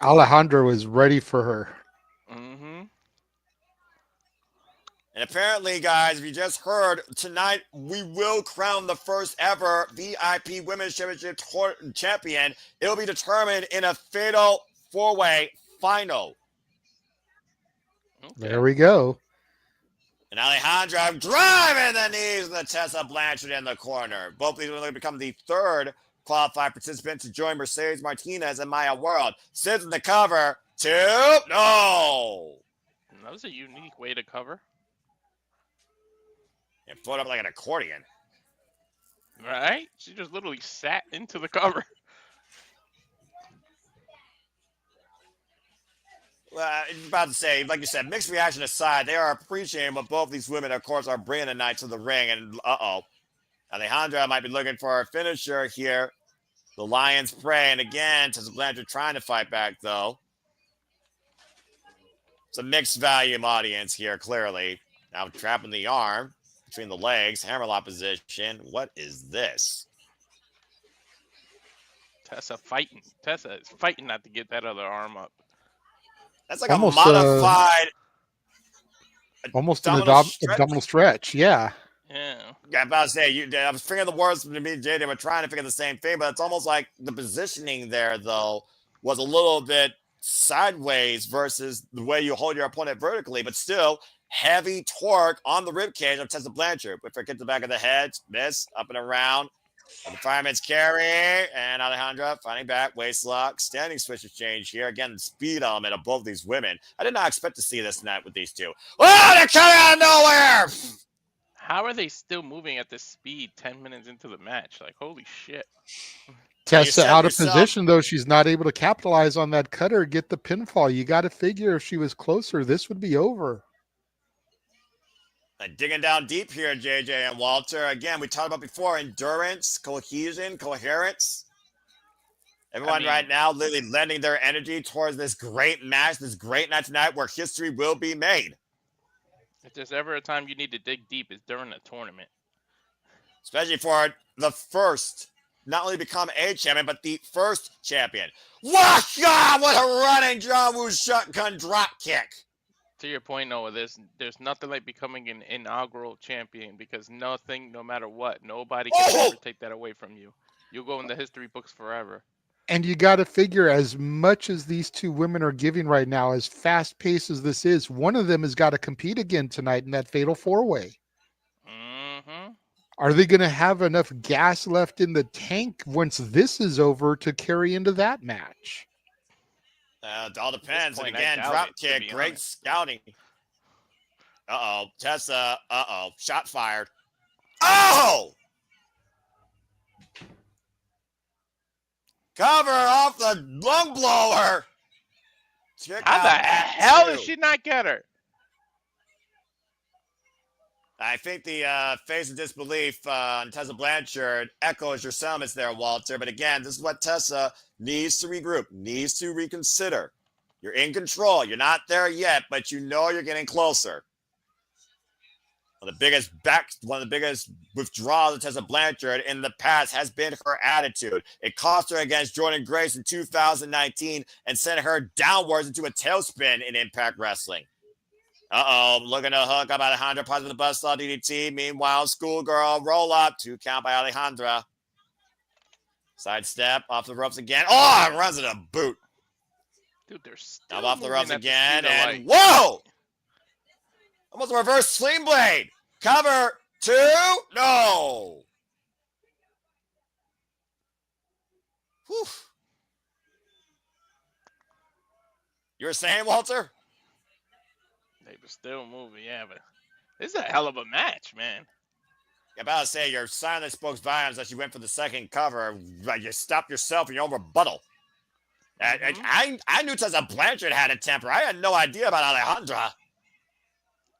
Alejandra was ready for her. Mm-hmm. And apparently, guys, if you just heard, tonight we will crown the first ever VIP Women's Championship champion. It will be determined in a fatal 4-way final. Okay. There we go. And Alejandra driving the knees of the Tessa Blanchard in the corner. Both these will become the third qualified participant to join Mercedes Martinez and Maya World. Sits in the cover. 2. No. That was a unique way to cover. And float up like an accordion. Right? She just literally sat into the cover. I was about to say, like you said, mixed reaction aside, they are appreciating what both these women, of course, are bringing tonight to the ring. And Alejandra might be looking for a finisher here. The Lions pray. And again, Tessa Blanchard trying to fight back, though. It's a mixed volume audience here, clearly. Now trapping the arm between the legs, hammerlock position. What is this? Tessa fighting. Tessa is fighting not to get that other arm up. That's like Almost, a modified almost an stretch. abdominal stretch. Yeah. Yeah. I'm about to say, I was figuring the words to me, Jay. They were trying to figure the same thing, but it's almost like the positioning there, though, was a little bit sideways versus the way you hold your opponent vertically, but still heavy torque on the rib cage of Tessa Blanchard. But forget the back of the head, miss, up and around. The fireman's carry, and Alejandra finding back, waist lock, standing switch exchange here. Again, the speed element of both these women. I did not expect to see this tonight with these two. Oh, they're coming out of nowhere! How are they still moving at this speed 10 minutes into the match? Like, holy shit. Tessa out of position, though. She's not able to capitalize on that cutter, get the pinfall. You got to figure if she was closer, this would be over. Digging down deep here, JJ and Walter. Again, we talked about before, endurance, cohesion, coherence. Everyone right now literally lending their energy towards this great match, this great night tonight where history will be made. If there's ever a time you need to dig deep, it's during a tournament. Especially for the first, not only become a champion, but the first champion. What a running John Woo shotgun drop kick. To your point, Noah, there's nothing like becoming an inaugural champion, because nothing, no matter what, nobody can ever take that away from you. You'll go in the history books forever. And you got to figure, as much as these two women are giving right now, as fast paced as this is, one of them has got to compete again tonight in that fatal 4-way. Mm-hmm. Are they going to have enough gas left in the tank once this is over to carry into that match? It all At this depends. And point, I again, doubt drop it, to kick, be great honest. scouting. Tessa. Shot fired. Oh! Cover off the lung blower. Kick How the out at hell did 2. she not get her? I think the face of disbelief on Tessa Blanchard echoes your sentiments there, Walter. But again, this is what Tessa needs to regroup, needs to reconsider. You're in control. You're not there yet, but you know you're getting closer. One of the biggest withdrawals of Tessa Blanchard in the past has been her attitude. It cost her against Jordynne Grace in 2019 and sent her downwards into a tailspin in Impact Wrestling. Looking to hook up Alejandra, positive the buzzsaw DDT. Meanwhile, schoolgirl roll up, 2 count by Alejandra. Sidestep off the ropes again. Oh, runs it a boot. Dude, they're still Now off the ropes moving at the again, speed of and light. whoa! Almost a reverse sling blade. Cover 2. No. Whew. You were saying, Walter? They were still moving, yeah, but this is a hell of a match, man. I'm about to say your silence spoke volumes as you went for the second cover. You stopped yourself in your own rebuttal. I knew Tessa Blanchard had a temper. I had no idea about Alejandra.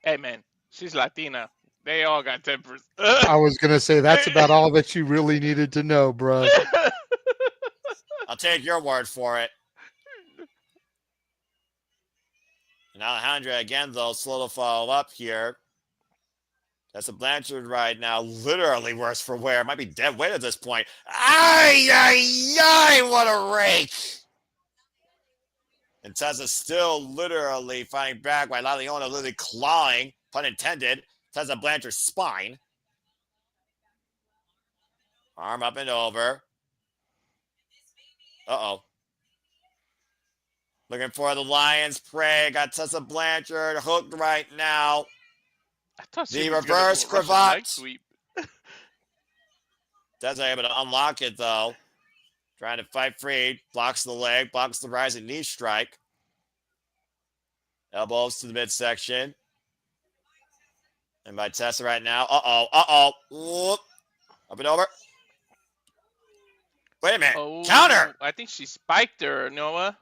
Hey, man, she's Latina. They all got tempers. I was going to say that's about all that you really needed to know, bro. I'll take your word for it. And Alejandra, again, though, slow to follow up here. Tessa Blanchard right now, literally worse for wear. Might be dead weight at this point. Ay, what a rake. And Tessa's still literally fighting back while Leona literally clawing, pun intended, Tessa Blanchard's spine. Arm up and over. Looking for the Lion's Prey. Got Tessa Blanchard hooked right now. I thought she The was gonna reverse do a Russian leg cravat. sweep. Tessa able to unlock it, though. Trying to fight free. Blocks the leg. Blocks the rising knee strike. Elbows to the midsection. And by Tessa right now. Whoop. Up and over. Wait a minute. Oh, Counter. I think she spiked her, Noah.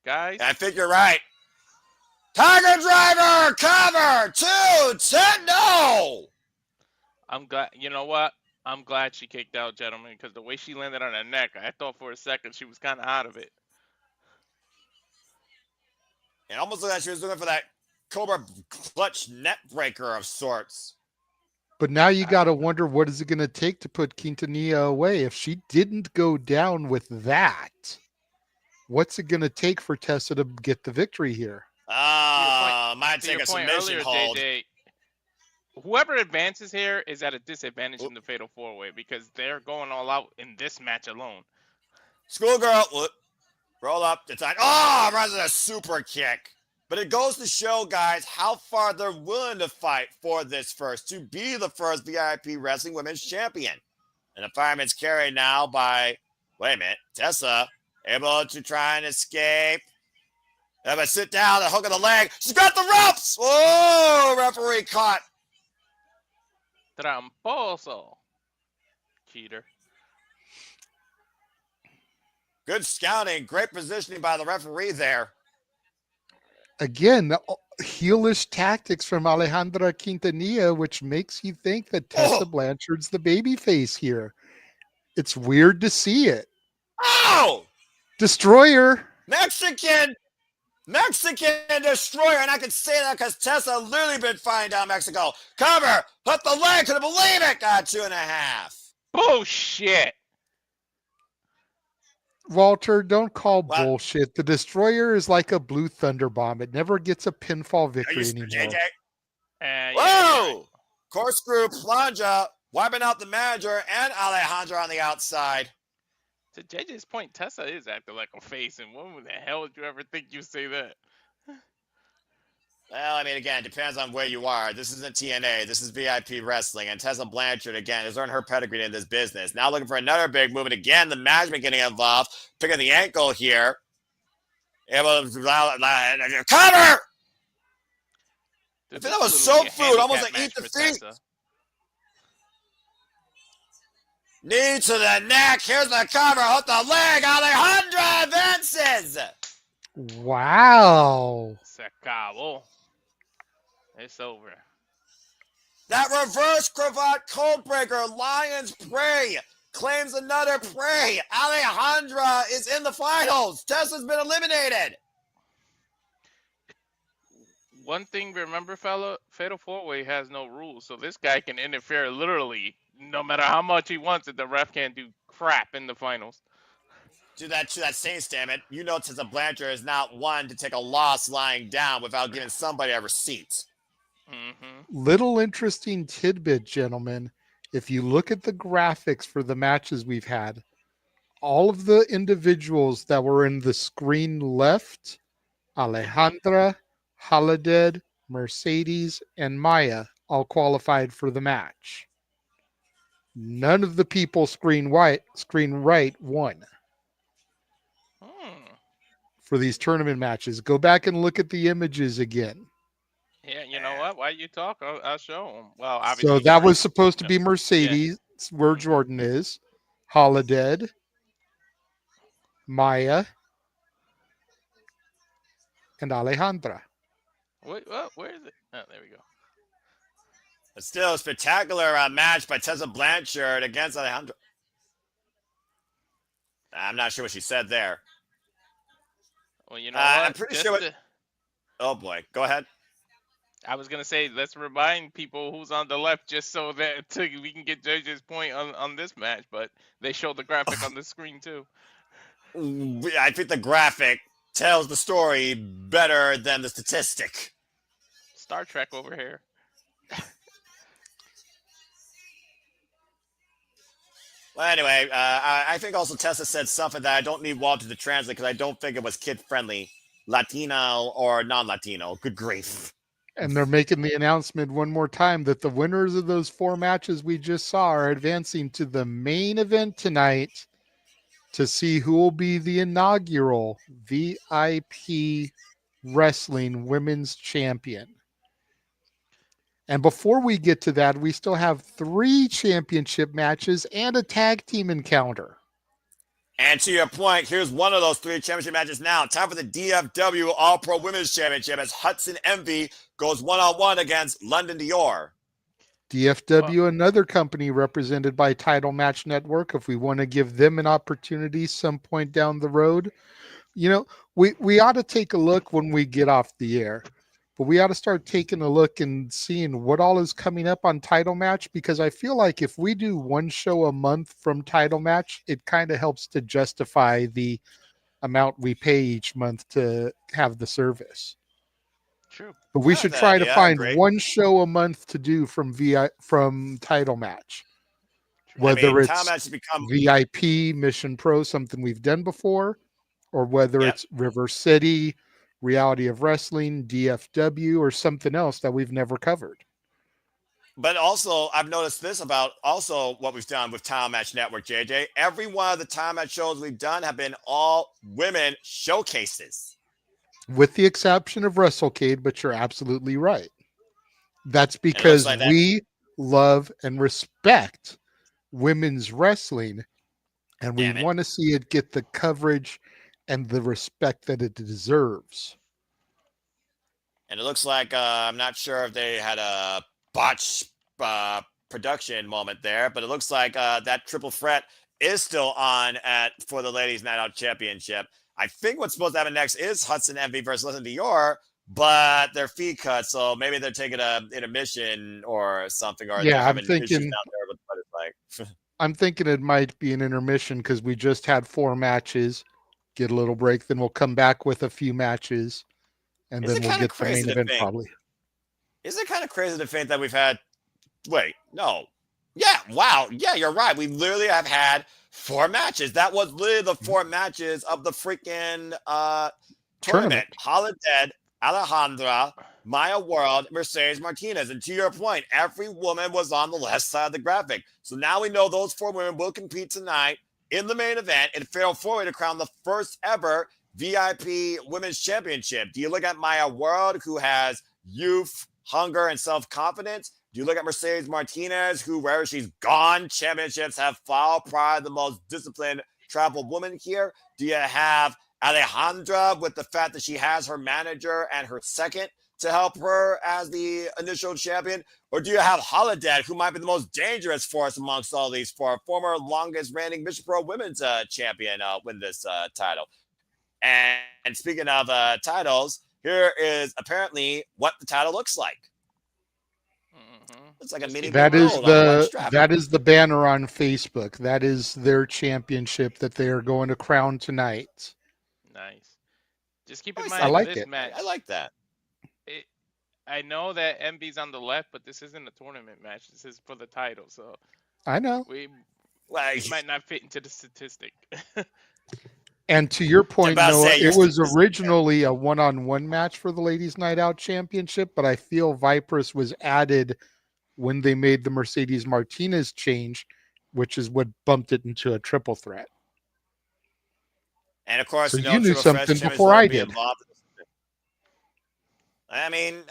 Guys. I think you're right. Tiger Driver. Cover. 2, 10. No. I'm glad. You know what? I'm glad she kicked out, gentlemen, because the way she landed on her neck, I thought for a second she was kind of out of it. It almost looked like she was looking for that Cobra clutch net breaker of sorts. But now you got to wonder, what is it going to take to put Quintanilla away? If she didn't go down with that, what's it going to take for Tessa to get the victory here? Might take a submission earlier, hold. JJ, whoever advances here is at a disadvantage in the Fatal 4-Way because they're going all out in this match alone. Schoolgirl, roll up. It's on. Oh, runs a super kick. But it goes to show, guys, how far they're willing to fight for this first, to be the first VIP Wrestling Women's Champion. And the fireman's carried now by, wait a minute, Tessa, able to try and escape. But sit down, the hook of the leg. She's got the ropes. Oh, referee caught. Tramposo. Cheater. Good scouting, great positioning by the referee there. Again, heelish tactics from Alejandra Quintanilla, which makes you think that Tessa Blanchard's the baby face here. It's weird to see it. Oh! Destroyer. Mexican Destroyer. And I can say that because Tessa literally been fighting down Mexico. Cover. Put the leg. Couldn't believe it. Got 2.5. Bullshit. Walter, don't call bullshit. The Destroyer is like a blue thunder bomb. It never gets a pinfall victory anymore. JJ? Whoa! Corkscrew plunger, wiping out the manager and Alejandra on the outside. To JJ's point, Tessa is acting like a face, and when the hell would you ever think you say that? Well, I mean, again, it depends on where you are. This isn't TNA. This is VIP wrestling. And Tessa Blanchard, again, has earned her pedigree in this business. Now looking for another big move. And again, the management getting involved, picking the ankle here. Able to cover! I Dude, think this that is was soul literally a food, almost handicap like eat match the for feet. Tessa. Knee to the neck. Here's the cover. Hook the leg. Alejandra advances. Wow. Se acabó. It's over. That reverse cravat codebreaker, Lion's Prey, claims another prey. Alejandra is in the finals. Tessa's been eliminated. One thing, remember, fella, Fatal 4-Way has no rules, so this guy can interfere literally no matter how much he wants it. The ref can't do crap in the finals. To that same statement, you know Tessa Blanchard is not one to take a loss lying down without giving somebody a receipt. Mm-hmm. Little interesting tidbit, gentlemen. If you look at the graphics for the matches we've had, all of the individuals that were in the screen left, Alejandra, Holidead, Mercedes, and Maya, all qualified for the match. None of the people screen right won for these tournament matches. Go back and look at the images again. Yeah, you know what? While you talk, I'll show them. Well, So obviously, that Jordynne. was supposed to be Yeah. Mercedes, where Jordynne is, Holidead, Maya, and Alejandra. Wait, where is it? Oh, there we go. But still, a spectacular match by Tessa Blanchard against Alejandra. I'm not sure what she said there. Well, you know what? I'm pretty sure. Oh boy, go ahead. I was gonna say, let's remind people who's on the left, just so that we can get JJ's point on this match. But they showed the graphic on the screen too. I think the graphic tells the story better than the statistic. Star Trek over here. Well, anyway, I think also Tessa said something that I don't need Walter to translate because I don't think it was kid-friendly, Latino or non-Latino. Good grief. And they're making the announcement one more time that the winners of those 4 matches we just saw are advancing to the main event tonight to see who will be the inaugural VIP Wrestling Women's Champion. And before we get to that, we still have 3 championship matches and a tag team encounter. And to your point, here's one of those 3 championship matches now. Time for the DFW All-Pro Women's Championship as Hudson Envy goes one-on-one against London Dior. DFW, another company represented by Title Match Network. If we want to give them an opportunity some point down the road, you know, we ought to take a look when we get off the air. But we ought to start taking a look and seeing what all is coming up on Title Match, because I feel like if we do one show a month from Title Match, it kind of helps to justify the amount we pay each month to have the service. True. But we should try to find one show a month to do from Title Match. Whether it's VIP, Mission Pro, something we've done before, or whether it's River City, Reality of Wrestling, DFW, or something else that we've never covered. But also, I've noticed this about also what we've done with Title Match Network, JJ. Every one of the Title Match shows we've done have been all women showcases. With the exception of WrestleCade, but you're absolutely right. That's because we love and respect women's wrestling, and we want to see it get the coverage and the respect that it deserves. And it looks like I'm not sure if they had a botch production moment there, but it looks like that triple threat is still on for the Ladies Night Out Championship. I think what's supposed to happen next is Hudson Envy versus Listen Dior, but their fee cut, so maybe they're taking an intermission or something. Or yeah, I'm thinking. I'm thinking it might be an intermission because we just had 4 matches. Get a little break, then we'll come back with a few matches, and then we'll get the main event probably. Isn't it kind of crazy to think that we've had? Wait, no. Yeah, wow. Yeah, you're right. We literally have had 4 matches. That was literally the 4 matches of the freaking tournament. Holidead, Alejandra, Maya World, Mercedes Martinez. And to your point, every woman was on the left side of the graphic. So now we know those 4 women will compete tonight in the main event in Fatal 4-Way to crown the first ever VIP Women's Championship. Do you look at Maya World, who has youth, hunger, and self-confidence? Do you look at Mercedes Martinez, who, wherever she's gone, championships have followed, probably the most disciplined travel woman here? Do you have Alejandra with the fact that she has her manager and her second to help her as the initial champion? Or do you have Holidead, who might be the most dangerous force amongst all these 4, former longest reigning Mission Pro Women's champion, win this title? And speaking of titles, here is apparently what the title looks like. It's like a mini That is gold on one strap. the banner on Facebook. That is their championship that they are going to crown tonight. Nice. Just keep in I mind like this it. match. I like that. I know that MB's on the left, but this isn't a tournament match. This is for the title, so I know. we Well, might not fit into the statistic. And to your point, about to Noah, say, your it was statistic- originally a one-on-one match for the Ladies Night Out Championship, but I feel Vipress was added when they made the Mercedes Martinez change, which is what bumped it into a triple threat. And of course, So you know, you knew Triple Threat something Champions before will I be did. involved. I mean,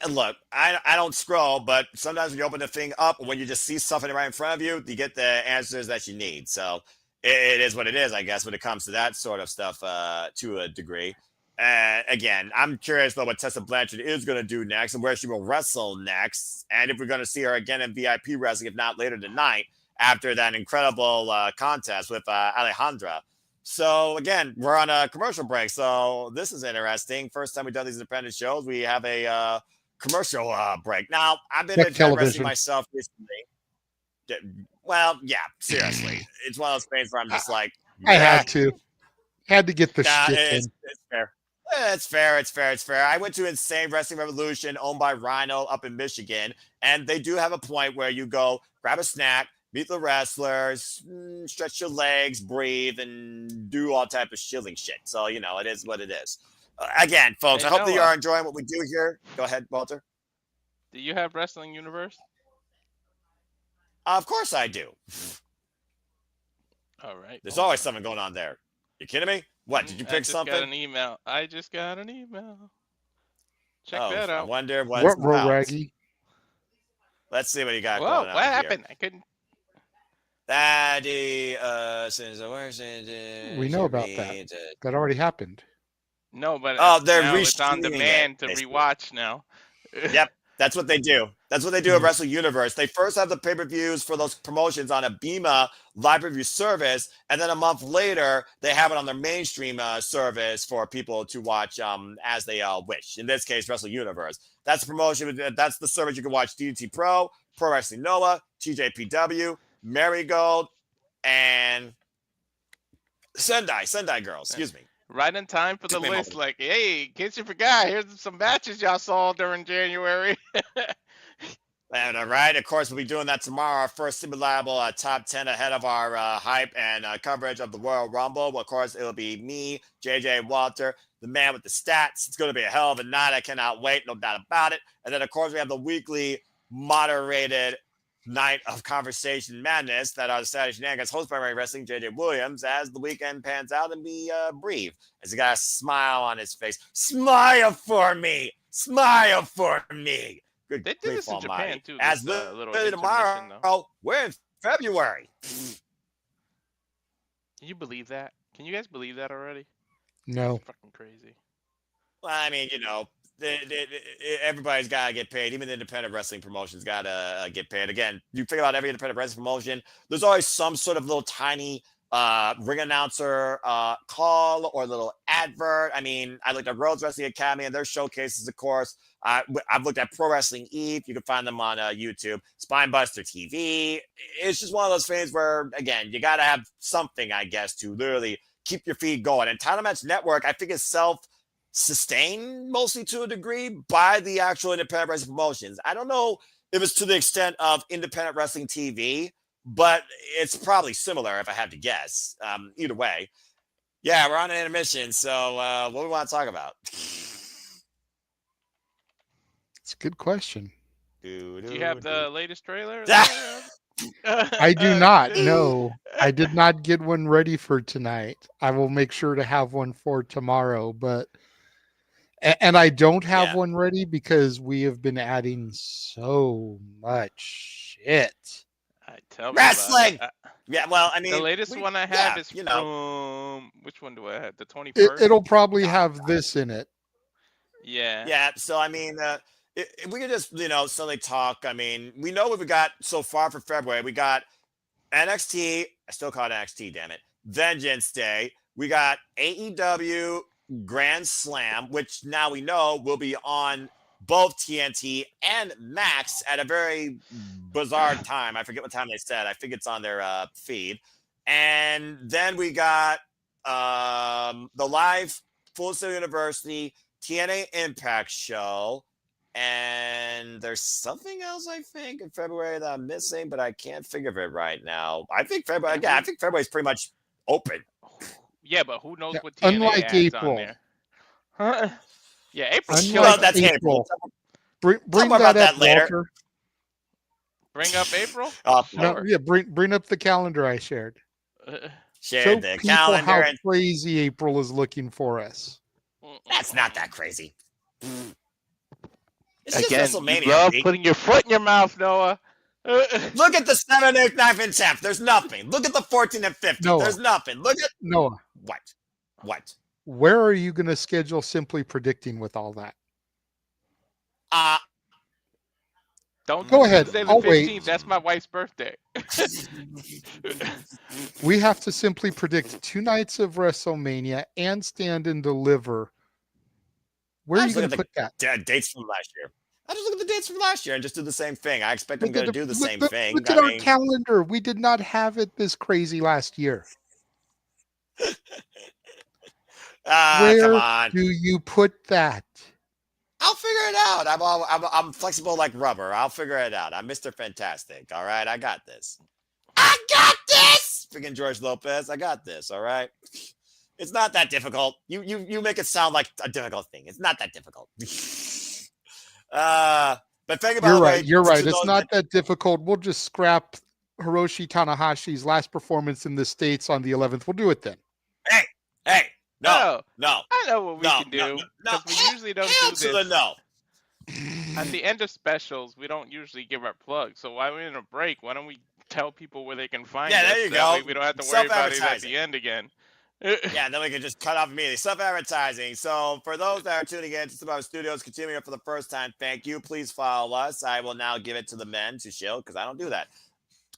look, I don't scroll, but sometimes when you open the thing up, when you just see something right in front of you, you get the answers that you need. So it is what it is, I guess, when it comes to that sort of stuff to a degree. Again, I'm curious though what Tessa Blanchard is going to do next and where she will wrestle next, and if we're going to see her again in VIP wrestling, if not later tonight, after that incredible contest with Alejandra. So again, we're on a commercial break, so this is interesting. First time we've done these independent shows, we have a commercial break. Now, I've been independent wrestling myself recently. Well, yeah, seriously, it's one of those things where I'm just like, I had to get the shit in. It's fair. It's fair. It's fair. I went to Insane Wrestling Revolution, owned by Rhino up in Michigan, and they do have a point where you go grab a snack, meet the wrestlers, stretch your legs, breathe, and do all type of shilling shit. So, you know, it is what it is. Again, folks, Hey, I hope that you Noah. are enjoying what we do here. Go ahead, Walter. Do you have Wrestling Universe? Of course I do. All right. There's always something going on there. You kidding me? What, did you pick something? I just got an email. Check Oh, that I out. wonder What, what's about. Raggy? Let's see what you got Whoa, going on what here. happened? I couldn't. We know about that. That already happened. No, but they're now it's on restreaming demand it, to rewatch now. Yep, that's what they do. That's what they do at Wrestle Universe. They first have the pay-per-views for those promotions on a Bima live review service, and then a month later, they have it on their mainstream service for people to watch as they wish. In this case, Wrestle Universe. That's the promotion. That's the service you can watch DDT Pro, Pro Wrestling Noah, TJPW, Marigold, and Sendai Girls. Excuse me. Right in time for the Took me a list. moment. Like, hey, in case you forgot, here's some matches y'all saw during January. And all right, of course, we'll be doing that tomorrow. Our first simulable top 10 ahead of our hype and coverage of the Royal Rumble. Well, of course, it'll be me, JJ, and Walter, the man with the stats. It's going to be a hell of a night. I cannot wait, no doubt about it. And then, of course, we have the weekly moderated night of conversation madness that are the Saturday Shenanigans, hosted by Ray Wrestling, JJ Williams, as the weekend pans out and we breathe. As he got a smile on his face. Smile for me! Smile for me! Good They did this in grief Japan almighty. too. As This, literally little tomorrow, intermission, though. we're in February. Can you believe that? Can you guys believe that already? No. It's fucking crazy. Well, I mean, you know, everybody's got to get paid. Even the independent wrestling promotions got to get paid. Again, you think about every independent wrestling promotion, there's always some sort of little tiny ring announcer call or little advert. I mean, I looked at Rhodes Wrestling Academy and their showcases, of course. I've looked at Pro Wrestling Eve. You can find them on YouTube. Spinebuster TV. It's just one of those things where, again, you got to have something, I guess, to literally keep your feed going. And Title Match Network, I think, is self-sustained mostly to a degree by the actual independent wrestling promotions. I don't know if it's to the extent of independent wrestling TV, but it's probably similar if I had to guess. Either way. Yeah, we're on an intermission. So what do we want to talk about? It's a good question. Do, Do you do, have do. the latest trailer there? I do not. Shit. No, I did not get one ready for tonight. I will make sure to have one for tomorrow, but and I don't have Yeah. one ready because we have been adding so much shit. Tell me about it. Wrestling. Yeah, well, I The mean, latest one I have is you know, from which one do I have? The 21st? It'll probably God, have this in it. Yeah. yeah. So I mean, if we could just suddenly talk. I mean, we know what we got so far for February. We got NXT. I still call it NXT. Damn it, Vengeance Day. We got AEW Grand Slam, which now we know will be on both TNT and Max at a very bizarre time. I forget what time they said. I think it's on their feed. And then we got the live Full Sail University TNA Impact show. And there's something else I think in February that I'm missing, but I can't figure of it right now. I think February. Yeah, I think February's pretty much open. Yeah, but who knows Yeah, what TNA unlike adds on April, there? Huh? Yeah, April's unlike Well, killing it. that's April. April, bring Talk more that about up, that later. Walter. Bring up April? Oh, No, Sure. yeah, bring up the calendar I shared. share Show the people calendar, how and crazy April is looking for us. that's not that crazy. It's Again, just you WrestleMania. love Pete. putting your foot in your mouth, Noah. Look at the 7th, 8th, 9th, and 10th. There's nothing. Look at the 14th and 15th. Noah. There's nothing. Look at Noah, what? where are you going to schedule Simply Predicting with all that? Don't Go do ahead. Tuesday the I'll wait. 15th. That's my wife's birthday. We have to simply predict 2 nights of WrestleMania and stand and deliver. Where are you going to put that? Dates from last year. I just look at the dates from last year and just do the same thing. I expect I'm Look going at to do the look- same look- thing. Look at our calendar. We did not have it this crazy last year. Come Where on. do you put that? I'll figure it out. I'm flexible like rubber. I'll figure it out. I'm Mr. Fantastic. All right, I got this. I got this. Freaking George Lopez. I got this. All right. It's not that difficult. You make it sound like a difficult thing. It's not that difficult. But think about You're the way. right. You're right. to It's those not that difficult. We'll just scrap Hiroshi Tanahashi's last performance in the States on the 11th. We'll do it then. Hey, no. I know what we No, can do. no. Because we usually don't do Answer this. the no. At the end of specials, we don't usually give our plugs. So while we're in a break, why don't we tell people where they can find us? Yeah, there you That go. way we don't have to worry about it at Self-advertising. the end again. Yeah, then we can just cut off immediately. Self-advertising. So for those that are tuning in to Subaru Studios, continuing for the first time, thank you. Please follow us. I will now give it to the men to shield because I don't do that.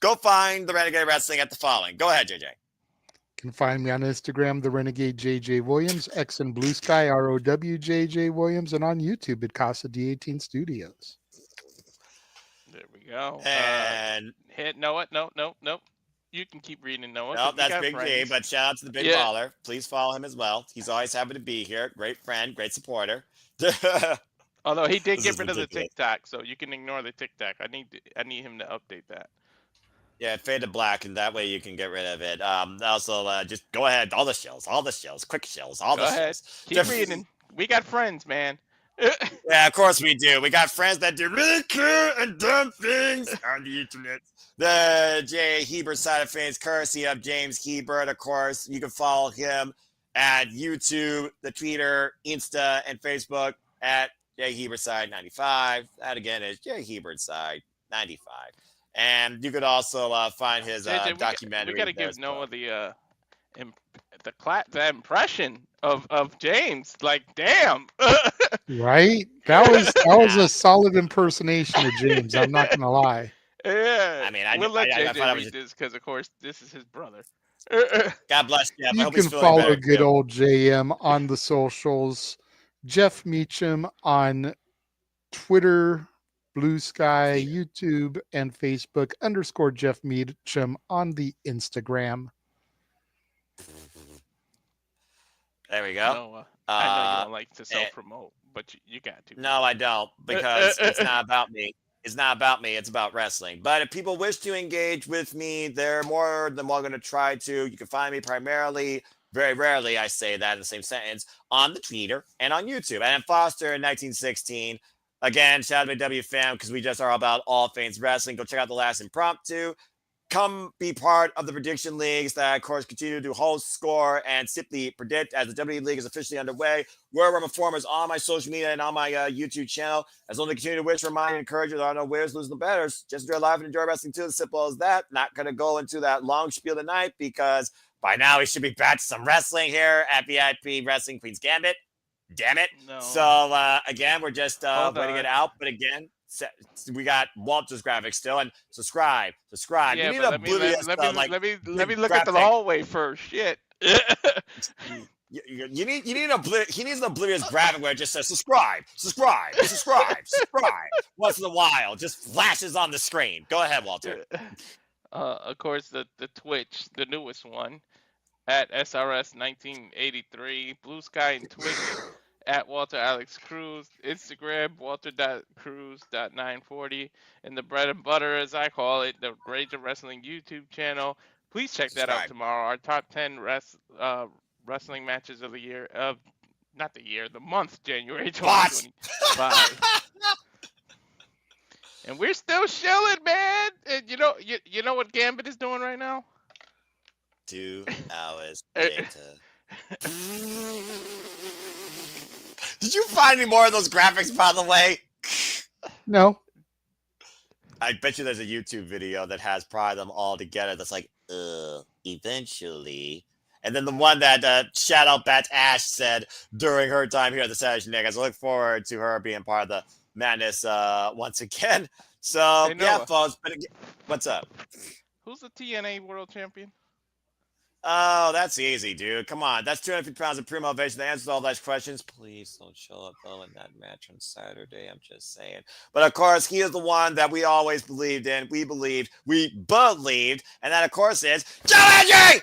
Go find the Renegade Wrestling at the following. Go ahead, JJ. You can find me on Instagram, the Renegade JJ Williams, X and Blue Sky, ROWJJ Williams, and on YouTube at Casa D18 Studios. There we go. And Hit Noah. Nope. You can keep reading Noah. no, 'cause we that's got Big G, friends. but shout out to the Big Yeah. Baller. Please follow him as well. He's always happy to be here. Great friend, great supporter. Although he did This get is rid of the ridiculous. TikTok, so you can ignore the TikTok. I need him to update that. Yeah, fade to black, and that way you can get rid of it. Also, just go ahead. All the shells, quick shells, all Go the ahead. shells. Keep reading. We got friends, man. Yeah, of course we do. We got friends that do really cool and dumb things on the internet. The J. Hebert side of things, courtesy of James Hebert, of course. You can follow him at YouTube, the Twitter, Insta, and Facebook at J. Hebert side 95. That again is J. Hebert side 95. And you could also find his JJ, documentary. We got to there give as well. Noah the impression of James. Like, damn. Right? That was a solid impersonation of James. I'm not going to lie. Yeah. I mean, we'll let I thought JJ I read was this because, of course, this is his brother. God bless you. I You hope he's can feeling follow better, good too. old JM on the socials. Jeff Meacham on Twitter, Blue Sky, YouTube, and Facebook _ Jeff Meacham on the Instagram. There we go. Noah, I know you don't like to self-promote, but you got to. No, I don't, because it's not about me. It's not about me. It's about wrestling. But if people wish to engage with me, they're more than welcome to try to. You can find me primarily, very rarely, I say that in the same sentence, on the Twitter and on YouTube. And Foster in 1916. Again, shout out to W fam because we just are about all things wrestling. Go check out the last impromptu. Come be part of the prediction leagues that, of course, continue to host, score, and simply predict as the WWE League is officially underway. Where I'm performers on my social media and on my YouTube channel. As long as I continue to wish, remind, and encourage you, there are no winners, losers, and betters. Just enjoy life and enjoy wrestling too. As simple as that. Not going to go into that long spiel tonight because by now we should be back to some wrestling here at VIP Wrestling Queen's Gambit. Damn it. No. So, again, we're just waiting it on. out. But again, we got Walter's graphics still, and subscribe. Yeah, You need but oblivious, let me look at the graphic. hallway first. Shit. You need he needs an oblivious graphic where it just says subscribe once in a while, just flashes on the screen. Go ahead, Walter. Of course, the Twitch, the newest one, at SRS 1983, Blue Sky and Twitch at Walter Alex Cruz, Instagram Walter.Cruz.940, and the bread and butter, as I call it, the Rage of Wrestling YouTube channel. Please check that out tomorrow. Our top 10 wrestling matches of the year, not the year, the month, January 2025. And we're still chilling, man. And you know what Gambit is doing right now? 2 hours later. Did you find any more of those graphics, by the way? No. I bet you there's a YouTube video that has probably them all together that's like, eventually. And then the one that shout out Bat Ash said during her time here at the Saturday Night. I look forward to her being part of the madness once again. So, yeah, folks. But again, what's up? Who's the TNA World Champion? Oh, that's easy, dude. Come on. That's 250 pounds of primo elevation. The answer to all those questions. Please don't show up, though, in that match on Saturday. I'm just saying. But, of course, he is the one that we always believed in. We believed. And that, of course, is Joe Hendry!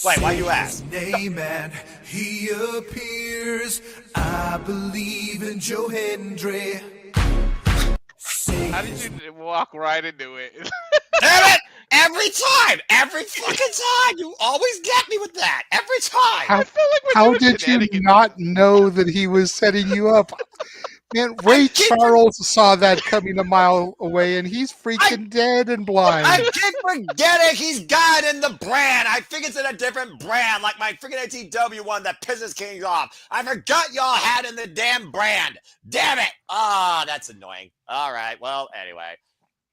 Wait, why you ask? Name and he appears. I believe in Joe Hendry. How did you walk right into it? Damn it! Every fucking time, you always get me with that. Every time. I feel like how did you not know that he was setting you up? Man, Ray Charles saw that coming a mile away, and he's freaking dead and blind. I keep forgetting he's got it in the brand. I think it's in a different brand, like my freaking ATW one that pisses Kings off. I forgot y'all had in the damn brand. Damn it. Ah, that's annoying. All right. Well, anyway.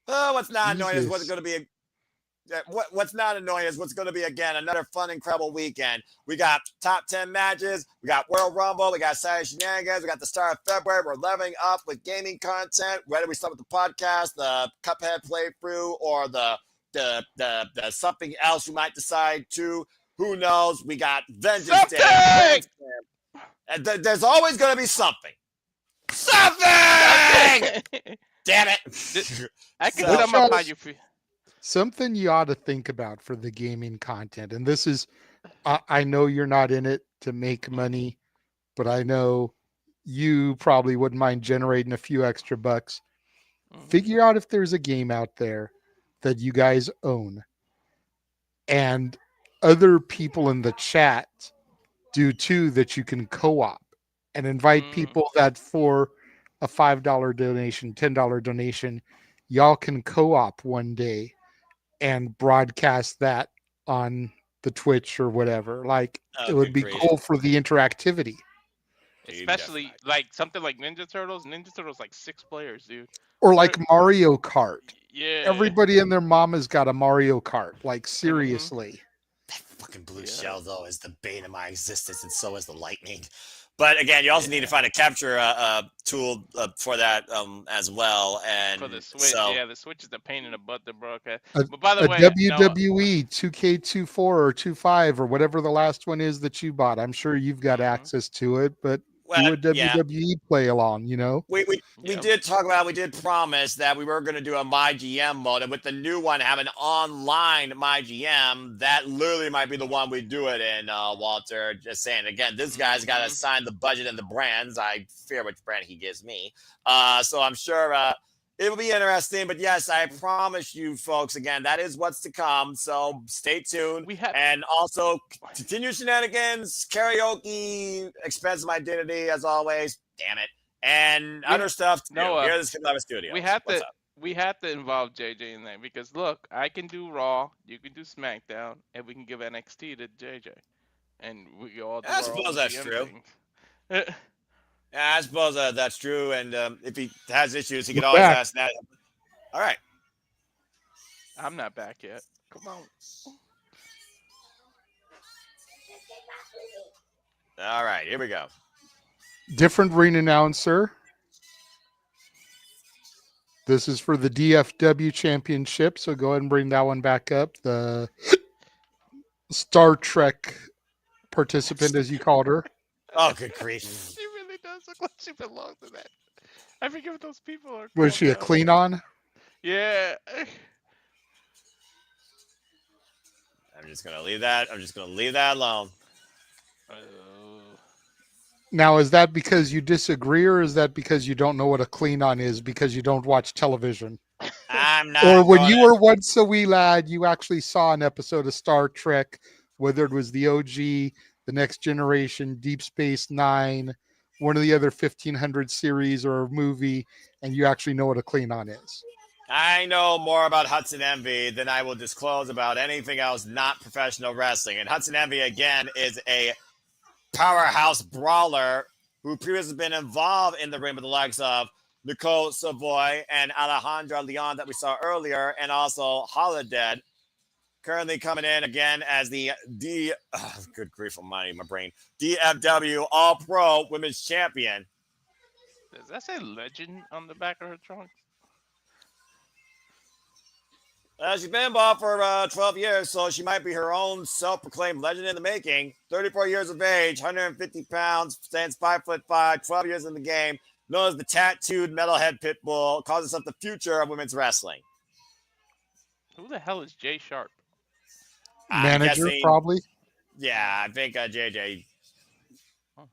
What's not annoying is what's going to be what's not annoying is what's going to be, again, another fun, incredible weekend. We got top 10 matches. We got World Rumble. We got Saturday Shenanigans. We got the start of February. We're leveling up with gaming content. Whether we start with the podcast, the Cuphead playthrough, or the something else you might decide to. Who knows? We got Vengeance Day. And there's always going to be something. Something! Damn it. I can sum up how you feel. Something you ought to think about for the gaming content, and this is, I know you're not in it to make money, but I know you probably wouldn't mind generating a few extra bucks. Figure out if there's a game out there that you guys own and other people in the chat do too, that you can co-op and invite people that for a $5 donation, $10 donation, y'all can co-op one day and broadcast that on the Twitch or whatever. Like, it would be cool for the interactivity. Especially like something like Ninja Turtles. Ninja Turtles like 6 players, dude. Or like Mario Kart. Yeah. Everybody and their mama's got a Mario Kart. Like, seriously. That fucking blue shell, though, is the bane of my existence, and so is the lightning. But again, you also need to find a capture tool for that as well. And for the Switch, the Switch is the pain in the butt to broadcast. But by the way, WWE 2K24 or 25 or whatever the last one is that you bought, I'm sure you've got access to it. But do a WWE play along, you know? We did talk about, we did promise that we were going to do a MyGM mode, and with the new one having online MyGM, that literally might be the one we do it in, Walter. Just saying, again, this guy's got to assign the budget and the brands. I fear which brand he gives me. So I'm sure it'll be interesting, but yes, I promise you folks, again, that is what's to come. So stay tuned. And also continue shenanigans, karaoke, expensive identity as always. Damn it. and We other stuff too. Noah, Here at the Skip Live Studios. we have What's to up? we have to involve JJ in that because look, I can do Raw, you can do SmackDown, and we can give NXT to JJ, and we all do I our suppose own that's GM true. things. Yeah, I suppose that's true. And if he has issues, he We're could always back. ask that. All right. I'm not back yet. Come on. All right. Here we go. Different ring announcer. This is for the DFW championship. So go ahead and bring that one back up. The Star Trek participant, as you called her. Oh, good grief. She really does look like she belongs to that. I forget what those people are. Was called she a now. Klingon? Yeah. I'm just gonna leave that. I'm just gonna leave that alone. Now, is that because you disagree, or is that because you don't know what a Klingon is because you don't watch television? I'm not. Or when gonna- you were once a wee lad, you actually saw an episode of Star Trek, whether it was the OG, the Next Generation, Deep Space Nine, one of the other 1500 series or a movie, and you actually know what a Klingon is. I know more about Hudson Envy than I will disclose about anything else not professional wrestling. And Hudson Envy, again, is a powerhouse brawler who previously has been involved in the ring with the likes of Nicole Savoy and Alejandra Leon that we saw earlier, and also Holidead. Currently coming in again as the good grief almighty, my brain, DFW All-Pro Women's Champion. Does that say legend on the back of her trunk? She's been involved for 12 years, so she might be her own self-proclaimed legend in the making. 34 years of age, 150 pounds, stands 5'5", 12 years in the game, known as the tattooed metalhead pitbull, calls herself the future of women's wrestling. Who the hell is Jay Sharp? I'm Manager, guessing- probably. Yeah, I think JJ. Huh.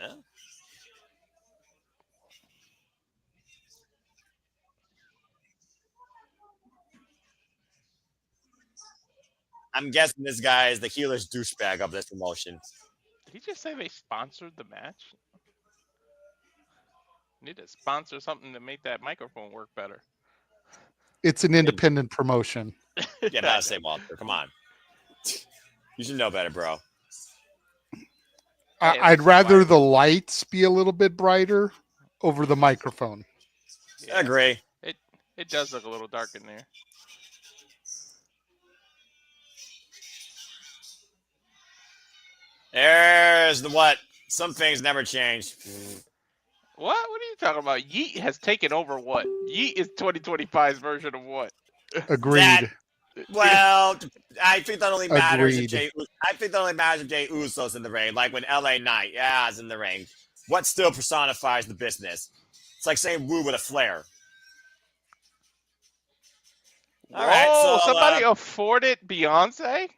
Yeah. I'm guessing this guy is the healer's douchebag of this promotion. Did he just say they sponsored the match? Need to sponsor something to make that microphone work better. It's an independent promotion. Yeah, but I say Walter. Come on. You should know better, bro. Hey, I'd that's rather fine. the lights be a little bit brighter over the microphone. I agree. It does look a little dark in there. There's the what? Some things never change. What? What are you talking about? Yeet has taken over what? Yeet is 2025's version of what? Agreed. That- Well, I think that only matters if Agreed. Jay Uso's in the ring, like when LA Knight, is in the ring. What still personifies the business? It's like saying woo with a flare. All right, Whoa, so, somebody afforded Beyonce?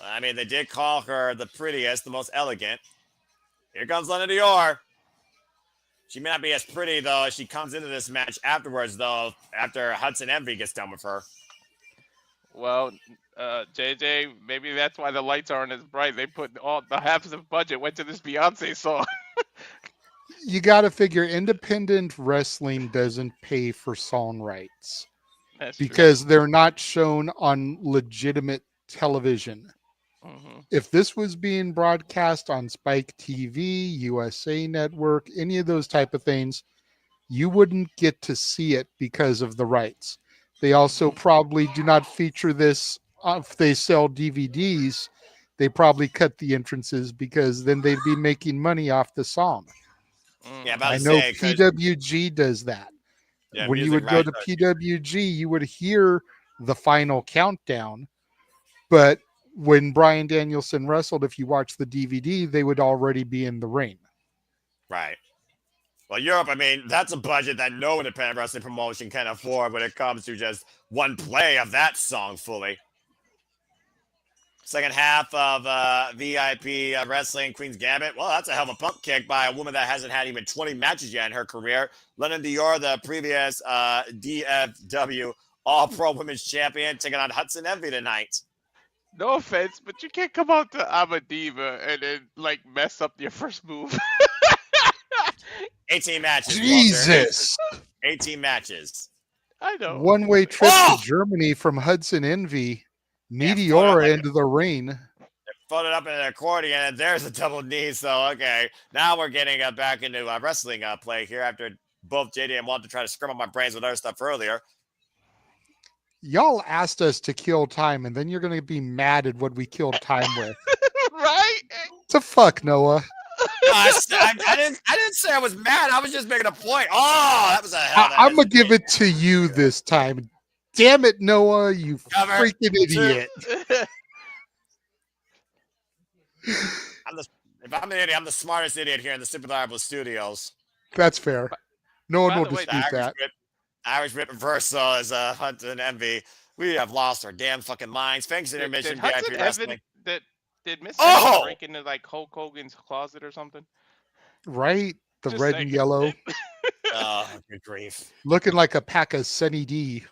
I mean, they did call her the prettiest, the most elegant. Here comes Lynn Dior. She may not be as pretty, though, as she comes into this match afterwards, though, after Hudson Envy gets done with her. Well, JJ, maybe that's why the lights aren't as bright. They put all the half of the budget went to this Beyonce song. You got to figure independent wrestling doesn't pay for song rights That's true. because they're not shown on legitimate television. Mhm. If this was being broadcast on Spike TV, USA Network, any of those type of things, you wouldn't get to see it because of the rights. They also probably do not feature this if they sell DVDs. They probably cut the entrances because then they'd be making money off the song. Mhm. Yeah, about I to know say, 'cause- PWG does that. yeah, When you music would go to rights are- PWG, you would hear the final countdown. But when Bryan Danielson wrestled, if you watch the DVD, they would already be in the ring. Right. Well, Europe, I mean, that's a budget that no independent wrestling promotion can afford when it comes to just one play of that song fully. Second half of VIP Wrestling Queen's Gambit. Well, that's a hell of a pump kick by a woman that hasn't had even 20 matches yet in her career. Lynn Dior, the previous DFW All-Pro Women's Champion, taking on Hudson Envy tonight. No offense, but you can't come out to I'm a diva and then like mess up your first move. 18 matches, Walter. Jesus. 18 matches. I know. One-way trip Oh! to Germany from Hudson Envy. Yeah, Meteora into the ring. Folded up in an accordion, and there's a double knee. So, okay. Now we're getting back into wrestling play here after both JD and Walter tried to scramble my brains with other stuff earlier. Y'all asked us to kill time, and then you're going to be mad at what we killed time with. Right? To fuck, Noah. I didn't say I was mad. I was just making a point. Oh, that was a hell. I'm going to give it to you this time. Damn it, Noah, you freaking idiot. If I'm an idiot, I'm the smartest idiot here in the Super Liable Studios. That's fair. No one By will the way, dispute that. Irish Rip Reversal is Hunt and Envy. We have lost our damn fucking minds. Thanks, Intermission VIP Wrestling. Did Miss Oh! break into like Hulk Hogan's closet or something? Right? The Just red saying. and yellow. Oh, good grief. Looking like a pack of Sunny D.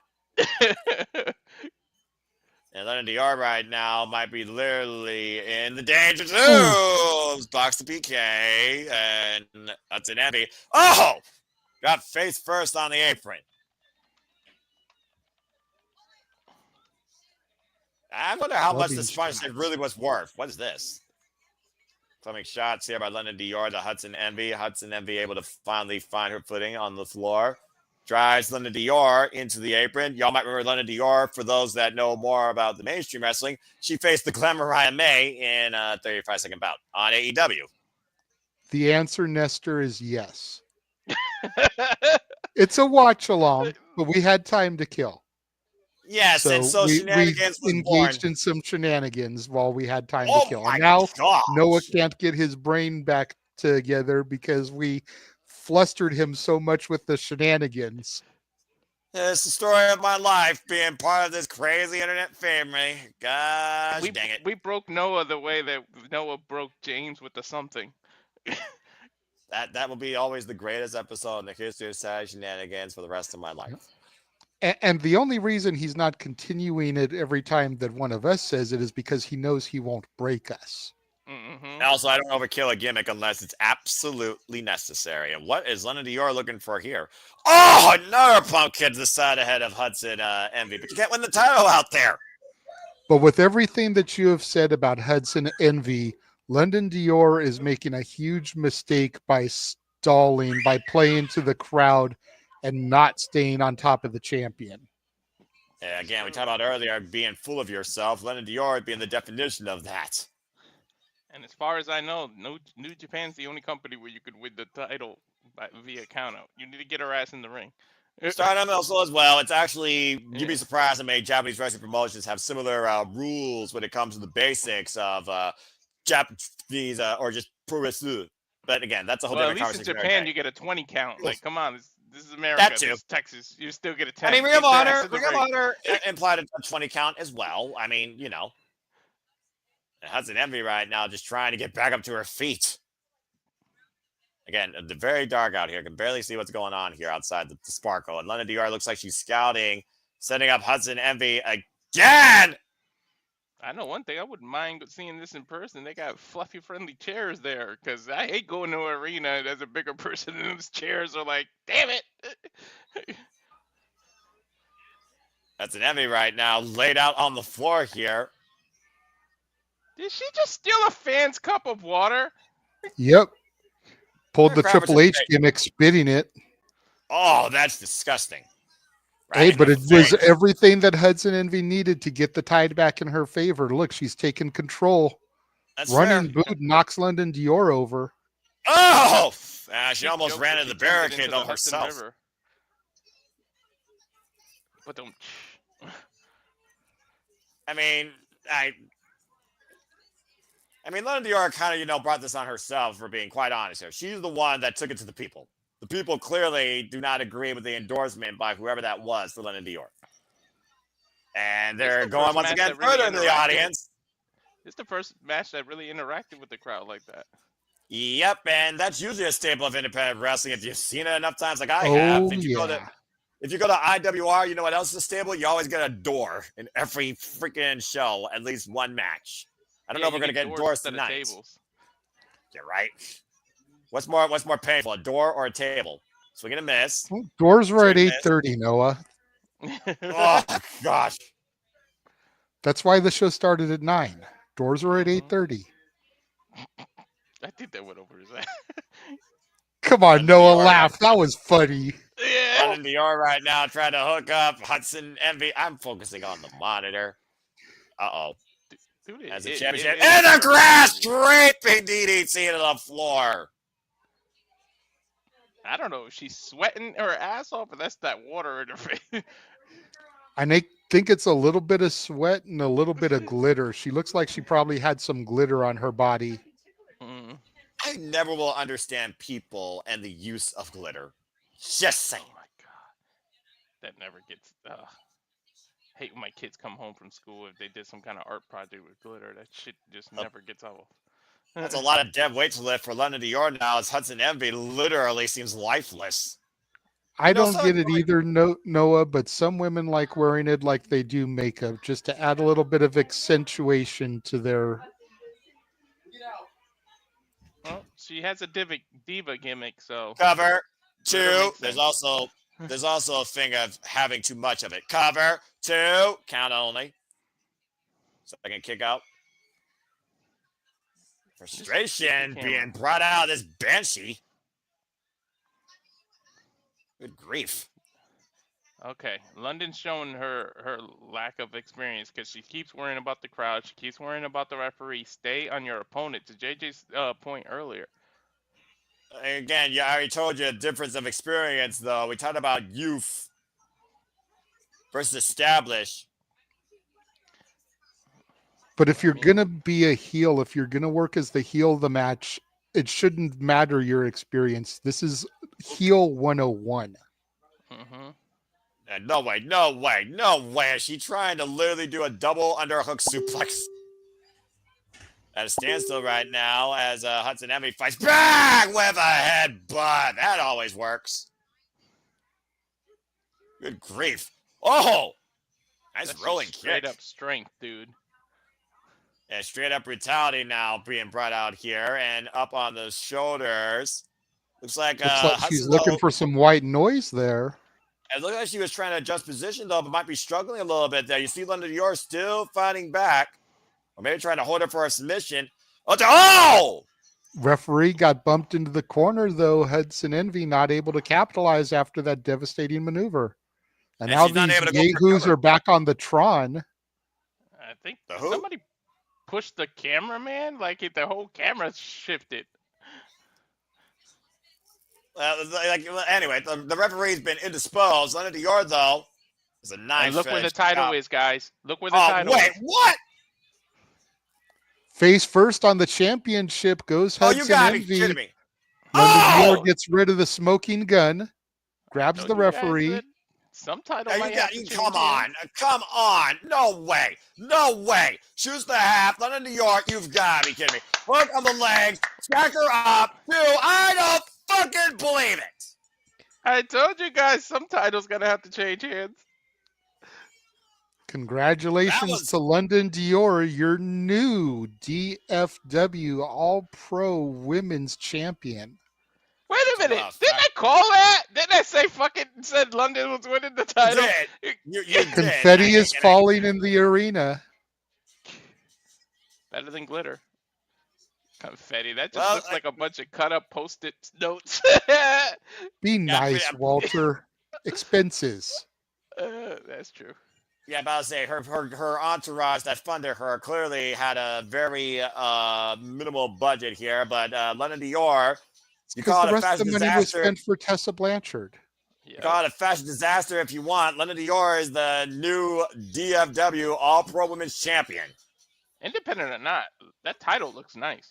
And Lennon DR right now might be literally in the danger zones. Box the PK, and that's an Envy. Oh! Got face first on the apron. I wonder how much this sponsorship really was worth. What is this? Coming shots here by London DR to Hudson Envy. Hudson Envy able to finally find her footing on the floor. Drives London DR into the apron. Y'all might remember London DR for those that know more about the mainstream wrestling. She faced the Glamour Mariah May in a 35-second bout on AEW. The answer, Nestor, is yes. It's a watch along, but we had time to kill. Yes, and so shenanigans we was born. engaged in some shenanigans while we had time to kill. And now Noah can't get his brain back together because we flustered him so much with the shenanigans. It's the story of my life being part of this crazy internet family. Gosh dang it. We broke Noah the way that Noah broke James with the something. That will be always the greatest episode in the history of sad shenanigans for the rest of my life. And the only reason he's not continuing it every time that one of us says it is because he knows he won't break us. Mm-hmm. Also, I don't overkill a gimmick unless it's absolutely necessary. And what is Lennon Dior looking for here? Oh, another pumpkin to the side ahead of Hudson Envy. But you can't win the title out there. But with everything that you have said about Hudson Envy, London Dior is making a huge mistake by stalling, by playing to the crowd and not staying on top of the champion. Yeah, again, we talked about earlier being full of yourself. Lennon Dior being the definition of that. And as far as I know, New Japan's the only company where you could win the title via countout. You need to get her ass in the ring. Stardom also as well. It's actually, you'd be surprised how many Japanese wrestling promotions have similar rules when it comes to the basics of Japanese or just pro wrestling. But again, that's a whole different conversation. At least in Japan, you get a 20 count. Like, come on, this is America. That too. This is Texas. You still get a 10. I mean, Ring of Honor implied a 20 count as well. I mean, you know. Hudson Envy right now just trying to get back up to her feet. Again, the very dark out here. Can barely see what's going on here outside the sparkle. And London DR looks like she's scouting, setting up Hudson Envy again. I know one thing. I wouldn't mind seeing this in person. They got fluffy, friendly chairs there because I hate going to an arena as a bigger person and those chairs are like, damn it. That's an Envy right now laid out on the floor here. Did she just steal a fan's cup of water? Yep. Pulled the Triple H gimmick, spitting it. Oh, that's disgusting. Right, hey, but it was everything that Hudson Envy needed to get the tide back in her favor. Look, she's taken control. That's running boot knocks London Dior over. Oh! She almost ran into the barricade on herself. But don't. I mean, London Dior kind of, brought this on herself, for being quite honest here. She's the one that took it to the people. The people clearly do not agree with the endorsement by whoever that was for London Dior. And they're going once again further into the audience. This is the first match that really interacted with the crowd like that. Yep, and that's usually a staple of independent wrestling. If you've seen it enough times like I have, If you go to IWR, you know what else is stable? You always get a door in every freaking show, at least one match. I don't know if we're gonna get doors tonight. Tables. You're right. What's more painful, a door or a table? Swing and a miss. Well, doors were at 8:30, Noah. Oh gosh. That's why the show started at 9. Doors were at 8:30. I think that went over his head. Come on, Noah, laugh. That was funny. Yeah. Running Dior right now, trying to hook up Hudson Envy. I'm focusing on the monitor. Uh-oh. Dude, As a championship. And a grass scraping DDT to the floor. I don't know if she's sweating her ass off, but that's that water in her face. I think it's a little bit of sweat and a little bit of glitter. She looks like she probably had some glitter on her body. Mm. I never will understand people and the use of glitter. Just saying. Oh my god. That never gets hate when my kids come home from school if they did some kind of art project with glitter. That shit just never gets off. That's a lot of dead weight to lift for London Dior now, as Hudson Envy literally seems lifeless. I don't get it either, Noah, but some women like wearing it like they do makeup, just to add a little bit of accentuation to their... Well, she has a diva gimmick, so... Cover 2. There's also a thing of having too much of it. Cover 2. Count only. Second kick out. Frustration being brought out of this Banshee. Good grief. Okay, London's showing her lack of experience because she keeps worrying about the crowd. She keeps worrying about the referee. Stay on your opponent, to JJ's point earlier. Again, I already told you a difference of experience, though. We talked about youth versus established. But if you're going to be a heel, if you're going to work as the heel of the match, it shouldn't matter your experience. This is heel 101. No way. Is she trying to literally do a double underhook suplex? At a standstill right now as Hudson Envy fights back with a headbutt. That always works. Good grief. Oh! Nice That's rolling straight kick. Up strength, dude. Yeah, straight up brutality now being brought out here and up on the shoulders. Looks like she's looking for some white noise there. It looked like she was trying to adjust position, though, but might be struggling a little bit there. You see London Dior still fighting back. Or maybe trying to hold her for a submission. Oh! Referee got bumped into the corner, though. Hudson Envy not able to capitalize after that devastating maneuver. And now these yahoos are back on the Tron. I think somebody pushed the cameraman. Like the whole camera shifted. Anyway, the referee's been indisposed. London Dior, though, is a nice. And look where the title is, guys. Look where the title is. Wait, what? Face first on the championship goes Hudson you gotta Envy. be kidding me. London Dior gets rid of the smoking gun, grabs the referee. Some title come on. No way. Choose the half. London Dior, you've got to be kidding me. Hook on the legs, stack her up. I don't fucking believe it. I told you guys some title's going to have to change hands. Congratulations to London Dior, your new DFW All-Pro Women's Champion. Wait a minute. Didn't I call that? Didn't I said London was winning the title? You did. Confetti is falling in the arena. Better than glitter. Confetti. That just looks like a bunch of cut-up Post-it notes. Be nice, Walter. Expenses. That's true. Yeah, about to say her entourage that funded her clearly had a very minimal budget here, but London Dior. Because the rest of the money was spent for Tessa Blanchard. You call it a fashion disaster if you want. London Dior is the new DFW All-Pro Women's Champion. Independent or not, that title looks nice.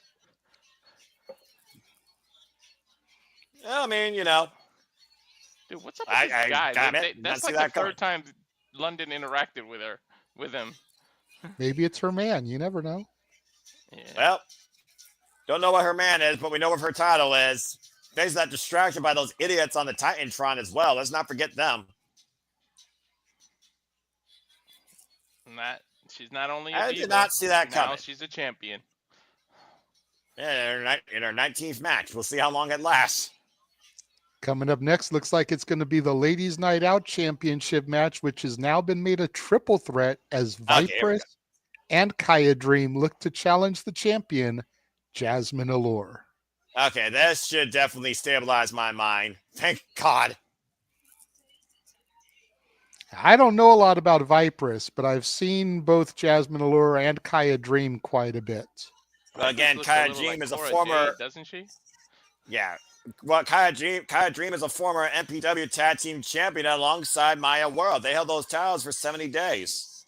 I mean, Dude, what's up with this guy? That's like the third time London interacted with him. Maybe it's her man. You never know. Yeah. Well, don't know what her man is, but we know what her title is. There's that distraction by those idiots on the Titantron as well. Let's not forget them. Not she's not only a I did diva, not see that now coming. she's a champion. In our 19th match. We'll see how long it lasts. Coming up next, looks like it's going to be the Ladies Night Out Championship match, which has now been made a triple threat as Okay, here we Vipress and Kiah Dream look to challenge the champion, Jazmin Allure. go. Okay, this should definitely stabilize my mind. Thank God. I don't know a lot about Vipress, but I've seen both Jazmin Allure and Kiah Dream quite a bit. Well, again, Looks a Kiah little Dream like is a Cora former. Jade, doesn't she? Yeah. Well, Kiah Dream is a former MPW Tag Team Champion alongside Maya World. They held those titles for 70 days.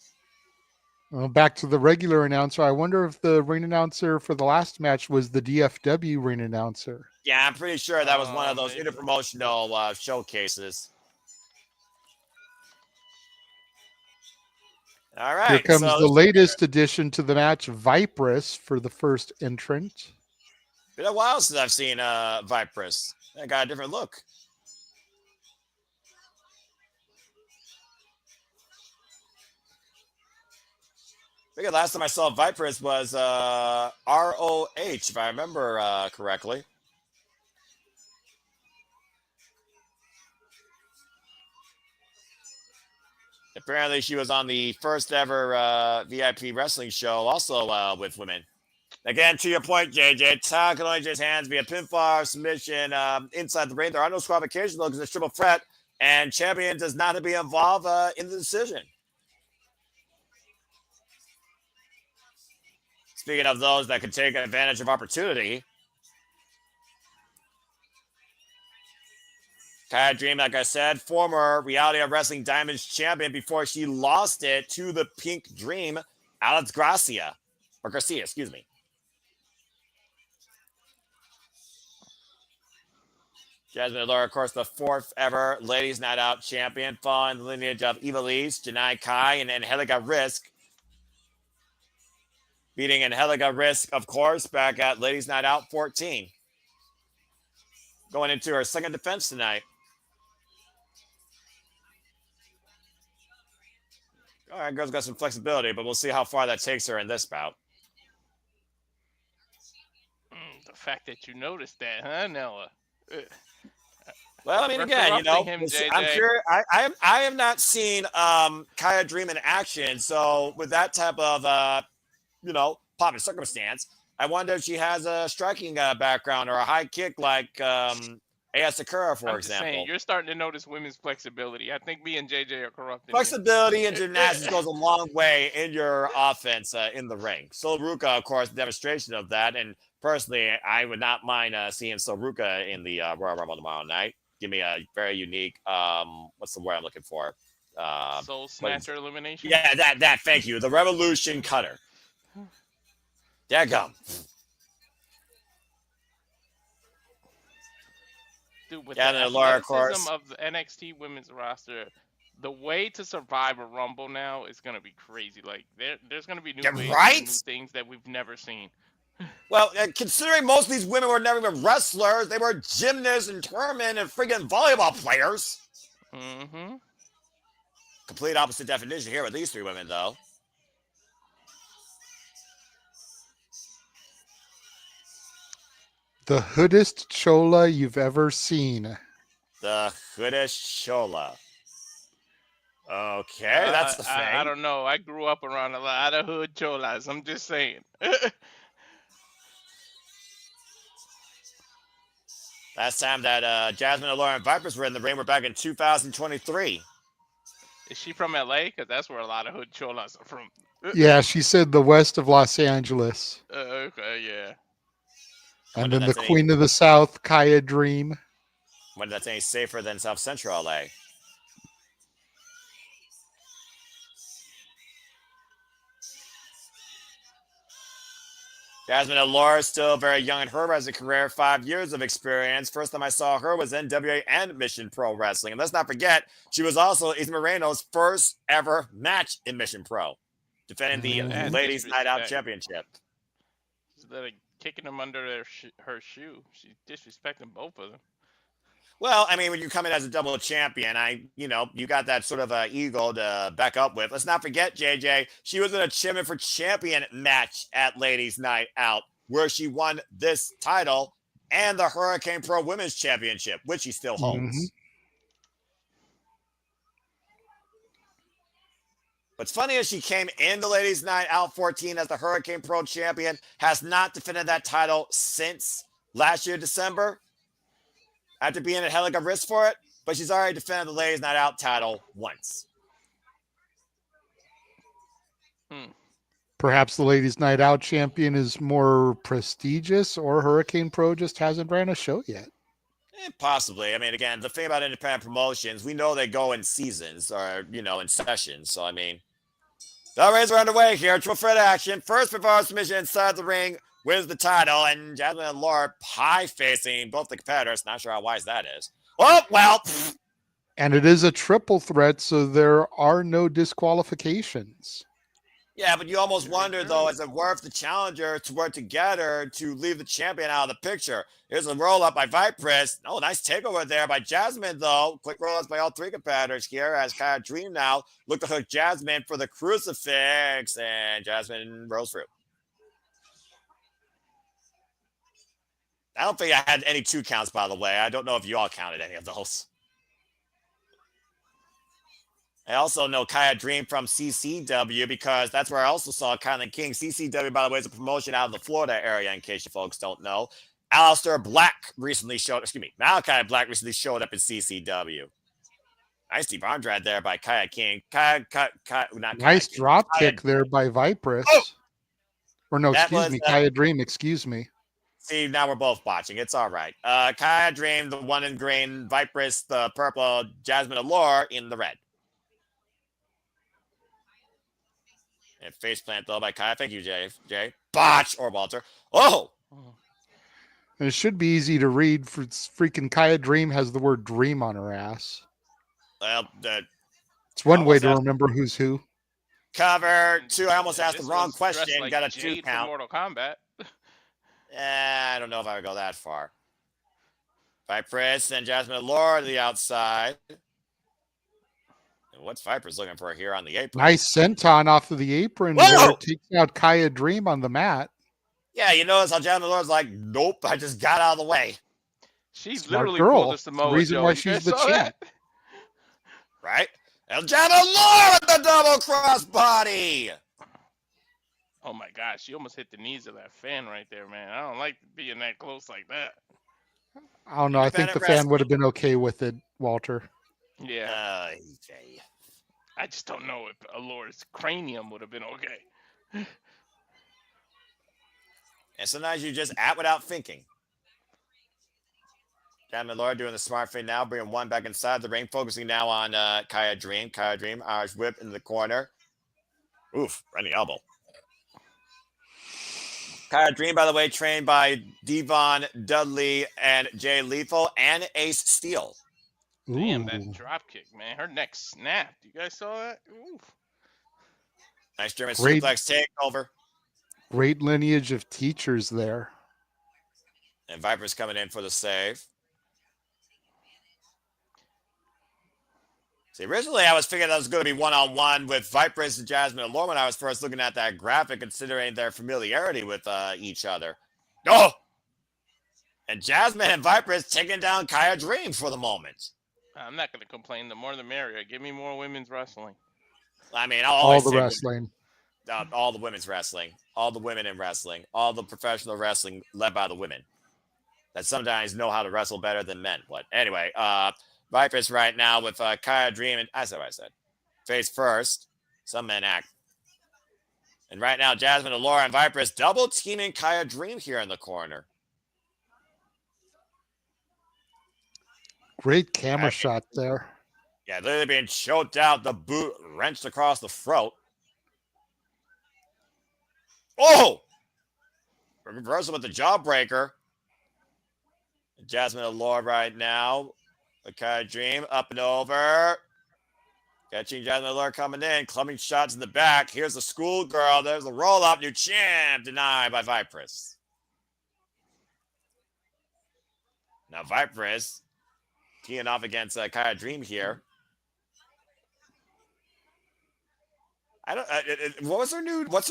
Well, back to the regular announcer. I wonder if the ring announcer for the last match was the DFW ring announcer. Yeah, I'm pretty sure that was one of those Maybe. interpromotional showcases. All right. Here comes so the latest addition to the match, Vipress, for the first entrant. Been a while since I've seen Vipress. I got a different look. I think the last time I saw Vipress was ROH, if I remember correctly. Apparently, she was on the first ever VIP wrestling show, also with women. Again, to your point, JJ, title can only change hands via pinfall or submission inside the ring. There are no disqualifications, though, because it's triple threat, and champion does not have to be involved in the decision. Speaking of those that could take advantage of opportunity, Kiah Dream, like I said, former Reality of Wrestling Diamonds champion before she lost it to the Pink Dream, Alex Garcia, excuse me. Jazmin Allure, of course, the fourth ever Ladies Night Out champion, following the lineage of Eva Lise, Janai Kai, and Angelica Risk. Beating Angelica Risk, of course, back at Ladies Night Out 14. Going into her second defense tonight. All right, girl's got some flexibility, but we'll see how far that takes her in this bout. The fact that you noticed that, huh, Nella? Well, I mean, again, Him, I'm sure I have not seen Kiah Dream in action, so with that type of pop circumstance, I wonder if she has a striking background or a high kick like Aya Sakura, for example. Saying, you're starting to notice women's flexibility. I think me and JJ are corrupted. Flexibility and gymnastics goes a long way in your offense in the ring. Soruka, of course, demonstration of that. And personally, I would not mind seeing Soruka in the Royal Rumble tomorrow night. Give me a very unique, what's the word I'm looking for? Soul Snatcher elimination? Yeah, that, thank you. The Revolution Cutter. Daggum. Dude, with Yeah, the and Allure, of athleticism course. of the NXT women's roster, the way to survive a Rumble now is going to be crazy. Like, there's going to be new ways and new things that we've never seen. Well, considering most of these women were never even wrestlers, they were gymnasts and tournament and friggin' volleyball players. Mm-hmm. Complete opposite definition here with these three women, though. The hoodest chola you've ever seen. The hoodest chola. Okay, that's the thing. I don't know. I grew up around a lot of hood cholas. I'm just saying. Last time that Jazmin Allure and Vipers were in the ring were back in 2023. Is she from LA? Because that's where a lot of hood cholas are from. Yeah, she said the west of Los Angeles. Okay, yeah. And then the Queen of the South, Kiah Dream. When that's any safer than South Central LA. Jazmin Allure is still very young in her wrestling career, 5 years of experience. First time I saw her was NWA and Mission Pro Wrestling. And let's not forget, she was also Izzy Moreno's first ever match in Mission Pro, defending the Ladies Night Out Championship. She's kicking them under her shoe. She's disrespecting both of them. Well, I mean, when you come in as a double champion, you got that sort of ego to back up with. Let's not forget, JJ, she was in a Champion for Champion match at Ladies Night Out, where she won this title and the Hurricane Pro Women's Championship, which she still holds. What's funny is she came into Ladies Night Out 14 as the Hurricane Pro Champion, has not defended that title since last year, December, after being at Helica Risk for it, but she's already defended the Ladies Night Out title once. Perhaps the Ladies Night Out champion is more prestigious, or Hurricane Pro just hasn't ran a show yet. Possibly. I mean, again, the thing about independent promotions, we know they go in seasons or, in sessions. So, I mean, the race are underway here. Triple threat action. First reverse submission inside the ring wins the title. And Jazmin and Allure pie facing both the competitors. Not sure how wise that is. Oh, well. And it is a triple threat, so there are no disqualifications. Yeah, but you almost wonder, though, is it worth the challenger to work together to leave the champion out of the picture? Here's a roll-up by Vipress. Oh, nice takeover there by Jazmin, though. Quick roll-ups by all three competitors here as Kiah Dream now look to hook Jazmin for the crucifix, and Jazmin rolls through. I don't think I had any 2 counts, by the way. I don't know if you all counted any of those. I also know Kiah Dream from CCW because that's where I also saw Kylan King. CCW, by the way, is a promotion out of the Florida area, in case you folks don't know. Malachi Black recently showed up in CCW. Nice deep arm drag there by Kiah King. Nice drop kick there by Vipress. Oh! Or no, excuse me, Kiah Dream, excuse me. See, now we're both watching. It's all right. Kiah Dream, the one in green, Vipress, the purple, Jazmin Allure in the red. And face plant though by Kiah. Thank you, Jay. Botch or Walter. Oh! And it should be easy to read. For freaking Kiah Dream has the word dream on her ass. Well, it's one way to remember who's who. Cover 2. I almost asked the wrong question. Like got a Jade 2 count. Mortal Kombat. I don't know if I would go that far. Vipress and Jazmin Allure to the outside. What's Viper's looking for here on the apron? Nice senton off of the apron. There. Takes out Kiah Dream on the mat. Yeah, you notice how Jazmin Allure's like, nope, I just got out of the way. She Smart literally girl. pulled the Samoa The reason Joe. why You she's guys the saw champ. that? Right? And Jazmin Allure with the double cross body. Oh my gosh, she almost hit the knees of that fan right there, man. I don't like being that close like that. I don't know. I think the fan would have been okay with it, Walter. Yeah. I just don't know if Allure's cranium would have been okay. And sometimes you just act without thinking. Jazmin Allure doing the smart thing now, bringing one back inside the ring, focusing now on Kiah Dream. Kiah Dream, Irish whip into the corner. Oof, right in the elbow. Kiah Dream, by the way, trained by Devon Dudley and Jay Lethal and Ace Steel. Damn, that drop kick, man. Her neck snapped. You guys saw that? Oof. Nice German suplex takeover. Great lineage of teachers there. And Viper's coming in for the save. See, originally I was thinking that was going to be one-on-one with Viper's and Jazmin Allure when I was first looking at that graphic, considering their familiarity with each other. Oh! And Jazmin and Viper's taking down Kiah Dream for the moment. I'm not going to complain. The more the merrier. Give me more women's wrestling. I mean, I'll always all the wrestling. All the women's wrestling. All the women in wrestling. All the professional wrestling led by the women. That sometimes know how to wrestle better than men. But anyway, Viper's right now with Kiah Dream. And I said what I said. Face first. Some men act. And right now, Jazmin Allure and Viper's double teaming Kiah Dream here in the corner. Great camera shot there. Yeah, literally being choked out, the boot wrenched across the throat. Oh! Reversal with the jawbreaker. Jazmin Allure right now. Kiah Dream up and over. Catching Jazmin Allure coming in, clubbing shots in the back. Here's the schoolgirl. There's the roll up. New champ denied by Vipress. Now Vipress teeing off against Kiah Dream here. I don't. What's her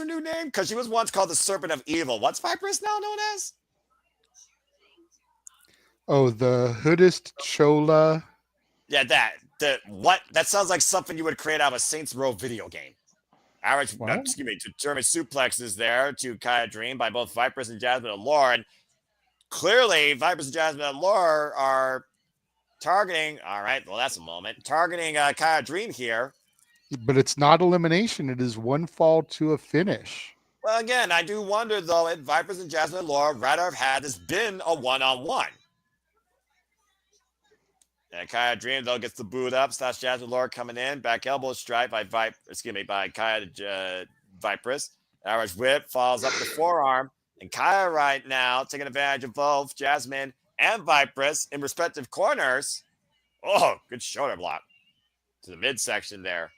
new name? Because she was once called the Serpent of Evil. What's Viper's now known as? Oh, the Hoodist Chola. Yeah, that sounds like something you would create out of a Saints Row video game. Determined suplexes there to Kiah Dream by both Vipers and Jazmin Allure. And clearly, Vipers and Jazmin Allure are targeting. All right, well, that's a moment. Targeting Kiah Dream here. But it's not elimination. It is one fall to a finish. Well, again, I do wonder, though, if Vipers and Jazmin Allure rather have had this been a one-on-one. And Kiah Dream, though, gets the boot up. Slash Jazmin Allure coming in. Back elbow strike by Kiah to Vipress. Irish whip falls up the forearm. And Kiah right now taking advantage of both Jazmin and Vipress in respective corners. Oh, good shoulder block to the midsection there.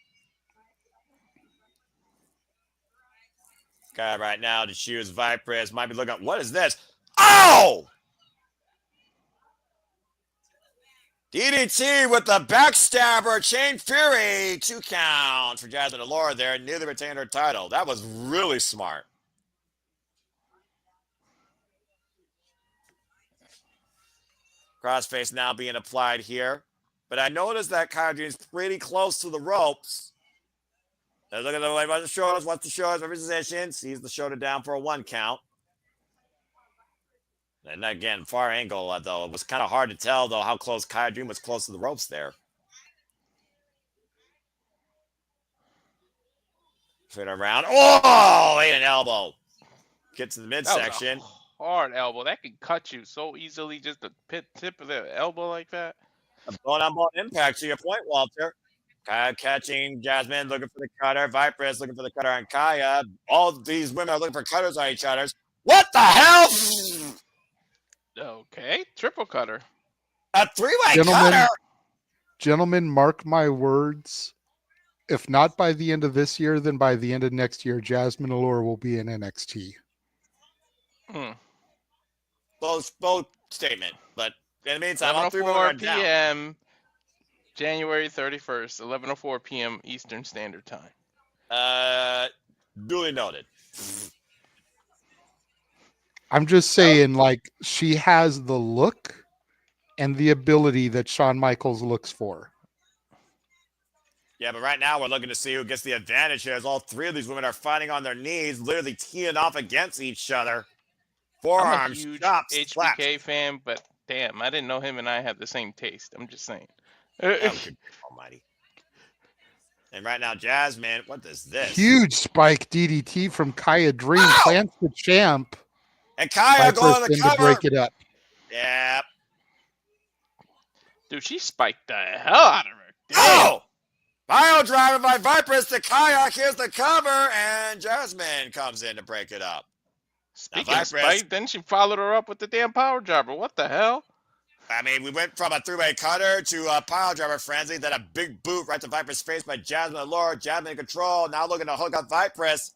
Kiah right now to choose Vipress. Might be looking up. What is this? Oh! DDT with the backstabber, Chain Fury, 2 count for Jazmin Allure there. Nearly retained her title. That was really smart. Crossface now being applied here. But I noticed that Kiah Dream's pretty close to the ropes. Now look at the way about the shoulders. What's the shoulders position? Sees the shoulder down for a 1 count. And again, far angle, though. It was kind of hard to tell, though, how close Kiah Dream was close to the ropes there. Fit around. Oh, ate an elbow. Get to the midsection. Hard elbow. That can cut you so easily, just the tip of the elbow like that. A bone-on-bone impact to your point, Walter. Kiah catching Jazmin, looking for the cutter. Vipress looking for the cutter on Kiah. All these women are looking for cutters on each other. What the hell? Okay, triple cutter. A 3-way cutter. Gentlemen, mark my words. If not by the end of this year, then by the end of next year, Jazmin Allure will be in NXT. Both statement, but in the meantime, all 3 women 11:04 are down. p.m. January 31st, 11:04 p.m. Eastern Standard Time. Duly noted. I'm just saying, like, she has the look and the ability that Shawn Michaels looks for. Yeah, but right now we're looking to see who gets the advantage here as all 3 of these women are fighting on their knees, literally teeing off against each other. Forearms, I'm a huge chops, HBK slaps. fan, but damn, I didn't know him and I have the same taste. I'm just saying. Almighty. And right now, Jazmin, what is this? Huge spike DDT from Kiah Dream. Ow! Plants the champ. And Kiah going to the cover. To break it up. Yeah. Dude, she spiked the hell out of her. Damn. Oh! Bio driver by Vipress to Kiah. Here's the cover, and Jazmin comes in to break it up. Speaking of spike, then she followed her up with the damn power driver. What the hell? I mean, we went from a 3-way cutter to a pile driver frenzy, then a big boot right to Vipress' face by Jazmin Allure. Jazmin in control, now looking to hook up Vipress.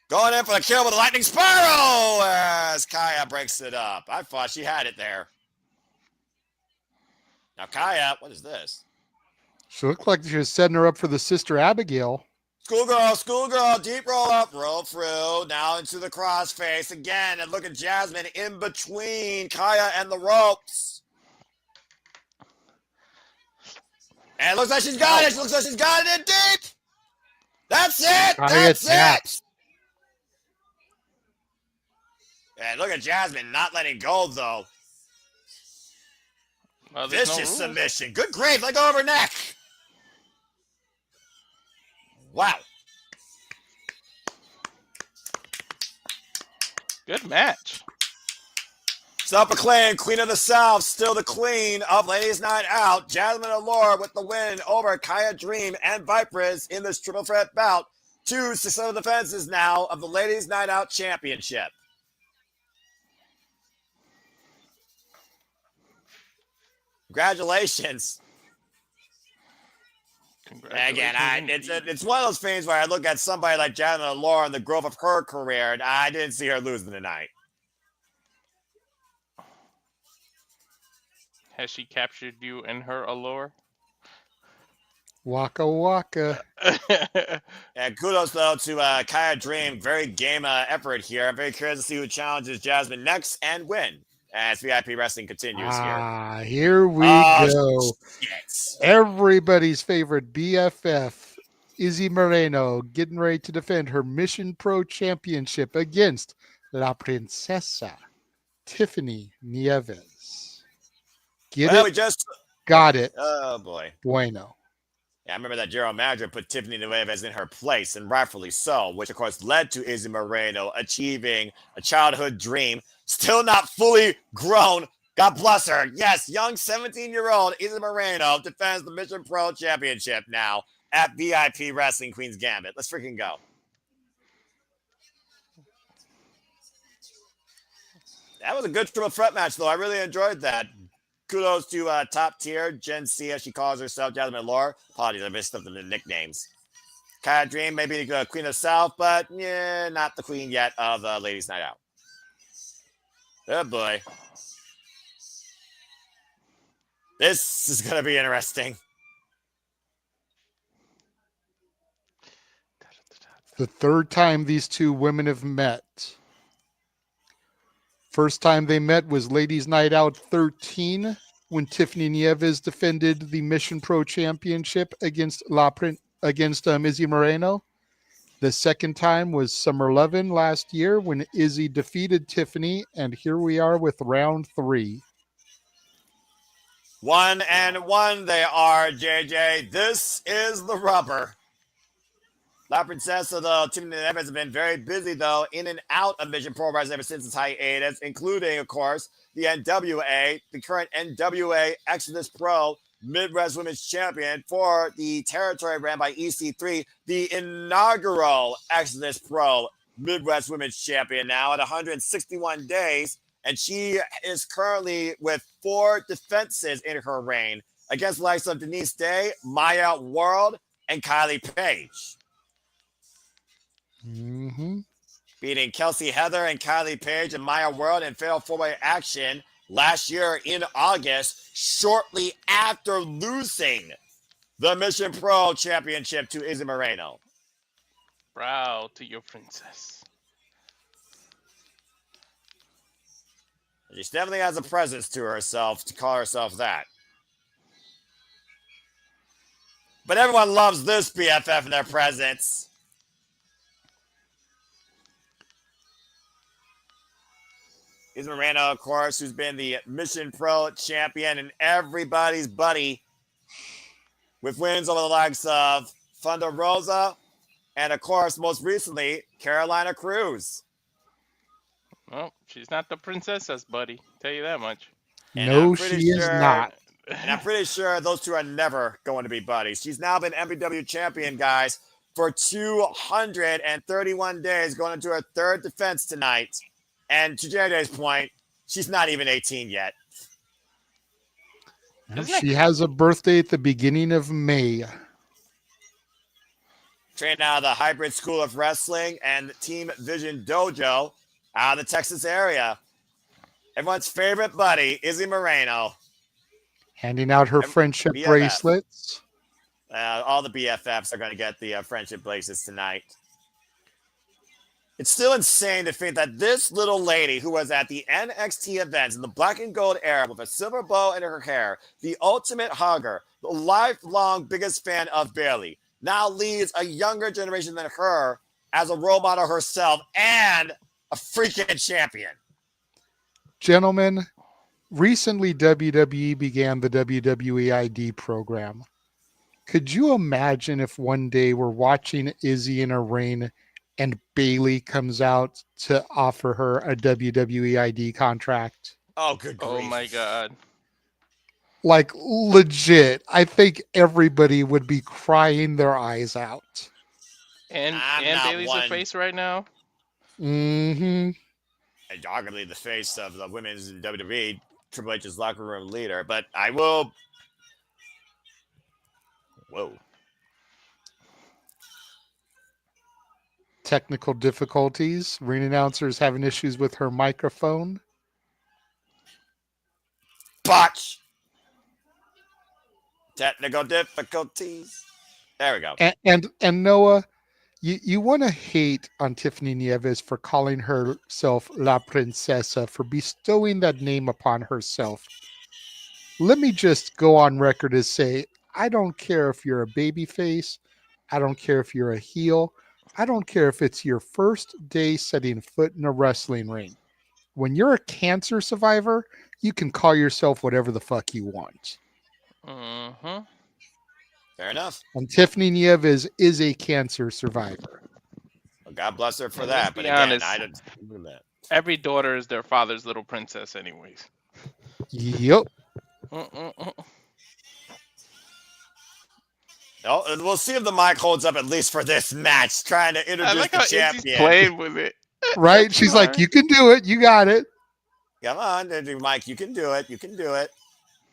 Going in for the kill with a lightning spiral as Kiah breaks it up. I thought she had it there. Now Kiah, what is this? She looked like she was setting her up for the Sister Abigail. Schoolgirl, deep roll up, roll through, now into the crossface again, and look at Jazmin in between Kiah and the ropes. And it looks like she's got it. Looks like she's got it in deep. That's it. That's it. And look at Jazmin not letting go, though. Well, vicious submission. Good grief, leg over neck. Wow. Good match. Self-acclaimed Queen of the South, still the queen of Ladies Night Out. Jazmin Allure with the win over Kiah Dream and Vipress in this triple threat bout. 2 successful defenses now of the Ladies Night Out Championship. Congratulations. Again, it's one of those things where I look at somebody like Jazmin Allure and the growth of her career, and I didn't see her losing tonight. Has she captured you in her allure? Waka waka. And kudos though to Kiah Dream. Very game effort here. I'm very curious to see who challenges Jazmin next and win as VIP Wrestling continues here. Here we Oh, go. shit. Everybody's favorite BFF, Izzy Moreno, getting ready to defend her Mission Pro Championship against La Princesa, Tiffany Nieves. We just Got it. Oh boy. Bueno. Yeah, I remember that general manager put Tiffany Nieves in her place, and rightfully so, which of course led to Izzy Moreno achieving a childhood dream. Still not fully grown. God bless her. Yes, young 17-year-old Izzy Moreno defends the Mission Pro Championship now at VIP Wrestling Queen's Gambit. Let's freaking go. That was a good triple threat match, though. I really enjoyed that. Kudos to top tier Gen C, as she calls herself, Jazmin Allure. Apologies, I missed up the nicknames. Kiah Dream, maybe the Queen of the South, but yeah, not the queen yet of the Ladies' Night Out. Oh boy. This is going to be interesting. The third time these two women have met. First time they met was Ladies' Night Out 13 when Tiffany Nieves defended the Mission Pro Championship against Izzy Moreno. The second time was Summer 11 last year when Izzy defeated Tiffany, and here we are with round 3. 1-1 they are, JJ. This is the rubber. La Princesa, though, Tiffany Nieves has been very busy, though, in and out of Mission Pro Wrestling ever since its hiatus, including, of course, the NWA, the current NWA Exodus Pro Midwest Women's Champion for the territory ran by EC3, the inaugural Exodus Pro Midwest Women's Champion now at 161 days, and she is currently with 4 defenses in her reign against the likes of Denise Day, Maya World, and Kylie Page. Mm-hmm. Beating Kelsey Heather and Kylie Page and Maya World in fatal 4-way action last year in August, shortly after losing the Mission Pro Championship to Izzy Moreno. Proud to your princess. She definitely has a presence to herself to call herself that. But everyone loves this BFF in their presence. Izzy Moreno, of course, who's been the Mission Pro champion and everybody's buddy with wins over the likes of Thunder Rosa and, of course, most recently, Carolina Cruz. Well, she's not the princess's buddy. Tell you that much. And No, she is not. And I'm pretty sure those two are never going to be buddies. She's now been MPW champion, guys, for 231 days, going into her 3rd defense tonight. And to JJ's point, she's not even 18 yet. She has a birthday at the beginning of May. Trained out of the Hybrid School of Wrestling and Team Vision Dojo out of the Texas area. Everyone's favorite buddy, Izzy Moreno. Handing out her friendship BFF. bracelets. All the BFFs are going to get the friendship bracelets tonight. It's still insane to think that this little lady who was at the NXT events in the black and gold era with a silver bow in her hair, the ultimate hugger, the lifelong biggest fan of Bayley, now leads a younger generation than her as a role model herself and a freaking champion. Gentlemen, recently WWE began the WWE ID program. Could you imagine if one day we're watching Izzy in a reign and Bayley comes out to offer her a WWE ID contract? Oh, good grief. Oh my God. Like, legit, I think everybody would be crying their eyes out. And I'm not Bayley's one. the face right now. Mm-hmm. And arguably the face of the women's WWE, Triple H's locker room leader. But I will... Whoa. Technical difficulties. Ring announcers having issues with her microphone. Botch. Technical difficulties. There we go. And Noah, you want to hate on Tiffany Nieves for calling herself La Princesa, for bestowing that name upon herself. Let me just go on record as say, I don't care if you're a baby face. I don't care if you're a heel. I don't care if it's your first day setting foot in a wrestling ring. When you're a cancer survivor, you can call yourself whatever the fuck you want. Mm-hmm. Fair enough. And Tiffany Nieves is a cancer survivor. Well, God bless her for And let's that. But be again, honest, I don't agree with that. every daughter is their father's little princess, anyways. Yep. Mm-mm-mm. No, we'll see if the mic holds up at least for this match. Trying to I introduce like the how Izzy's champion. playing with it. Right? She's like, you can do it. You got it. Come on, Mike. You can do it. You can do it.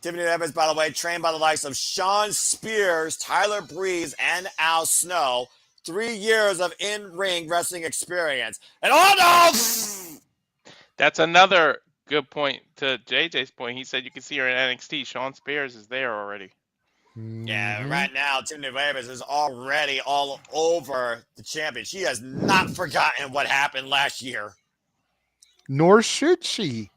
Tiffany Evans, by the way, trained by the likes of Sean Spears, Tyler Breeze, and Al Snow. 3 years of in-ring wrestling experience. And oh no! That's another good point to JJ's point. He said you can see her in NXT. Sean Spears is there already. Yeah, Mhm. right now, Tiffany Evans is already all over the champion. She has not forgotten what happened last year. Nor should she.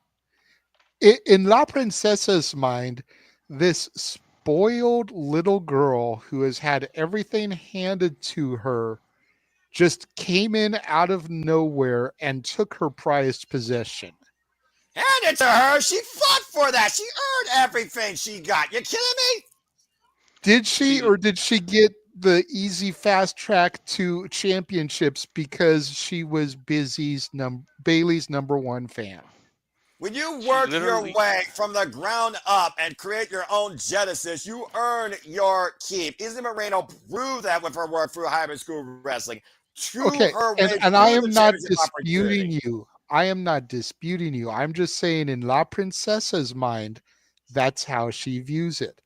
In La Princesa's mind, this spoiled little girl who has had everything handed to her just came in out of nowhere and took her prized possession. Hand it to her. She fought for that. She earned everything she got. You kidding me? Did she, or did she get the easy fast track to championships because she was Bailey's number one fan? When you work your literally- way from the ground up and create your own genesis, you earn your keep. Izzy Moreno proved that with her work through high school wrestling. Okay, Her way and I through am the not championship disputing opportunity. you. I am not disputing you. I'm just saying in La Princesa's mind, that's how she views it.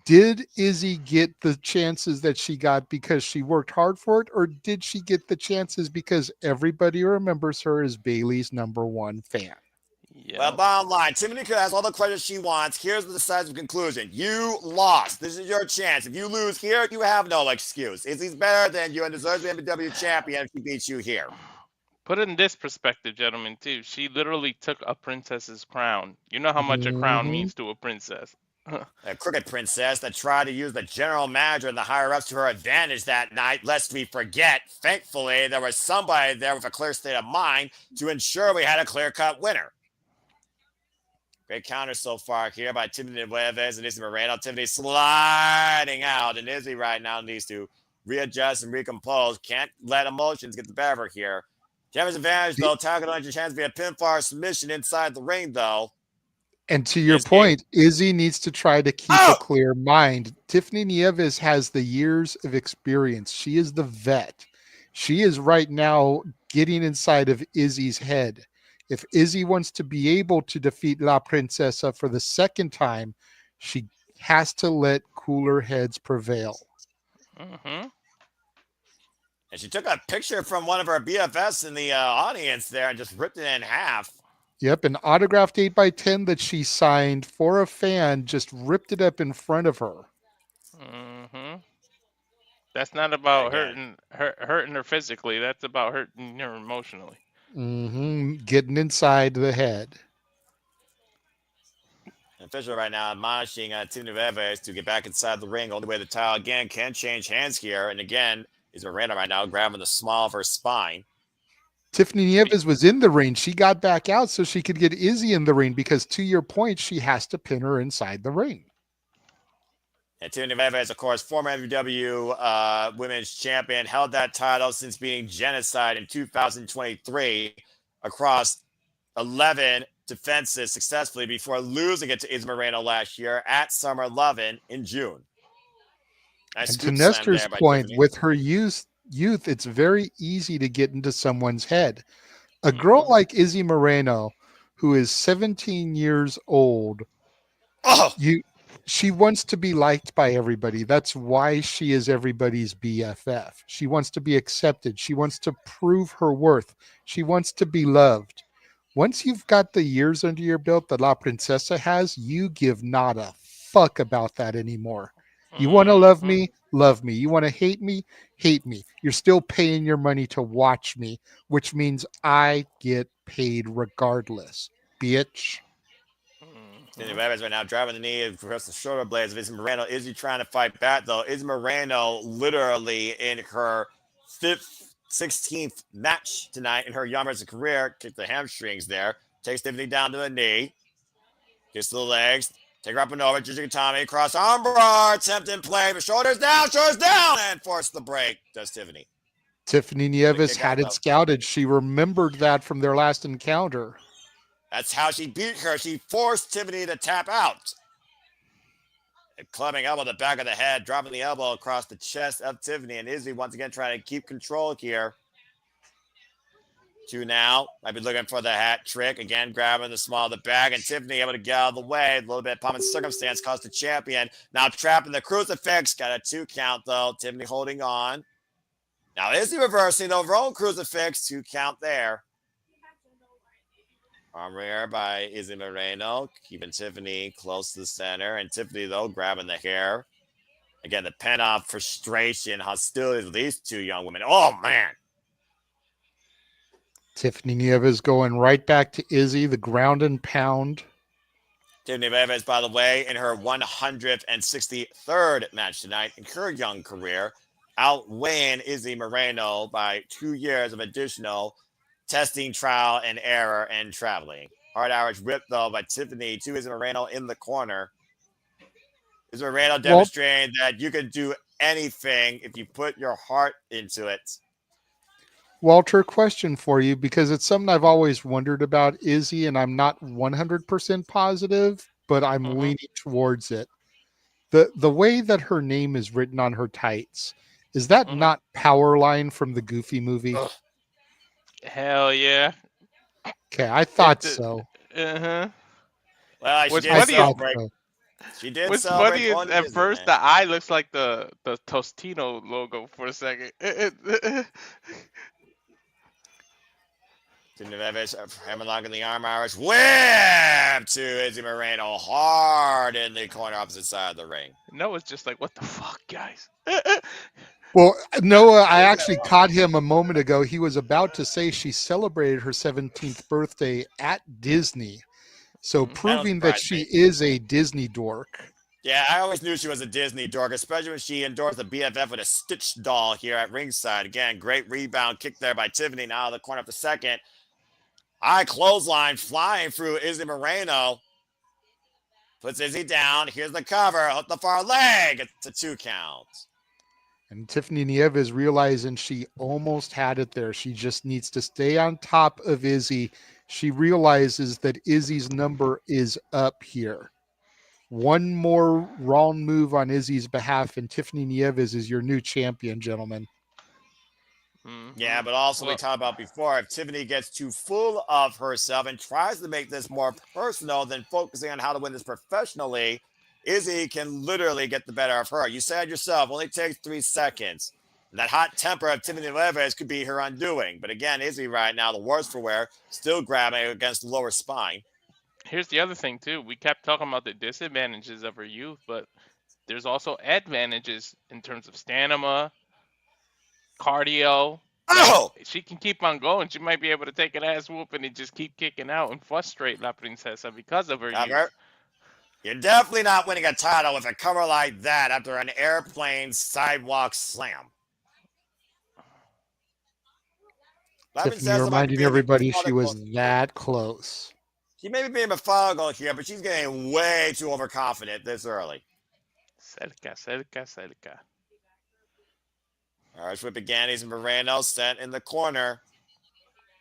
Did Izzy get the chances that she got because she worked hard for it, or did she get the chances because everybody remembers her as Bailey's number one fan? Yeah. Well, bottom line, Tiffany has all the credit she wants. Here's the decisive conclusion. You lost. This is your chance. If you lose here, you have no excuse. Izzy's better than you and deserves to be WWE champion if she beats you here. Put it in this perspective, gentlemen, too. She literally took a princess's crown. You know how much a crown Mhm. means to a princess. A crooked princess that tried to use the general manager and the higher-ups to her advantage that night, lest we forget. Thankfully, there was somebody there with a clear state of mind to ensure we had a clear-cut winner. Great counter so far here by Tiffany Nieves and Izzy Moreno. Tiffany sliding out, and Izzy right now needs to readjust and recompose. Can't let emotions get the better of her here. Champion's advantage, though. Tackle on your chance via pinfall or submission inside the ring, though. And to your Izzy. point, Izzy needs to try to keep Oh! a clear mind. Tiffany Nieves has the years of experience. She is the vet. She is right now getting inside of Izzy's head. If Izzy wants to be able to defeat La Princesa for the second time, she has to let cooler heads prevail. Mm-hmm. And she took a picture from one of her BFFs in the audience there and just ripped it in half. Yep, an autographed 8x10 that she signed for a fan, just ripped it up in front of her. Mm-hmm. That's not about Again. hurting her physically. That's about hurting her emotionally. Getting inside the head. Official right now admonishing Tiffany Nieves to get back inside the ring. Only way the title again can change hands here. And again, is Miranda right now grabbing the small of her spine. Tiffany Nieves was in the ring. She got back out so she could get Izzy in the ring because, to your point, she has to pin her inside the ring. And Tiffany Nieves, of course, former MW Women's Champion, held that title since beating Genocide in 2023 across 11 defenses successfully before losing it to Izzy Moreno last year at Summer 11 in June. Nice And to scoop slam Nestor's there by point, Tiffany. with her youth, it's very easy to get into someone's head. A girl like Izzy Moreno, who is 17 years old, Oh, she wants to be liked by everybody. That's why she is everybody's BFF. She wants to be accepted. She wants to prove her worth. She wants to be loved. Once you've got the years under your belt that La Princesa has, you give not a fuck about that anymore. You want to love Mm-hmm. me? Love me. You want to hate me? Hate me. You're still paying your money to watch me, which means I get paid regardless, bitch. Cindy Mm-hmm. Rivers right now driving the knee across the shoulder blades of Izzy Moreno. Izzy trying to fight back though. Izzy Moreno literally in her 16th match tonight in her young wrestling career kicked the hamstrings there. Takes Tiffany down to the knee. Gets to the legs. Take her up and over. Jijiga Tommy cross armbar. Attempting play. But shoulders down. And force the break. Does Tiffany. Tiffany The Nieves kick out had it though. scouted. She remembered that from their last encounter. That's how she beat her. She forced Tiffany to tap out. A clubbing elbow to the back of the head, dropping the elbow across the chest of Tiffany. And Izzy once again trying to keep control here. Two now. Might be looking for the hat trick. Again, grabbing the small of the bag. And Tiffany able to get out of the way. A little bit of pomp and circumstance cost the champion. Now trapped in the crucifix. Got a 2 count though. Tiffany holding on. Now Izzy reversing over own crucifix. 2 count there. Arm rear by Izzy Moreno, keeping Tiffany close to the center. And Tiffany, though, grabbing the hair. Again, the pent-up frustration, hostility of these two young women. Oh, man. Tiffany Nieves going right back to Izzy, the ground and pound. Tiffany Nieves, by the way, in her 163rd match tonight in her young career, outweighing Izzy Moreno by 2 years of additional testing, trial, and error, and traveling. Hard average whip, though, by Tiffany to Izzy Moreno in the corner. Izzy Moreno demonstrating that you can do anything if you put your heart into it. Walter, question for you, because it's something I've always wondered about Izzy, and I'm not 100% positive, but I'm Mm-hmm. leaning towards it. The way that her name is written on her tights, is that Mm-hmm. not Powerline from the Goofy movie? Ugh. Hell yeah. Okay, I thought so. Uh-huh. Well, she What's did funny is celebrate. So. She did what's celebrate funny is going to at Disney, first man. the eye looks like the Tostino logo for a second. Tiffany Nieves, hammerlock in the arm, Irish whip to Izzy Moreno, hard in the corner opposite side of the ring. No, it's just like, what the fuck, guys? Well, Noah, I actually caught him a moment ago. He was about to say she celebrated her 17th birthday at Disney. So Mhm. proving that surprise she me. is a Disney dork. Yeah, I always knew she was a Disney dork, especially when she endorsed the BFF with a Stitch doll here at ringside. Again, great rebound kick there by Tiffany. Now the corner of the second. High clothesline flying through Izzy Moreno. Puts Izzy down. Here's the cover. Hook the far leg. It's a 2 count. And Tiffany Nieves realizing she almost had it there. She just needs to stay on top of Izzy. She realizes that Izzy's number is up here. One more wrong move on Izzy's behalf, and Tiffany Nieves is your new champion, gentlemen. Yeah, but also we Well, talked about before, if Tiffany gets too full of herself and tries to make this more personal than focusing on how to win this professionally, Izzy can literally get the better of her. You said yourself, only takes 3 seconds. And that hot temper of Tiffany Nieves could be her undoing. But again, Izzy right now, the worse for wear, still grabbing against the lower spine. here's the other thing too. We kept talking about the disadvantages of her youth, but there's also advantages in terms of stamina, cardio. Like Oh! she can keep on going. She might be able to take an ass whooping and just keep kicking out and frustrate La Princesa because of her youth. Cover. You're definitely not winning a title with a cover like that after an airplane sidewalk slam. Tiffany reminding everybody she was that close. She may be being methodical here, but she's getting way too overconfident this early. Cerca, cerca, cerca. All right, whip again. He's Moreno set in the corner.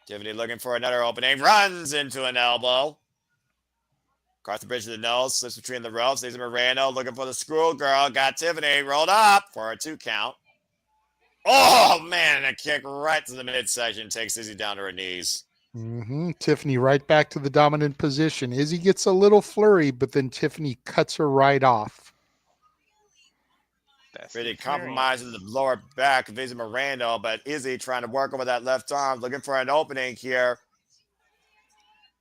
Tiffany looking for another opening. Runs into an elbow. Across the bridge of the nose. Slips between the ropes. He's Moreno looking for the screw girl. Got Tiffany rolled up for a 2 count. Oh, man. A kick right to the midsection. Takes Izzy down to her knees. Tiffany right back to the dominant position. Izzy gets a little flurry, but then Tiffany cuts her right off. That's Really the period. compromising the lower back of Izzy Moreno, but Izzy trying to work over that left arm, looking for an opening here.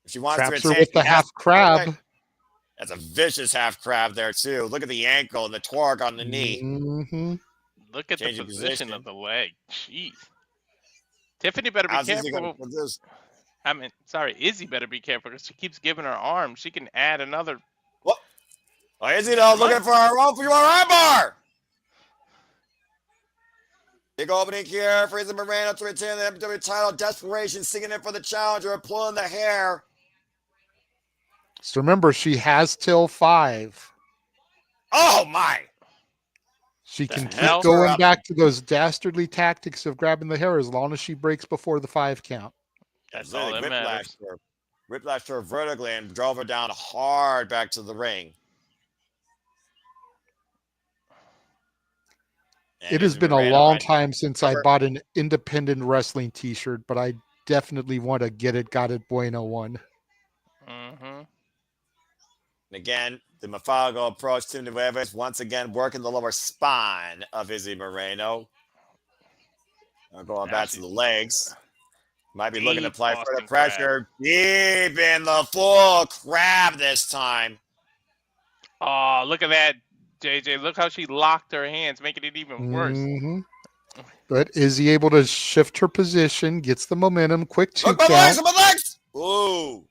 If she wants Traps to her retain, with the half crab. That's a vicious half crab there, too. Look at the ankle and the torque on the knee. Mm-hmm. Look at the Changing position of position. the leg. Jeez. Tiffany better be How's Izzy going to careful. put this? I mean, sorry, Izzy better be careful because she keeps giving her arm. She can add another. What? Oh, Izzy, though, looking for our own for your arm bar. Big opening here for Izzy Moreno to retain the WWE title. Desperation, singing it for the challenger, pulling the hair. So remember, she has till 5. Oh, my. She The can keep hell? going back to those dastardly tactics of grabbing the hair as long as she breaks before the 5 count. That's all that matters. Whiplashed her vertically and drove her down hard back to the ring. And It has Izzy been a Moreno long right time since I bought an independent wrestling t-shirt, but I definitely want a Get It, Got It Bueno one. Mm-hmm. And again, the Mafago approach to Nueves once again working the lower spine of Izzy Moreno. Going Now back to the legs. Might be looking to Deep apply Boston further pressure. Deep in the full crab this time. Oh, look at that, JJ. Look how she locked her hands, making it even worse. Mm-hmm. But is he able to shift her position, gets the momentum, quick 2 Look, my count. legs, my legs! Ooh.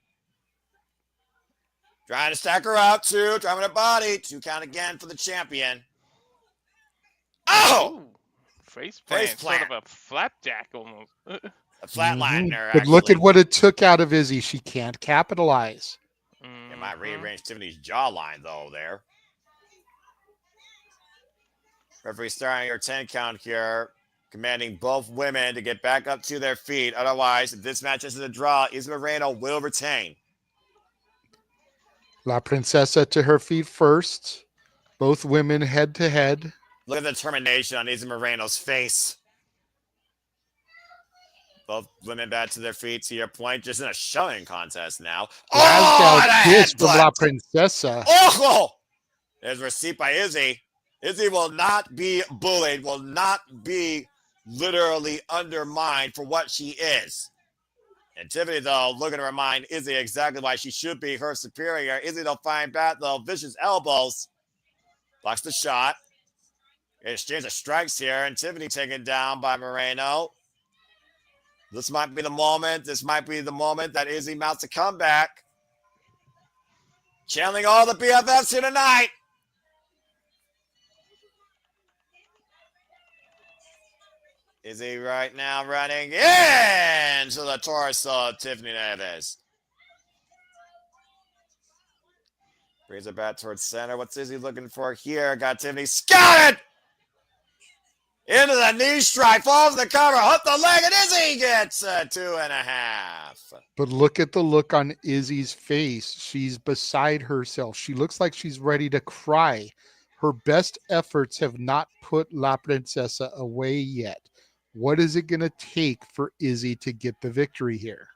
Trying to stack her out, too. Driving her body. 2 count again for the champion. Oh! Ooh, face plant. Sort plant. of a flapjack almost. A flatliner, But look at what it took out of Izzy. She can't capitalize. It might rearrange Tiffany's jawline, though, there. Referee starting her 10 count here, commanding both women to get back up to their feet. Otherwise, if this match is a draw, Izzy Moreno will retain. La Princesa to her feet first. Both women head to head. Look at the determination on Izzy Moreno's face. Both women back to their feet, to your point, just in a shoving contest now. Oh, and a kiss from La headbutt. Princesa. Oh! There's a receipt by Izzy. Izzy will not be bullied, will not be literally undermined for what she is. And Tiffany, though, looking to remind Izzy exactly why she should be her superior. Izzy, they'll find back, though, vicious elbows. Blocks the shot. Exchange of strikes here, and Tiffany taken down by Moreno. This might be the moment. This might be the moment that Izzy mounts a comeback. Channeling all the BFFs here tonight. Izzy right now running into the torso of Tiffany Neves. Brings it back towards center. What's Izzy looking for here? Got Tiffany scouted! Into the knee strike, falls the cover, hook the leg, and Izzy gets a 2.5. But look at the look on Izzy's face. She's beside herself. She looks like she's ready to cry. Her best efforts have not put La Princesa away yet. What is it going to take for Izzy to get the victory here?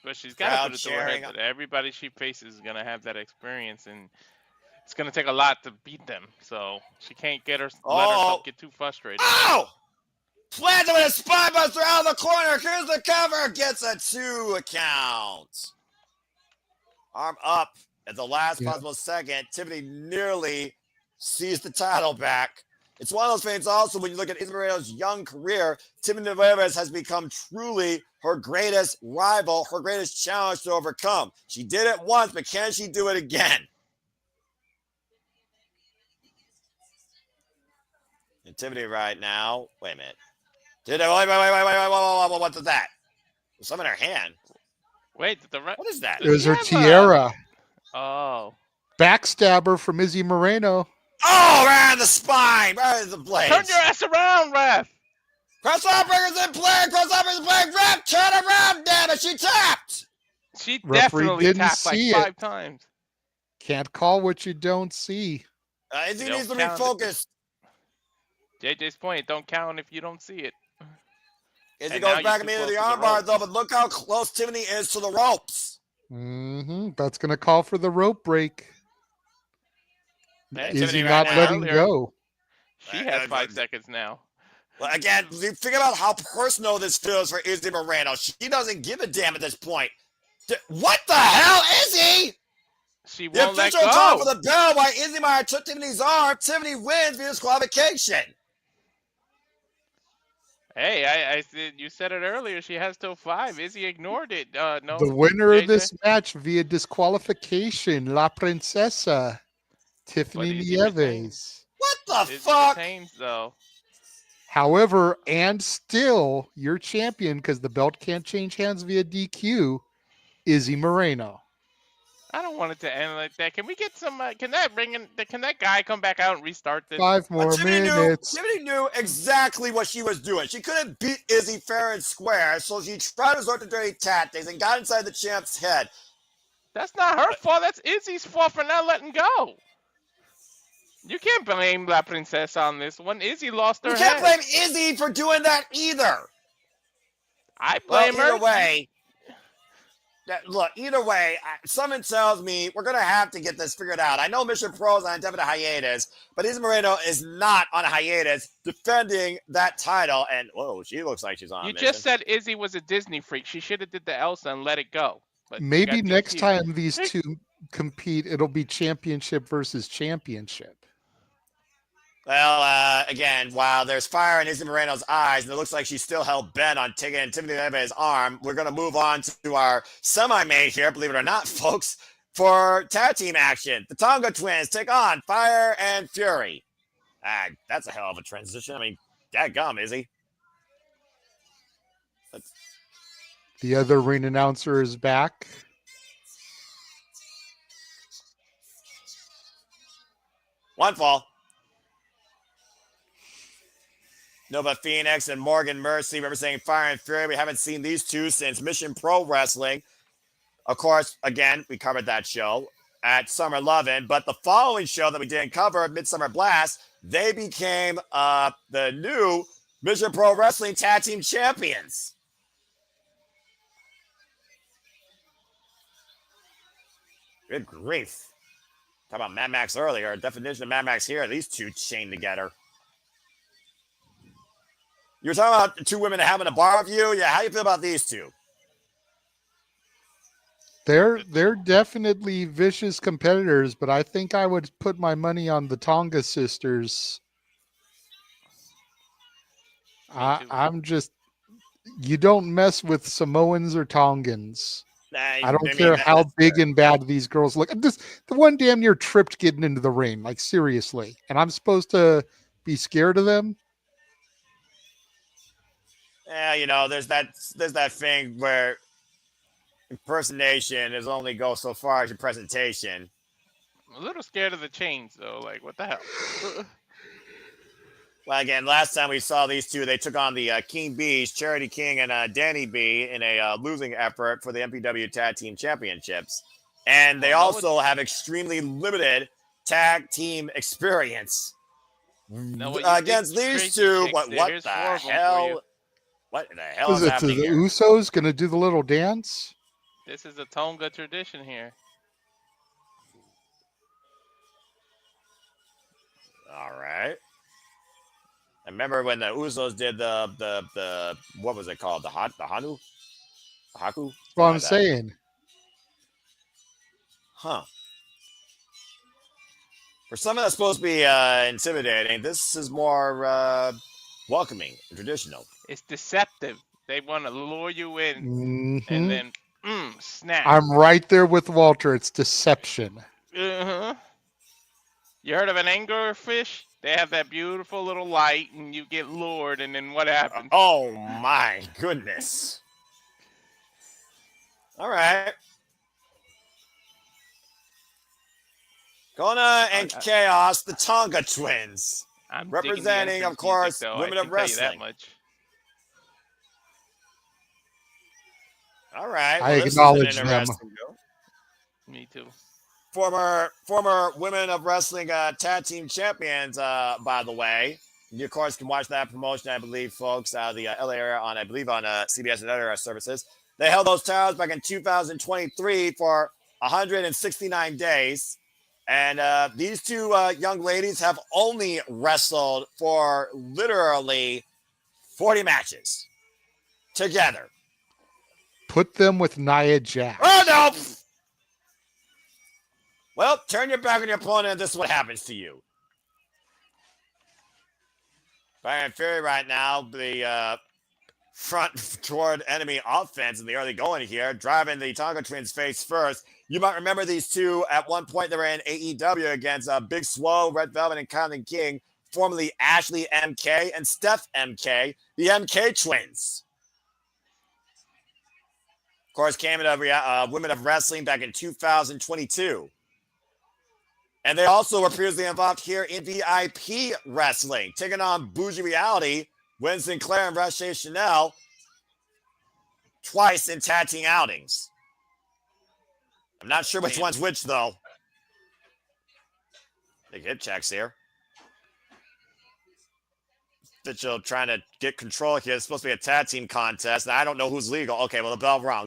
But she's got to put it through her head that everybody she faces is going to have that experience, and it's going to take a lot to beat them. So she can't let herself get too frustrated. Oh! Planted with a spine buster out of the corner. Here's the cover. Gets a 2 count. Arm up at the last possible second. Tiffany nearly sees the title back. It's one of those things also when you look at Izzy Moreno's young career, Tiffany Neves has become truly her greatest rival, her greatest challenge to overcome. She did it once, but can she do it again? And Tiffany right now, wait a minute. Wait, what is that? There's something in her hand. Wait, what is that? It was her tiara. Oh. Backstabber from Izzy Moreno. Oh, right in the spine, right in the blade. Turn your ass around, ref. Crossovers in play, crossovers in play, ref, turn around, damn it, she tapped. She Referee definitely didn't tapped like see 5 times. Can't call what you don't see. Izzy needs to be focused. JJ's point, don't count if you don't see it. Izzy goes back into the armbar, though, but look how close Tiffany is to the ropes. That's going to call for the rope break. Is he not letting go? She has 5 seconds now. Well, again, think about how personal this feels for Izzy Moreno. She doesn't give a damn at this point. What the hell, Izzy? She The won't let official call for go. the bell while Izzy Meyer took Tiffany's arm. Tiffany wins via disqualification. Hey, I said you said it earlier. She has till 5. Izzy ignored it. The No, winner of JJ. this match via disqualification, La Princesa, But Tiffany Izzy retains. Nieves. What the Izzy fuck? retains though. However, and still your champion, because the belt can't change hands via DQ, Izzy Moreno. I don't want it to end like that. Can we get some? Can that bring in? Can that guy come back out and restart this? 5 more minutes. Tiffany knew exactly what she was doing. She couldn't beat Izzy fair and square, so she tried to resort to dirty tactics and got inside the champ's head. That's not her fault. That's Izzy's fault for not letting go. You can't blame La Princesa on this one. Izzy lost her You head. can't blame Izzy for doing that either. I Well, blame her. either way, either way, something tells me we're going to have to get this figured out. I know Mission Pro is on indefinite hiatus, but Izzy Moreno is not on a hiatus defending that title. And, whoa, she looks like she's on You a mission. just said Izzy was a Disney freak. She should have did the Elsa and let it go. But Maybe next time these two compete, it'll be championship versus championship. Well, again, while there's fire in Izzy Moreno's eyes, and it looks like she's still hell-bent on taking Tiffany Nieves' arm, we're going to move on to our semi-main here, believe it or not, folks, for tag team action. The Tonga twins take on Fire and Fury. That's a hell of a transition. I mean, dadgum, Izzy. The other ring announcer is back. One fall. Nova Phoenix and Morgan Mercy representing Fire and Fury. We haven't seen these two since Mission Pro Wrestling. Of course, again, we covered that show at Summer Lovin', but the following show that we didn't cover, Midsummer Blast, they became the new Mission Pro Wrestling Tag Team Champions. Good grief. Talk about Mad Max earlier. Definition of Mad Max here. These two chained together. You were talking about two women having a bar view. Yeah, how you feel about these two? They're definitely vicious competitors, but I think I would put my money on the Tonga sisters. I'm just, you don't mess with Samoans or Tongans. I don't care how big and bad these girls look. The one damn near tripped getting into the ring, like seriously. And I'm supposed to be scared of them? Yeah, you know, there's that thing where impersonation is only go so far as your presentation. I'm a little scared of the chains, though. Like, what the hell? Well, again, last time we saw these two, they took on the King Bees, Charity King and Danny B, in a losing effort for the MPW Tag Team Championships. And they also have extremely limited tag team experience. Against these two, what the hell? What the hell is happening the here? Usos going to do the little dance? This is a Tonga tradition here. All right. I remember when the Usos did the what was it called? The Hanu? The Haku? That's what I'm saying. Huh. For something that's supposed to be intimidating, this is more welcoming and traditional. It's deceptive. They want to lure you in and then snap. I'm right there with Walter. It's deception. Uh-huh. You heard of an anglerfish? They have that beautiful little light, and you get lured, and then what happens? Oh, my goodness. All right. Kona and Kaoz, the Tonga twins. I'm representing, of course, music, women of wrestling. That much. All right. I acknowledge them. Me too. Former women of wrestling tag team champions, by the way. You, of course, can watch that promotion, I believe, folks, out of the LA area on CBS and other services. They held those titles back in 2023 for 169 days. And these two young ladies have only wrestled for literally 40 matches together. Put them with Nia Jax. Oh, no! Well, turn your back on your opponent and this is what happens to you. Fire and Fury right now, the front toward enemy offense in the early going here, driving the Tonga Twins face first. You might remember these two at one point. They were in AEW against Big Swole, Red Velvet, and Counting King, formerly Ashley MK and Steph MK, the MK Twins. Of course, came into Women of Wrestling back in 2022. And they also were previously involved here in VIP Wrestling, taking on Bougie Reality, Wynn Sinclair, and Rachelle Chanel twice in tag team outings. I'm not sure which one's which, though. Big hip checks here. Mitchell trying to get control here. It's supposed to be a tag team contest. Now, I don't know who's legal. Okay, well, the bell rung.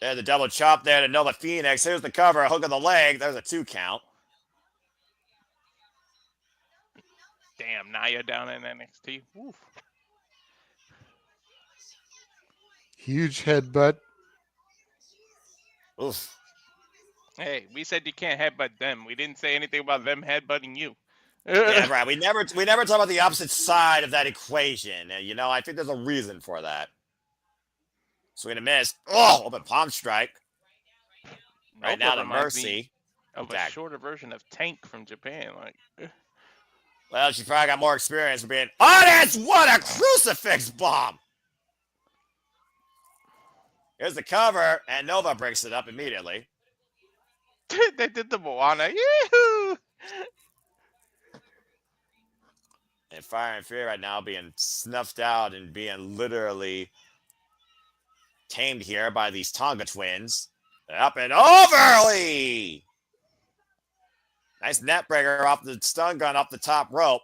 There's the double chop there to Nova Phoenix. Here's the cover, a hook of the leg. There's a 2 count. Damn, Nia down in NXT. Oof. Huge headbutt. Oof. Hey, we said you can't headbutt them. We didn't say anything about them headbutting you. Yeah, right. We never talk about the opposite side of that equation. You know, I think there's a reason for that. Swing and miss. Oh, open palm strike. Right now to Mercy. Of a shorter version of Tank from Japan. Like, well, she probably got more experience for being honest. What a crucifix bomb. Here's the cover, and Nova breaks it up immediately. They did the Moana. Yoo-hoo! And Fire and Fury right now being snuffed out and being literally tamed here by these Tonga twins. Up and overly. Nice net breaker off the stun gun off the top rope.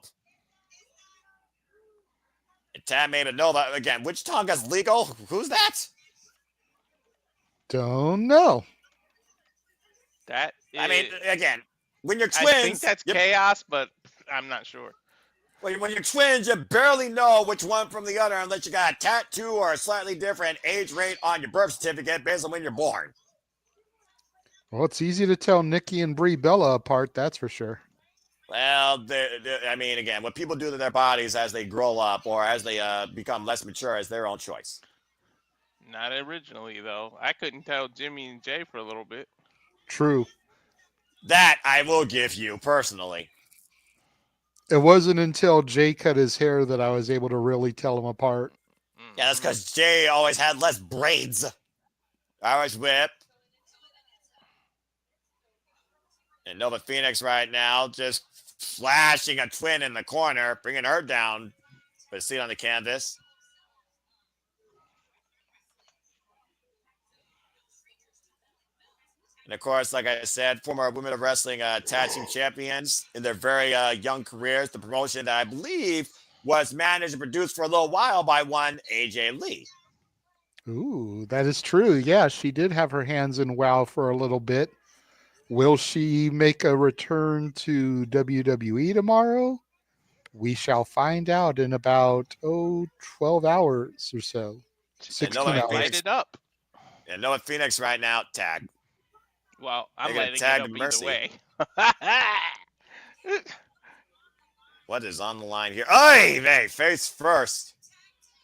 And Tam made Nova again. Which Tonga's legal? Who's that? Don't know. That is, I mean, again, when you're twins, I think that's Kaoz, but I'm not sure. When you're twins, you barely know which one from the other unless you got a tattoo or a slightly different age rate on your birth certificate based on when you're born. Well, it's easy to tell Nikki and Brie Bella apart, that's for sure. Well, I mean, again, what people do to their bodies as they grow up or as they become less mature is their own choice. Not originally, though. I couldn't tell Jimmy and Jay for a little bit. True. That I will give you personally. It wasn't until Jay cut his hair that I was able to really tell them apart. Yeah, that's because Jay always had less braids. Irish whip. And Nova Phoenix right now just flashing a twin in the corner, bringing her down with a seat on the canvas. And of course, like I said, former Women of Wrestling tag team champions in their very young careers. The promotion that I believe was managed and produced for a little while by one AJ Lee. Ooh, that is true. Yeah, she did have her hands in WoW for a little bit. Will she make a return to WWE tomorrow? We shall find out in about 12 hours or so. 16 hours. Light it up. And Noah Phoenix right now, tag. Well, I'm letting it up Mercy. either way. What is on the line here? Oy vey, face first.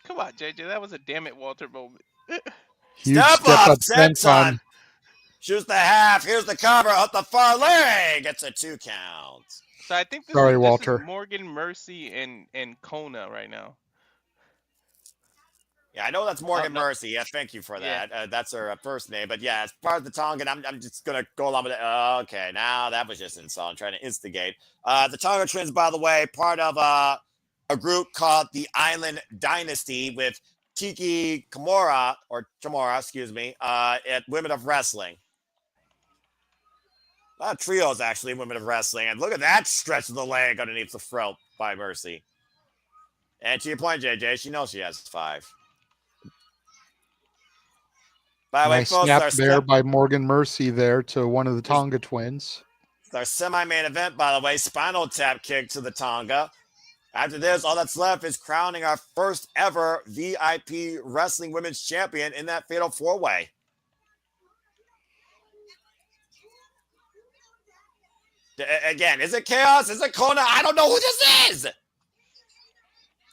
Come on, JJ. That was a damn it, Walter moment. Huge step up, senton. Shoots the half. Here's the cover up the far leg. Gets a 2 count. So I think this Walter. is Morgan, Mercy, and Kona right now. Yeah, I know that's Morgan Mercy. Yeah, thank you for that. Yeah. That's her first name. But yeah, as far as the Tongan, I'm just going to go along with it. Okay, now that was just insult. I'm trying to instigate. The Tonga Twins, by the way, part of a group called the Island Dynasty with Kiki Kimura, excuse me, at Women of Wrestling. A lot of trios, actually, in Women of Wrestling. And look at that stretch of the leg underneath the throat by Mercy. And to your point, JJ, she knows she has 5. By the way, Nice folks, snap there by Morgan Mercy there to one of the Tonga twins. It's our semi-main event, by the way. Spinal tap kick to the Tonga. After this, all that's left is crowning our first ever VIP Wrestling Women's Champion in that Fatal 4-Way. Again, is it Kaoz? Is it Kona? I don't know who this is.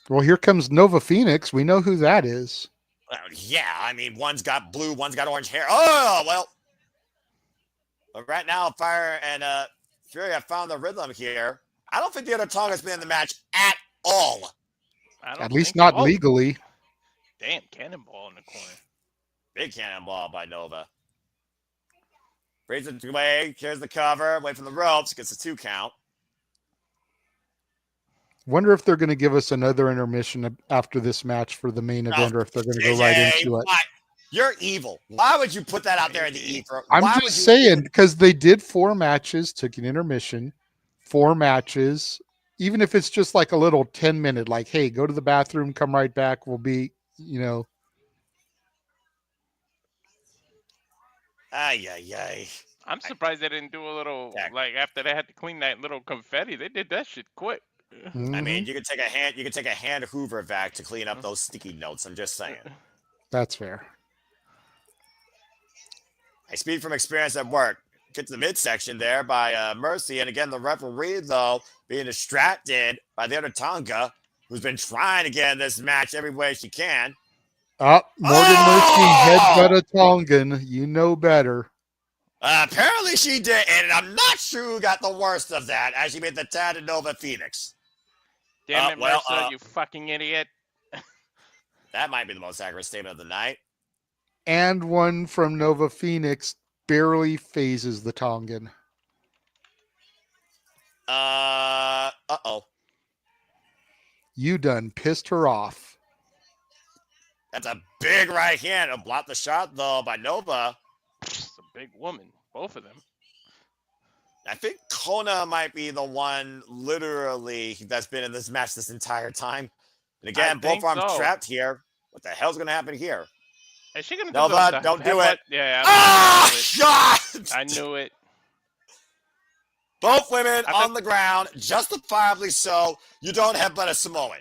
Well, here comes Nova Phoenix. We know who that is. Well, yeah, I mean, one's got blue, one's got orange hair. Oh, well. But right now, Fire and Fury have found the rhythm here. I don't think the other Tonga's been in the match at all. At least not legally. Damn, cannonball in the corner. Big cannonball by Nova. Brings it away. Here's the cover. Away from the ropes. Gets a 2 count. Wonder if they're going to give us another intermission after this match for the main event, or if they're going to go right into it. You're evil. Why would you put that out there in the ether? I'm just saying, because they did 4 matches, took an intermission, 4 matches. Even if it's just like a little 10-minute, like, hey, go to the bathroom, come right back. We'll be, Ay, ay, ay. I'm surprised they didn't do a little, like, after they had to clean that little confetti, they did that shit quick. I mean, you could take a hand Hoover vac to clean up those sticky notes. I'm just saying. That's fair. I speak from experience at work. Get to the midsection there by Mercy. And again, the referee, though, being distracted by the other Tonga, who's been trying to get in this match every way she can. Morgan Mercy headbutt a Tongan. You know better. Apparently she did, and I'm not sure who got the worst of that, as she made the tag to Nova Phoenix. Damn it, Mercer, you fucking idiot. That might be the most accurate statement of the night. And one from Nova Phoenix barely phases the Tongan. Uh-oh. You done pissed her off. That's a big right hand. It'll block the shot, though, by Nova. It's a big woman, both of them. I think Kona might be the one, literally, that's been in this match this entire time. And again, both arms trapped here. What the hell's going to happen here? Is she going to do Nova, don't do it. Yeah, God! I knew it. Both women on the ground, justifiably so. You don't headbutt a Samoan.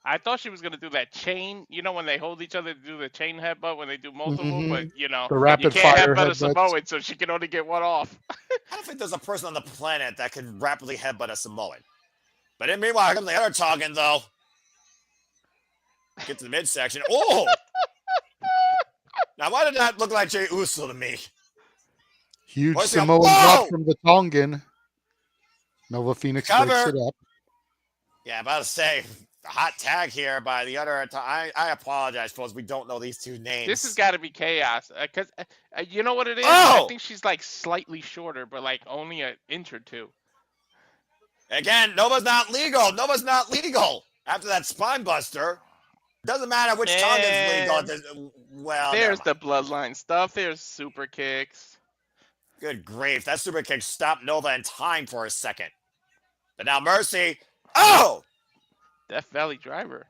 I thought she was going to do that chain. You know when they hold each other to do the chain headbutt when they do multiple, but the rapid you can't fire headbutt a headbutts. Samoan, so she can only get one off. I don't think there's a person on the planet that can rapidly headbutt a Samoan. But then meanwhile, here comes the other Tongan, though. Get to the midsection. Oh! Now, why did that look like Jey Uso to me? Huge Samoan drop from the Tongan. Nova Phoenix breaks it up. Yeah, about to say, a hot tag here by the other. I apologize, folks. We don't know these two names. This has got to be Chaos. Because you know what it is? Oh! I think she's like slightly shorter, but like only an inch or two. Again, Nova's not legal. Nova's not legal. After that spine buster. Doesn't matter which Tongan's legal. Well, there's the bloodline stuff. There's super kicks. Good grief. That super kick stopped Nova in time for a second. But now Mercy. Oh! Death Valley Driver.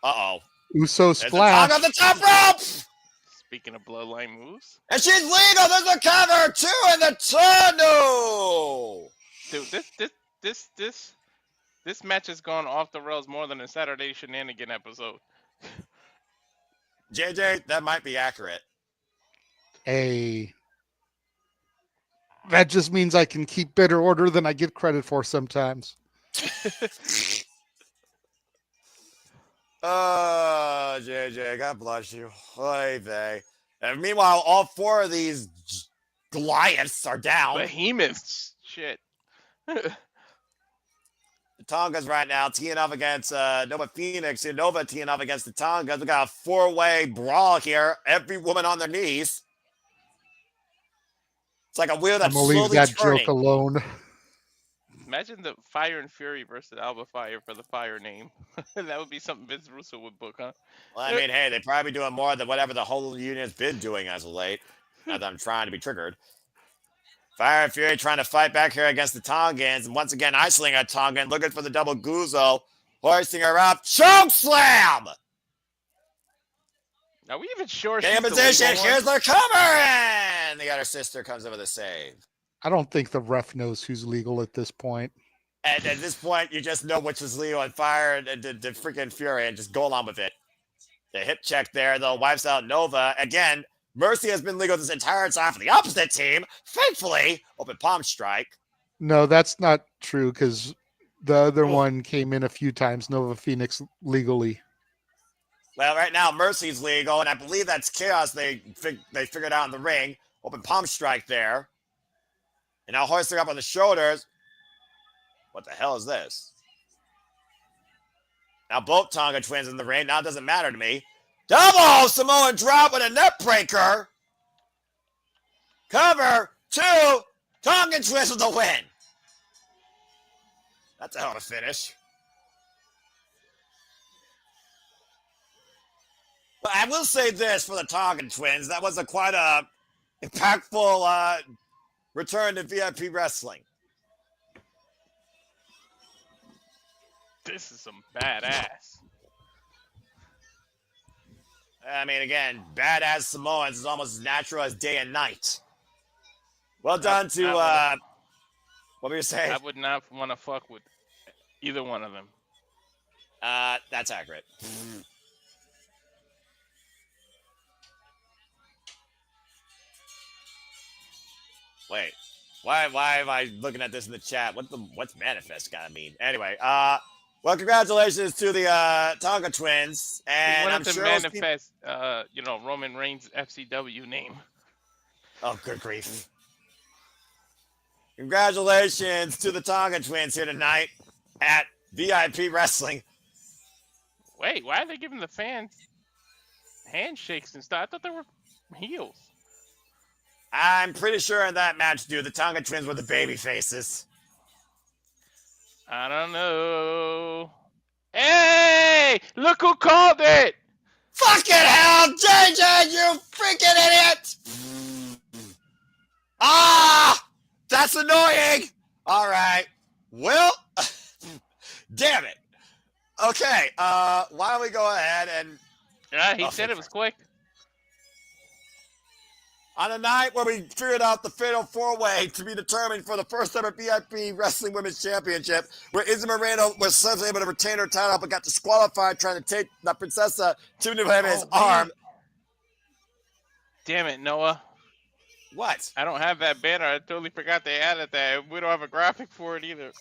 Uh-oh. Uso splash. On the top rope! Speaking of bloodline moves. And she's legal. There's a cover. 2 in the tunnel. Dude, this match has gone off the rails more than a Saturday Shenanigan episode. JJ, that might be accurate. Hey. That just means I can keep better order than I get credit for sometimes. Oh, JJ, God bless you. Oy vey. And meanwhile, all 4 of these Goliaths are down. Behemoths. Shit. The Tongas right now teeing up against Nova Phoenix. And Nova teeing up against the Tongas. We got a 4-way brawl here. Every woman on their knees. It's like a wheel that's slowly leave that turning. joke alone. Imagine the Fire and Fury versus Alba Fire for the Fire name. That would be something Vince Russo would book, huh? Well, I mean, hey, they're probably doing more than whatever the whole union's been doing as of late. As I'm trying to be triggered. Fire and Fury trying to fight back here against the Tongans. And once again, isolating a Tongan, looking for the double Guzzo. Hoisting her up. Choke slam! Are we even sure Game she's position. the Here's the cover. And the other sister comes in with a save. I don't think the ref knows who's legal at this point. And at this point, you just know which is Leo and Fire and the freaking Fury and just go along with it. The hip check there, though, wipes out Nova. Again, Mercy has been legal this entire time for the opposite team. Thankfully, open palm strike. No, that's not true because the other Oh. one came in a few times. Nova Phoenix legally. Well, right now Mercy's legal, and I believe that's Chaos. They figured out in the ring. Open palm strike there, and now hoisting up on the shoulders. What the hell is this? Now both Tonga twins in the ring. Now it doesn't matter to me. Double Samoan drop with a neck breaker. Cover 2. Tongan twins with the win. That's a hell of a finish. But I will say this for the Tongan twins. That was quite a impactful return to VIP wrestling. This is some badass. I mean, again, badass Samoans is almost as natural as day and night. Well done to, what were you saying? I would not want to fuck with either one of them. That's accurate. Wait, why am I looking at this in the chat? What's manifest gotta mean? Anyway, well, congratulations to the Tonga twins, He and wanted I'm to sure manifest, Roman Reigns' FCW name. Oh, good grief! Congratulations to the Tonga twins here tonight at VIP Wrestling. Wait, why are they giving the fans handshakes and stuff? I thought they were heels. I'm pretty sure in that match, dude, the Tonga twins were the baby faces. I don't know. Hey, look who called it! Fucking hell, JJ, you freaking idiot! Ah, that's annoying. All right, well, damn it. Okay, why don't we go ahead and He said it was quick. on a night where we figured out the fatal four-way to be determined for the first ever VIP Wrestling Women's Championship, where Izzy Moreno was suddenly able to retain her title but got disqualified trying to take La Princesa to New Jimenez's arm. Damn it, Noah. What? I don't have that banner. I totally forgot they added that. We don't have a graphic for it either.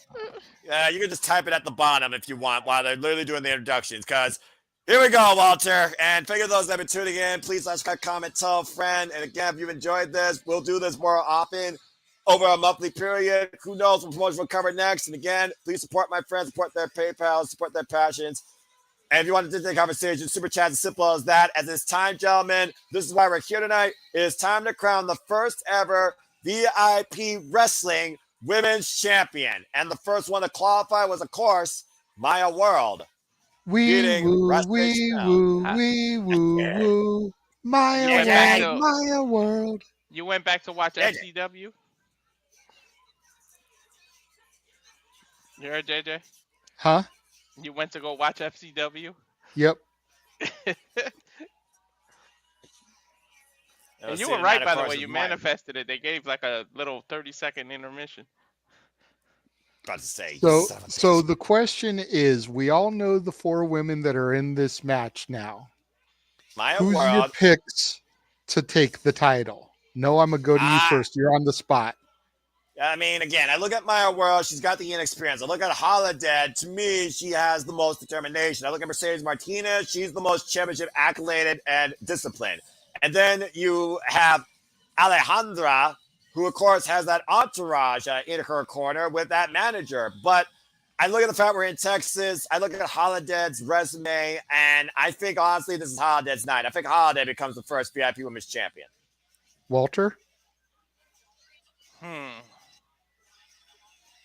You can just type it at the bottom if you want while they're literally doing the introductions, because here we go, Walter. And thank you to those that have been tuning in. Please like, comment, tell a friend. And again, if you've enjoyed this, we'll do this more often over a monthly period. Who knows what promotion we'll cover next. And again, please support my friends, support their PayPal, support their passions. And if you want to take the conversation, super chat as simple as that. At this time, gentlemen, this is why we're here tonight. It is time to crown the first ever VIP Wrestling Women's Champion. And the first one to qualify was, of course, Maya World. Wee woo, wee woo, wee woo, woo. Maya World. You went back to watch FCW? You heard, JJ? Huh? You went to go watch FCW? Yep. And you were right, by the way. You manifested it. They gave like a little 30-second intermission. About to say. So the question is, we all know the 4 women that are in this match now. Maya Who's World. your picks to take the title? No, I'm going to go to you first. You're on the spot. I mean, again, I look at Maya World. She's got the inexperience. I look at Holidead. To me, she has the most determination. I look at Mercedes Martinez. She's the most championship accoladed and disciplined. And then you have Alejandra, who, of course, has that entourage in her corner with that manager. But I look at the fact we're in Texas. I look at Holidead's resume, and I think, honestly, this is Holidead's night. I think Holidead becomes the first VIP Women's Champion. Walter? I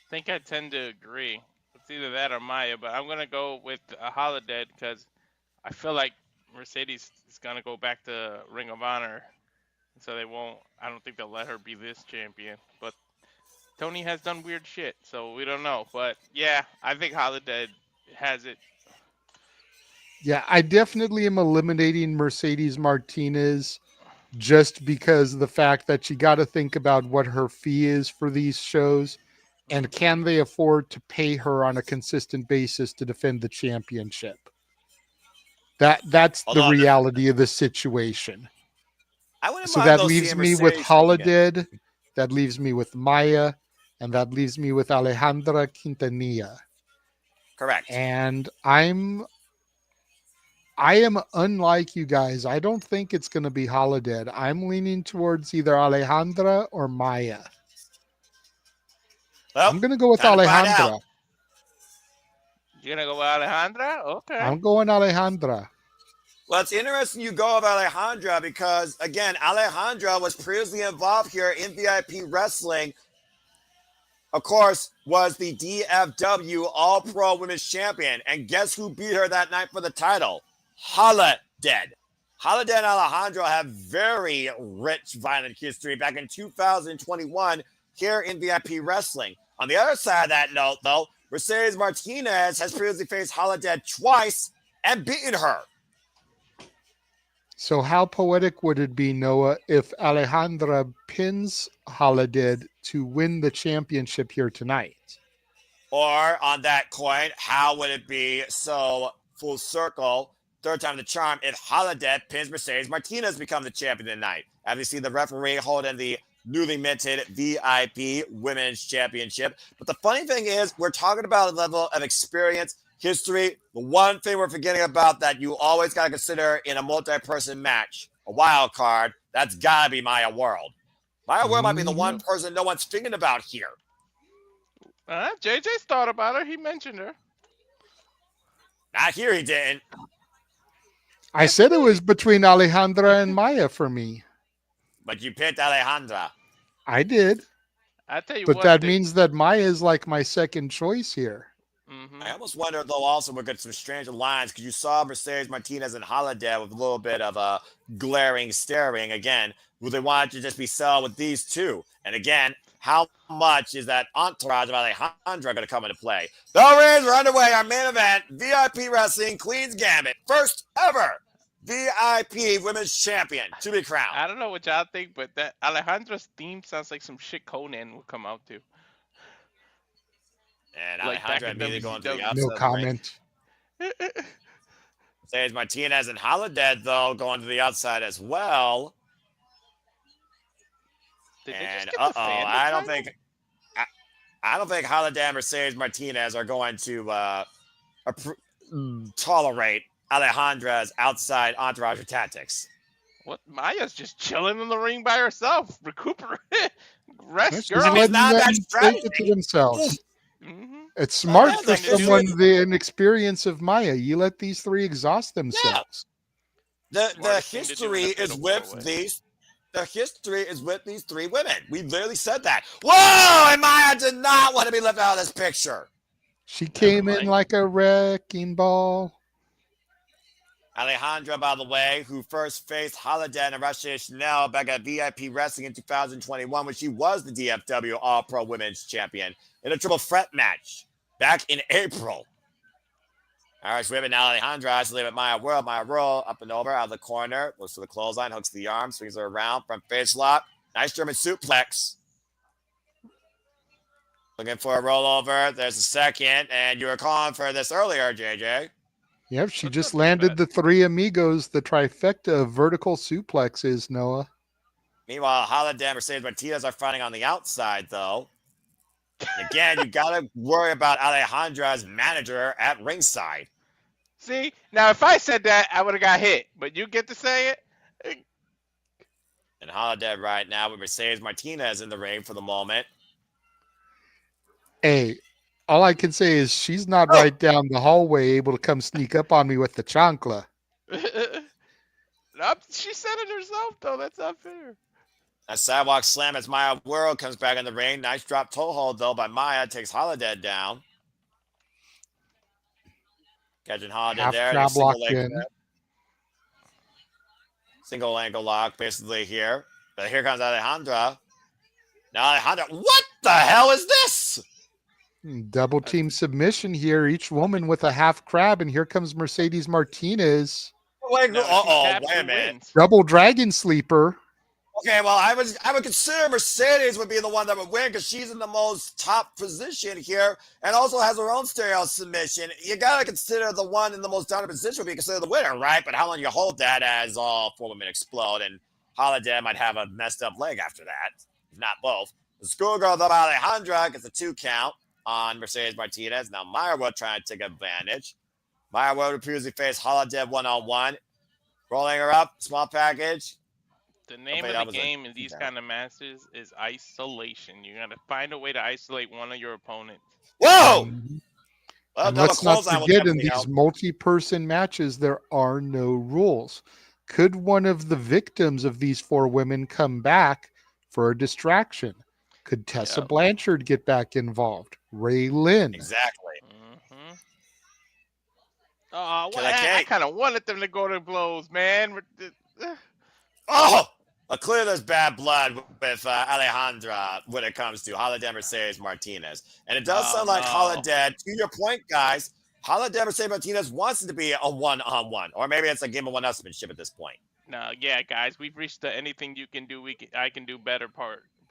think I tend to agree. It's either that or Maya, but I'm going to go with Holidead because I feel like Mercedes is going to go back to Ring of Honor. So I don't think they'll let her be this champion. But Tony has done weird shit, so we don't know. But yeah, I think Holidead has it. Yeah, I definitely am eliminating Mercedes Martinez just because of the fact that you got to think about what her fee is for these shows. And can they afford to pay her on a consistent basis to defend the championship? That's the reality of the situation. I wouldn't So mind that leaves me with Holidead. That leaves me with Maya. and that leaves me with Alejandra Quintanilla. Correct. And I am unlike you guys. I don't think it's going to be Holidead. I'm leaning towards either Alejandra or Maya. Well, I'm going to go with time to find out. Alejandra. You're gonna go with Alejandra? Okay. I'm going Alejandra. Well, it's interesting you go with Alejandra because, again, Alejandra was previously involved here in VIP Wrestling. Of course, was the DFW All-Pro Women's Champion. And guess who beat her that night for the title? Holidead. Holidead and Alejandra have very rich violent history back in 2021 here in VIP Wrestling. On the other side of that note, though, Mercedes Martinez has previously faced Holidead twice and beaten her. So how poetic would it be, Noah, if Alejandra pins Holidead to win the championship here tonight? Or on that coin, how would it be so full circle, third time the charm, if Holidead pins Mercedes Martinez become the champion tonight? Obviously, the referee holding the newly minted VIP Women's Championship. But the funny thing is, we're talking about a level of experience, history. The one thing we're forgetting about that you always got to consider in a multi-person match, a wild card, that's got to be Maya World. Maya World might be the one person no one's thinking about here. JJ's thought about her. He mentioned her. Not here, he didn't. I said it was between Alejandra and Maya for me. But you picked Alejandra. I did. I tell you But what. that means that Maya is like my second choice here. Mm-hmm. I almost wonder, though, also we'll get some strange lines because you saw Mercedes Martinez and Holidead with a little bit of a glaring staring. Again, would they want to just be sell with these two? And again, how much is that entourage of Alejandra going to come into play? The rings are underway. Our main event, VIP Wrestling Queen's Gambit. First ever VIP Women's Champion to be crowned. I don't know what y'all think, but that Alejandra's theme sounds like some shit Conan will come out to. And Like Alejandra back in immediately going to the WCW. outside No of the ring. comment. Mercedes Martinez and Holidead, though, going to the outside as well. Did they And just get the fan I don't title? think Holidead and Mercedes Martinez are going to tolerate Alejandra's outside entourage tactics. What? Maya's just chilling in the ring by herself, recuperate, rest, She's girl. letting not them that take it strategy. to themselves. Mm-hmm. It's smart yeah, for like this someone is- the inexperience of Maya. You let these three exhaust themselves. The Smartest thing to do history in a is fatal with four-way. these. The history is with these three women. We literally said that. Whoa! And Maya did not want to be left out of this picture. She came in mind. like a wrecking ball. Alejandra, by the way, who first faced Holidead and Rachelle Chanel back at VIP Wrestling in 2021 when she was the DFW All-Pro Women's Champion in a triple threat match back in April. All right, so we have it now. Alejandra isolated with Maya World. Maya World up and over out of the corner. Looks for the clothesline, hooks the arm, swings her around, front face lock. Nice German suplex. Looking for a rollover. There's a second, and you were calling for this earlier, JJ. Yep, she What's just up, landed Brett? the three amigos, the trifecta of vertical suplexes, Noah. Meanwhile, Holiday and Mercedes Martinez are fighting on the outside, though. And again, you got to worry about Alejandra's manager at ringside. See, now if I said that, I would have got hit, but you get to say it. And Holiday right now with Mercedes Martinez in the ring for the moment. Hey, all I can say is she's not right down the hallway able to come sneak up on me with the chancla. She said it herself, though. That's not fair. A sidewalk slam as Maya World comes back in the ring. Nice drop toe hold, though, by Maya. Takes Holiday down. Catching Holiday Half there. crab Single locked leg in. grab. Single ankle lock, basically here. But here comes Alejandra. Now Alejandra, what the hell is this? Double team submission here. Each woman with a half crab, and here comes Mercedes Martinez. Wait, Now, if she uh-oh, taps, wait a who minute. wins? Double dragon sleeper. Okay, well, I would consider Mercedes would be the one that would win because she's in the most top position here and also has her own stereo submission. You got to consider the one in the most dominant position would be considered the winner, right? But how long you hold that as all four women explode and Holiday might have a messed up leg after that, if not both. The schoolgirl, though, Alejandra gets a 2 count on Mercedes Martinez. Now Maya will try to take advantage. Maya will previously face Holidead 1-on-1. Rolling her up, small package. The name Okay, of that the was game in these kind of matches is isolation. You gotta find a way to isolate one of your opponents. Whoa! Mhm. Well, And double let's not clothesline will forget, in definitely these help. multi-person matches, there are no rules. Could one of the victims of these 4 women come back for a distraction? Could Tessa Yep. Blanchard get back involved? Lynn. Exactly. Mm-hmm. Oh, Killa I Kate. kind of wanted them to go to blows, man. Oh! Well, clearly there's bad blood with Alejandra when it comes to Holidead Mercedes Martinez. And it does Oh, sound like no. Holidead, to your point, guys, Holidead Mercedes Martinez wants it to be a 1-on-1. Or maybe it's a game of one-upsmanship at this point. No, yeah, guys, we've reached the anything you can do, I can do better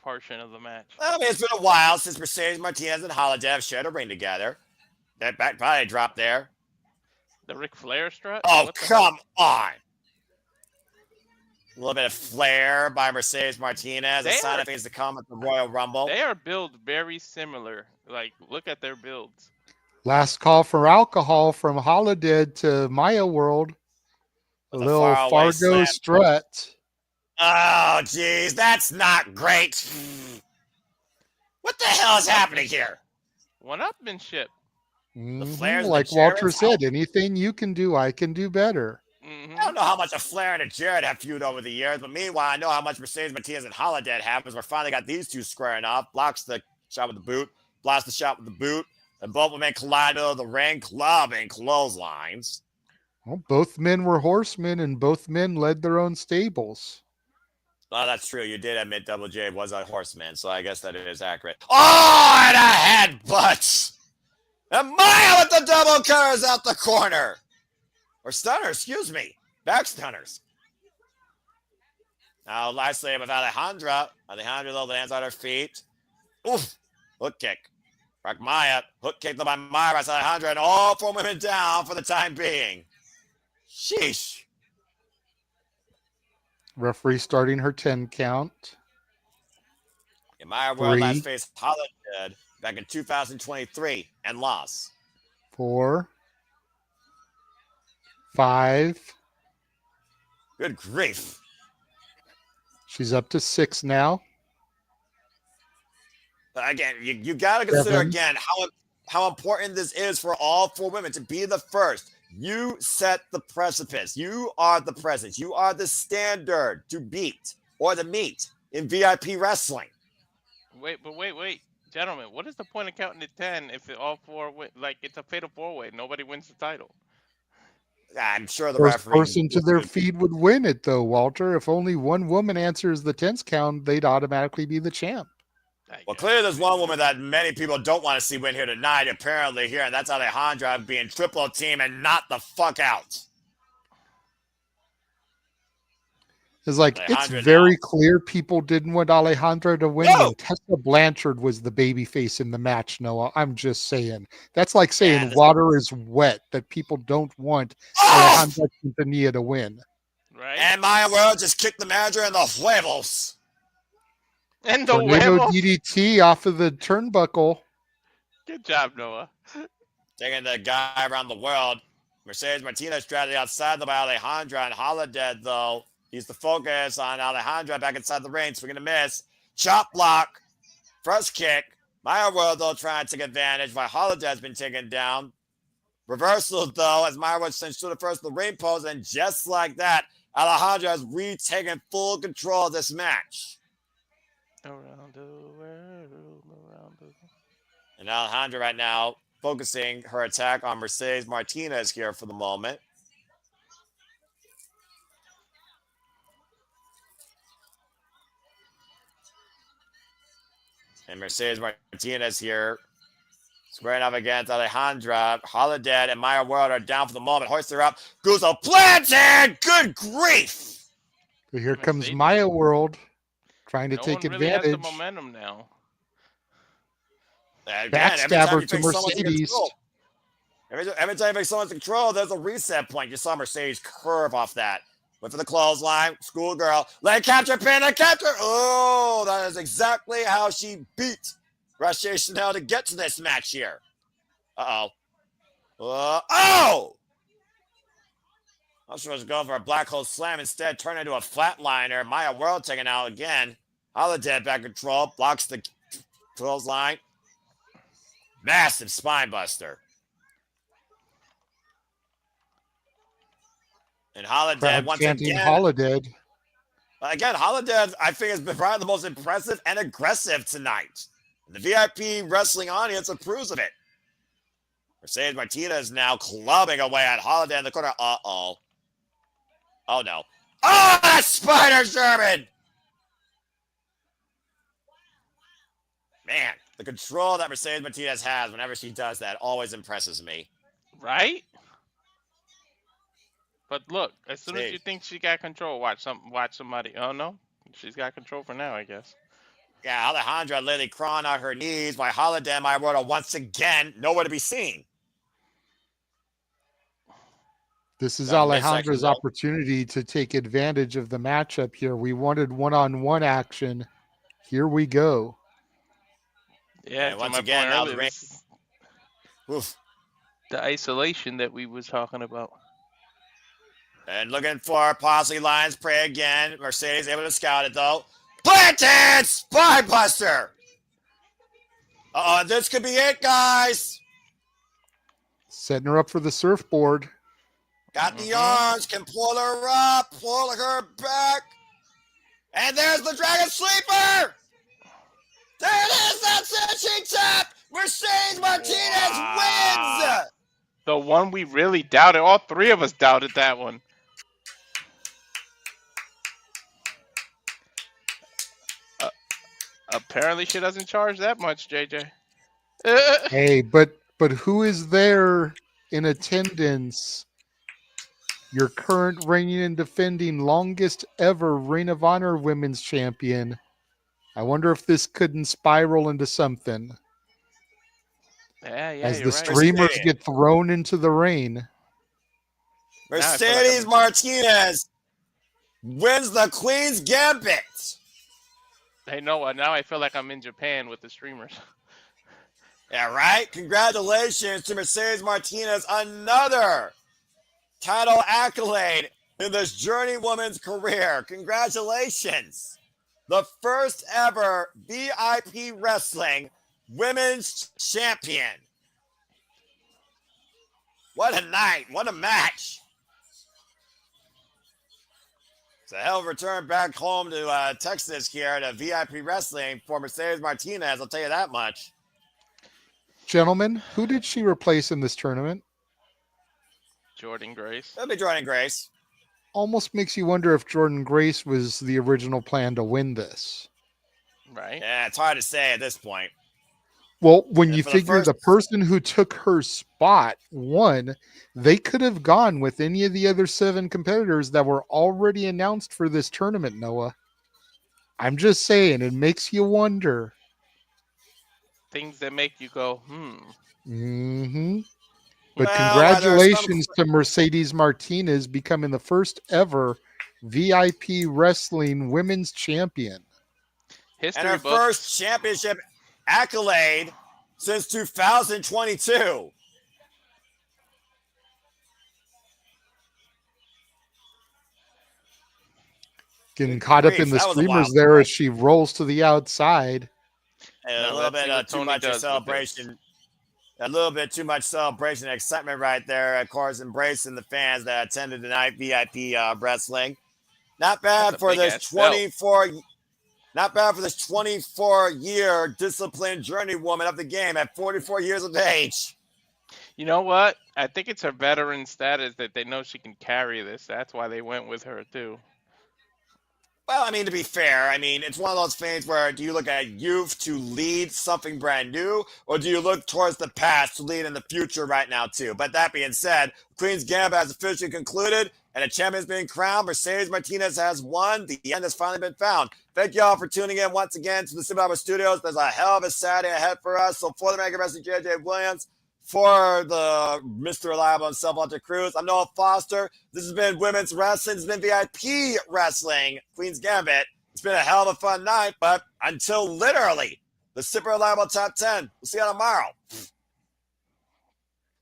portion of the match. Well, I mean, it's been a while since Mercedes Martinez and Holidead have shared a ring together. That back probably dropped there. The Ric Flair strut? Oh, What the come on. A little bit of flair by Mercedes Martinez. A sign of things to come at the Royal Rumble. They are built very similar. Like, look at their builds. Last call for alcohol from Holidead to Maya World. A With a little faraway Fargo slam. strut. Oh, geez, that's not great. What the hell is happening here? One-upmanship. Mhm. Flairs and the Like Walter Jarretts? said, anything you can do, I can do better. Mm-hmm. I don't know how much a Flair and a Jarrett have feud over the years, but meanwhile, I know how much Mercedes Martinez and Holidead have, as we're finally got these two squaring off. Blocks the shot with the boot, blocks the shot with the boot, and both women collide over the ring, clubbing clotheslines. Well, both men were horsemen, and both men led their own stables. Well, that's true. You did admit Double J was a horseman, so I guess that is accurate. Oh, and a headbutt! And Maya with the double cutters out the corner. Or stunner, excuse me. Back stunners. Now, lastly, with Alejandra. Alejandra, though, lands on her feet. Oof. Hook kick. Rock Maya. Hook kick by Maya by Alejandra, and all 4 women down for the time being. Sheesh. Referee starting her 10 count. In Maya World 3, last faced Holidead back in 2023 and lost. 4, 5. Good grief. She's up to 6 now. Again, you got to consider 7. again how important this is for all 4 women to be the first. You set the precipice. You are the presence. You are the standard to beat or to meet in VIP wrestling. Wait. Gentlemen, what is the point of counting to 10 if all 4 win? Like, it's a fatal 4-way. Nobody wins the title. I'm sure the First referee. person to their feed would win it, though, Walter. If only one woman answers the 10th count, they'd automatically be the champ. Well, clearly there's one woman that many people don't want to see win here tonight, apparently here, and that's Alejandra being triple team and not the fuck out. It's like, Alejandra it's very now. clear people didn't want Alejandra to win No! when Tessa Blanchard was the babyface in the match, Noah. I'm just saying. That's like saying Yeah, water is wet, that people don't want Alejandra Quintanilla to win. Right? And Maya World just kicked the manager in the huevos. And the Tornado huevo. DDT off of the turnbuckle. Good job, Noah. Taking the guy around the world. Mercedes Martinez strategy outside the by Alejandra, and Holidead, though, he's the focus on Alejandra back inside the ring, swinging a miss. Chop block. First kick. Maya World, though, trying to take advantage while Holidead's been taken down. Reversal, though, as Maya World sends to the first of the ring pose, and just like that, Alejandra has retaken full control of this match. Around the world, around the world. And Alejandra right now focusing her attack on Mercedes Martinez here for the moment. And Mercedes Martinez here squaring up against Alejandra. Holidead and Maya World are down for the moment. Hoist her up. Guzo planted! Good grief! So here Mercedes. comes Maya World trying to No take one really has the advantage. momentum now. And again, every time Backstabber you to take someone's Mercedes. control, every time you make someone's control, there's a reset point. You saw Mercedes curve off that. Went for the clothesline. Schoolgirl. Leg capture, pin, and capture. Oh, that is exactly how she beat Rachelle Chanel to get to this match here. Uh-oh. Oh! I was supposed to go for a black hole slam. Instead, turn into a flatliner. Maya World taken out again. Holidead back control. Blocks the clothesline. Massive spine buster. And Holidead Crowd once chanting again. Holidead. Again, Holidead, I think, has been probably the most impressive and aggressive tonight. The VIP wrestling audience approves of it. Mercedes Martinez is now clubbing away at Holidead in the corner. Uh-oh. Oh, no. Oh, that Spider German! Man, the control that Mercedes Martinez has whenever she does that always impresses me. Right? But look, as soon as you think she got control, watch somebody. Oh no, she's got control for now, I guess. Yeah, Alejandra literally crawling on her knees while Holiday and Myroda once again nowhere to be seen. This is Alejandra's opportunity to take advantage of the matchup here. We wanted one-on-one action. Here we go. Yeah, once again, now the isolation that we was talking about. And looking for possibly Lions Prey again. Mercedes able to scout it though. Planted! Spine buster! Uh-oh, this could be it, guys. Setting her up for the surfboard. Got the arms, can pull her up, pull her back. And there's the Dragon Sleeper! There it is, that's it, she tapped! Mercedes Martinez wins! The one we really doubted, all three of us doubted that one. Apparently she doesn't charge that much, JJ. Hey, but who is there in attendance? Your current reigning and defending longest ever Ring of Honor Women's Champion. I wonder if this couldn't spiral into something. Yeah, as you're the right. streamers get thrown into the rain. Mercedes Martinez wins the Queen's Gambit. Hey, Noah, now I feel like I'm in Japan with the streamers. Yeah, right? Congratulations to Mercedes Martinez. Another title accolade in this Journey woman's career. Congratulations. The first ever VIP Wrestling Women's Champion. What a night. What a match. It's a hell of a return back home to Texas here to VIP Wrestling for Mercedes Martinez. I'll tell you that much. Gentlemen, who did she replace in this tournament? Jordynne Grace. It'll be Jordynne Grace. Almost makes you wonder if Jordynne Grace was the original plan to win this. Right. Yeah, it's hard to say at this point. Well, when you figure the person who took her spot won, they could have gone with any of the other 7 competitors that were already announced for this tournament, Noah. I'm just saying, it makes you wonder. Things that make you go, Mm-hmm. But congratulations to Mercedes Martinez becoming the first ever VIP Wrestling Women's Champion. And her first championship accolade since 2022. Getting caught up in the streamers there as she rolls to the outside. And a little bit too much celebration. A little bit too much celebration and excitement right there. Of course, embracing the fans that attended tonight VIP wrestling. Not bad for this 24. Not bad for this 24-year disciplined journey woman of the game at 44 years of age. You know what? I think it's her veteran status that they know she can carry this. That's why they went with her too. Well, I mean, to be fair, I mean, it's one of those things where do you look at youth to lead something brand new, or do you look towards the past to lead in the future right now, too? But that being said, Queen's Gambit has officially concluded, and a champion's been crowned. Mercedes Martinez has won. The end has finally been found. Thank you all for tuning in once again to the Super Studios. There's a hell of a Saturday ahead for us. So for the Mega Wrestling JJ Williams, For the Mr. Reliable and Self-Hunter Cruise, I'm Noah Foster. This has been Women's Wrestling. This has been VIP Wrestling, Queen's Gambit. It's been a hell of a fun night, but until literally the Super Reliable Top 10, we'll see you tomorrow.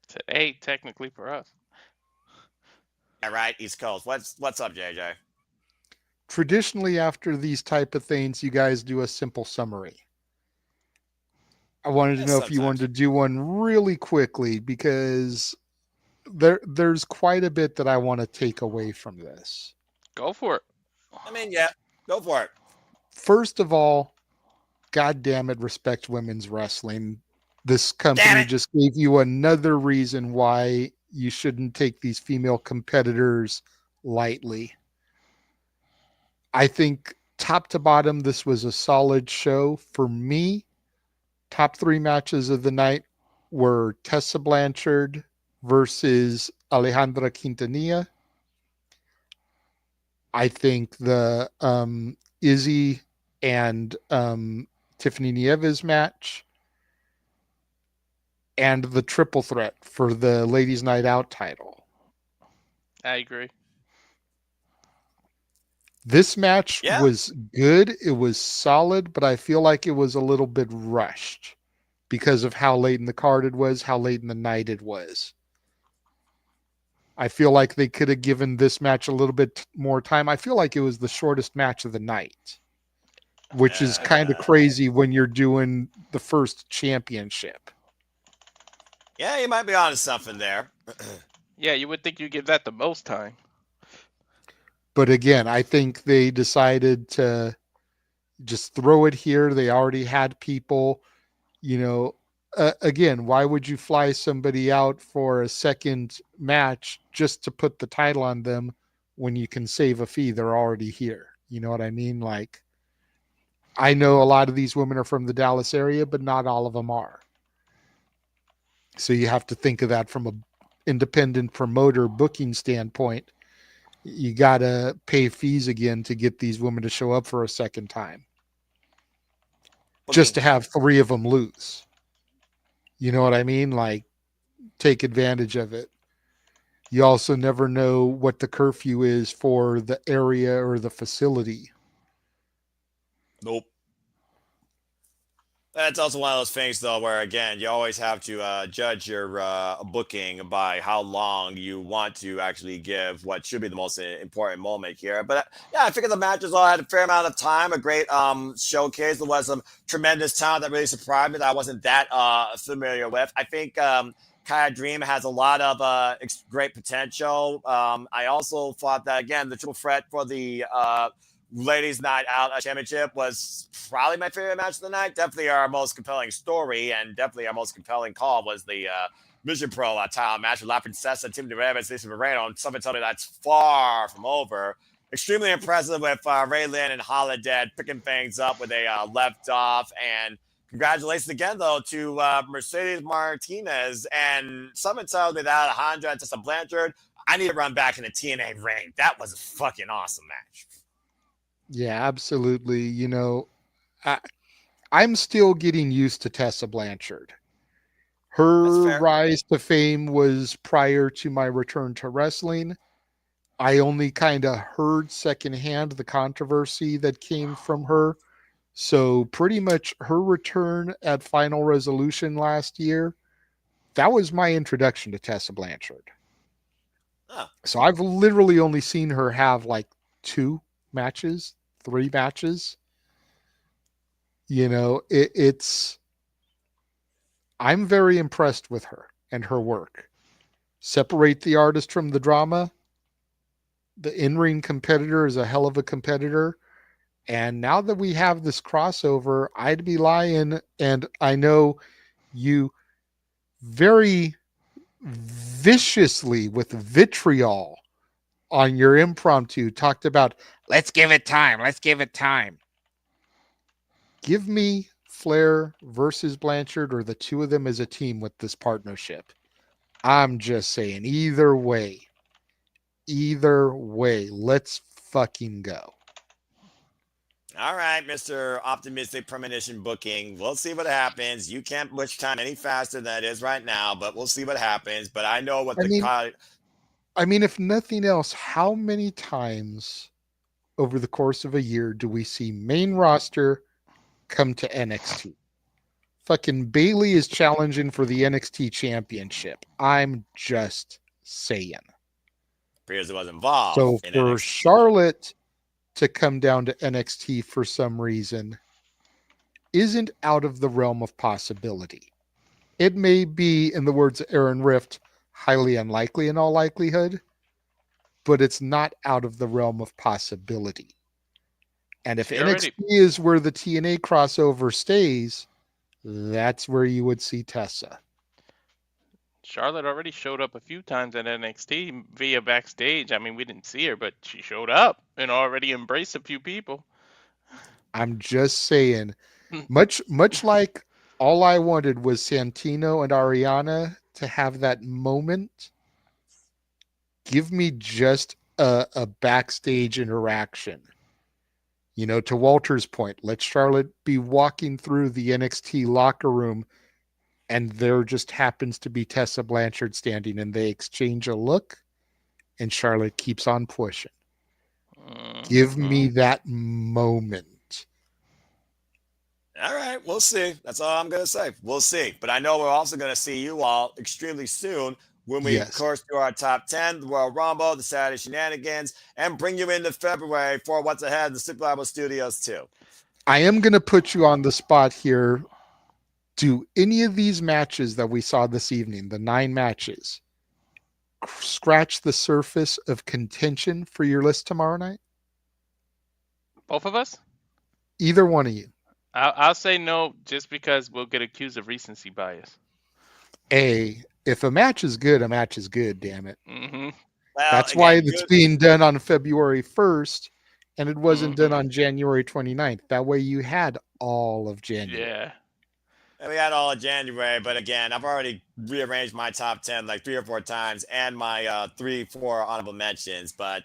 Today, technically for us. Yeah, right, East Coast. What's up, JJ? Traditionally, after these type of things, you guys do a simple summary. I wanted to know if you wanted to do one really quickly because there's quite a bit that I want to take away from this. Go for it. I mean, yeah, go for it. First of all, God damn it, respect women's wrestling. This company just gave you another reason why you shouldn't take these female competitors lightly. I think top to bottom, this was a solid show. For me, top 3 matches of the night were Tessa Blanchard versus Alejandra Quintanilla. I think the Izzy and Tiffany Nieves match and the triple threat for the Ladies Night Out title. I agree. This match was good. It was solid, but I feel like it was a little bit rushed because of how late in the card it was, how late in the night it was. I feel like they could have given this match a little bit more time. I feel like it was the shortest match of the night, which is kind of crazy when you're doing the first championship. Yeah, you might be onto something there. Yeah, you would think you'd give that the most time. But again, I think they decided to just throw it here. They already had people, again, why would you fly somebody out for a second match just to put the title on them when you can save a fee? They're already here. You know what I mean? Like, I know a lot of these women are from the Dallas area, but not all of them are. So you have to think of that from an independent promoter booking standpoint. You got to pay fees again to get these women to show up for a second time. Just to have 3 of them lose. You know what I mean? Like, take advantage of it. You also never know what the curfew is for the area or the facility. Nope. That's also one of those things, though, where, again, you always have to judge your booking by how long you want to actually give what should be the most important moment here. But, yeah, I figured the matches all had a fair amount of time, a great showcase. There was some tremendous talent that really surprised me that I wasn't that familiar with. I think Kiah Dream has a lot of great potential. I also thought that, again, the triple threat for the Ladies Night Out Championship was probably my favorite match of the night. Definitely our most compelling story, and definitely our most compelling call was the Mission Pro title match with La Princesa, Tiffany Nieves, Lisa Moreno, and something told me that's far from over. Extremely impressive with Lynn and Holidead picking things up where they left off. And congratulations again, though, to Mercedes Martinez. And something tells me that Alejandra and Tessa Blanchard, I need to run back in the TNA ring. That was a fucking awesome match. Yeah, absolutely. I'm still getting used to Tessa Blanchard. Her rise to fame was prior to my return to wrestling. I only kind of heard secondhand the controversy that came from her. So pretty much her return at Final Resolution last year, that was my introduction to Tessa Blanchard. Oh. So I've literally only seen her have like 2 matches, 3 matches. I'm very impressed with her and her work. Separate the artist from the drama. The in-ring competitor is a hell of a competitor. And now that we have this crossover, I'd be lying. And I know you very viciously with vitriol on your impromptu talked about, let's give it time. Let's give it time. Give me Flair versus Blanchard or the 2 of them as a team with this partnership. I'm just saying, either way, let's fucking go. All right, Mr. Optimistic Premonition Booking. We'll see what happens. You can't push time any faster than it is right now, but we'll see what happens. But I know what I the mean, if nothing else, how many times over the course of a year do we see main roster come to NXT? Fucking Bailey is challenging for the NXT championship. I'm just saying. appears it was involved So in for NXT. Charlotte to come down to NXT for some reason isn't out of the realm of possibility. It may be, in the words of Aaron Rift, highly unlikely in all likelihood, but it's not out of the realm of possibility. And if She NXT already is where the TNA crossover stays, that's where you would see Tessa. Charlotte already showed up a few times at NXT via backstage. I mean, we didn't see her, but she showed up and already embraced a few people. I'm just saying, much like all I wanted was Santino and Ariana to have that moment. Give me just a backstage interaction. You know, to Walter's point, let Charlotte be walking through the NXT locker room and there just happens to be Tessa Blanchard standing and they exchange a look and Charlotte keeps on pushing. Give Mm-hmm. me that moment. All right, we'll see. That's all I'm going to say. We'll see. But I know we're also going to see you all extremely soon when we Yes. course through our top 10, the Royal Rumble, the Saturday Shenanigans, and bring you into February for what's ahead in the Super Bible Studios, too. I am going to put you on the spot here. Do any of these matches that we saw this evening, the 9 matches, scratch the surface of contention for your list tomorrow night? Both of us? Either one of you. I'll say no just because we'll get accused of recency bias. If a match is good, a match is good, damn it. Mm-hmm. Well, That's again, why it's being done on February 1st and it wasn't done Mm-hmm. on January 29th. That way you had all of January. Yeah. we had all of January, but again, I've already rearranged my top 10 like 3 or 4 times and my 3, 4 honorable mentions. But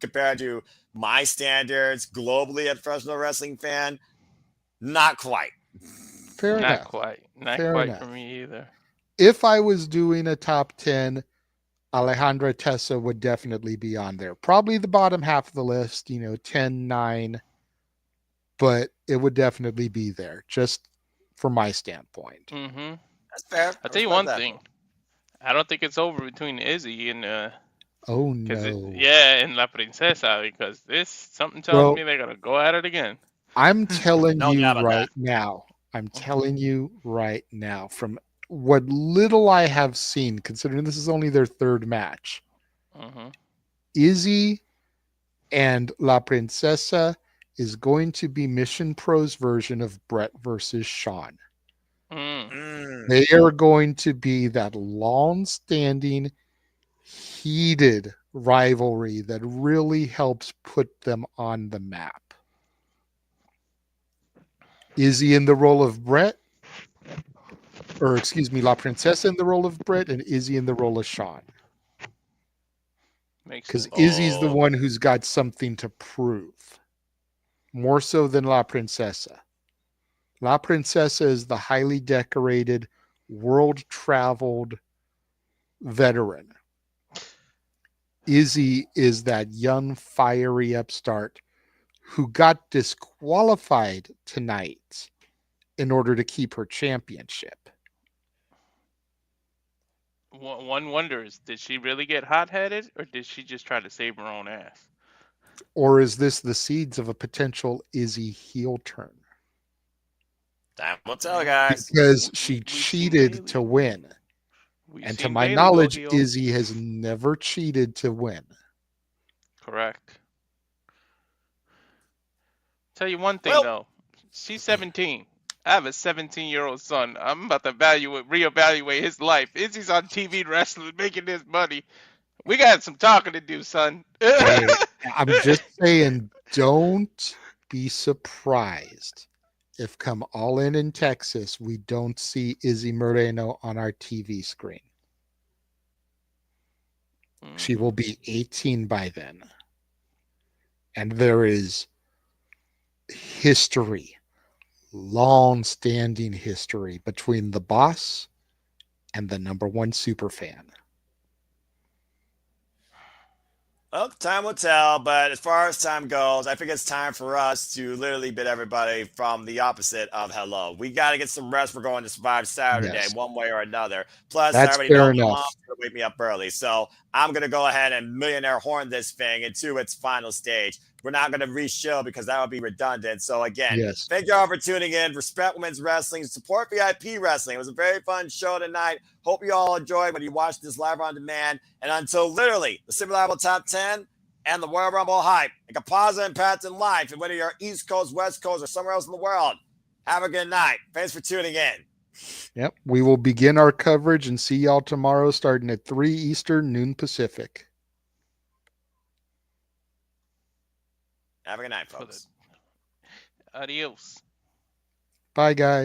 compared to my standards globally at professional wrestling fan, not quite. Fair Not enough. quite. Not Fair quite enough. for me either. If I was doing a top 10, Alejandra Tessa would definitely be on there. Probably the bottom half of the list, 10, 9, but it would definitely be there just from my standpoint. Mm-hmm. That's fair. I'll tell you one thing. I don't think it's over between Izzy and Oh cause no. and La Princesa because something tells Well, me they're gonna go at it again. I'm telling No you doubt about right now. I'm telling you right now from what little I have seen, considering this is only their 3rd match, Mm-hmm. Izzy and La Princesa is going to be Mission Pro's version of Brett versus Sean. Mm. They are going to be that long-standing, heated rivalry that really helps put them on the map. Izzy in the role of Brett, or excuse me, La Princesa in the role of Brett, and Izzy in the role of Sean. Makes Because sense. Izzy's the one who's got something to prove, more so than La Princesa. La Princesa is the highly decorated, world-traveled veteran. Izzy is that young, fiery upstart who got disqualified tonight in order to keep her championship. One wonders, did she really get hot-headed, or did she just try to save her own ass? Or is this the seeds of a potential Izzy heel turn? Time will tell, guys. Because she We've seen cheated Bailey. to win. We've And to seen my Bailey go knowledge, heel. Izzy has never cheated to win. Correct. Tell you one thing Well, though, she's 17. I have a 17-year-old son. I'm about to reevaluate his life. Izzy's on TV wrestling, making this money. We got some talking to do, son. Hey, I'm just saying, don't be surprised if come All in Texas, we don't see Izzy Moreno on our TV screen. She will be 18 by then. And there is history, long-standing history between the boss and the number one super fan. Well, time will tell, but as far as time goes, I think it's time for us to literally bid everybody from the opposite of hello. We got to get some rest. We're going to survive Saturday Yes, one way or another. Plus, I that's already know fair my enough. mom's going to wake me up early. So I'm going to go ahead and millionaire horn this thing into its final stage. We're not going to re-show because that would be redundant. So again, Yes, thank you all for tuning in. Respect women's wrestling. Support VIP wrestling. It was a very fun show tonight. Hope you all enjoyed when you watched this live on demand. And until literally the Super Level Top 10 and the Royal Rumble hype and Kapaza impacts in life, and whether you're East Coast, West Coast, or somewhere else in the world, have a good night. Thanks for tuning in. yep. We will begin our coverage and see y'all tomorrow starting at 3 Eastern, noon Pacific. Have a good night, For the folks. adios. Bye, guys.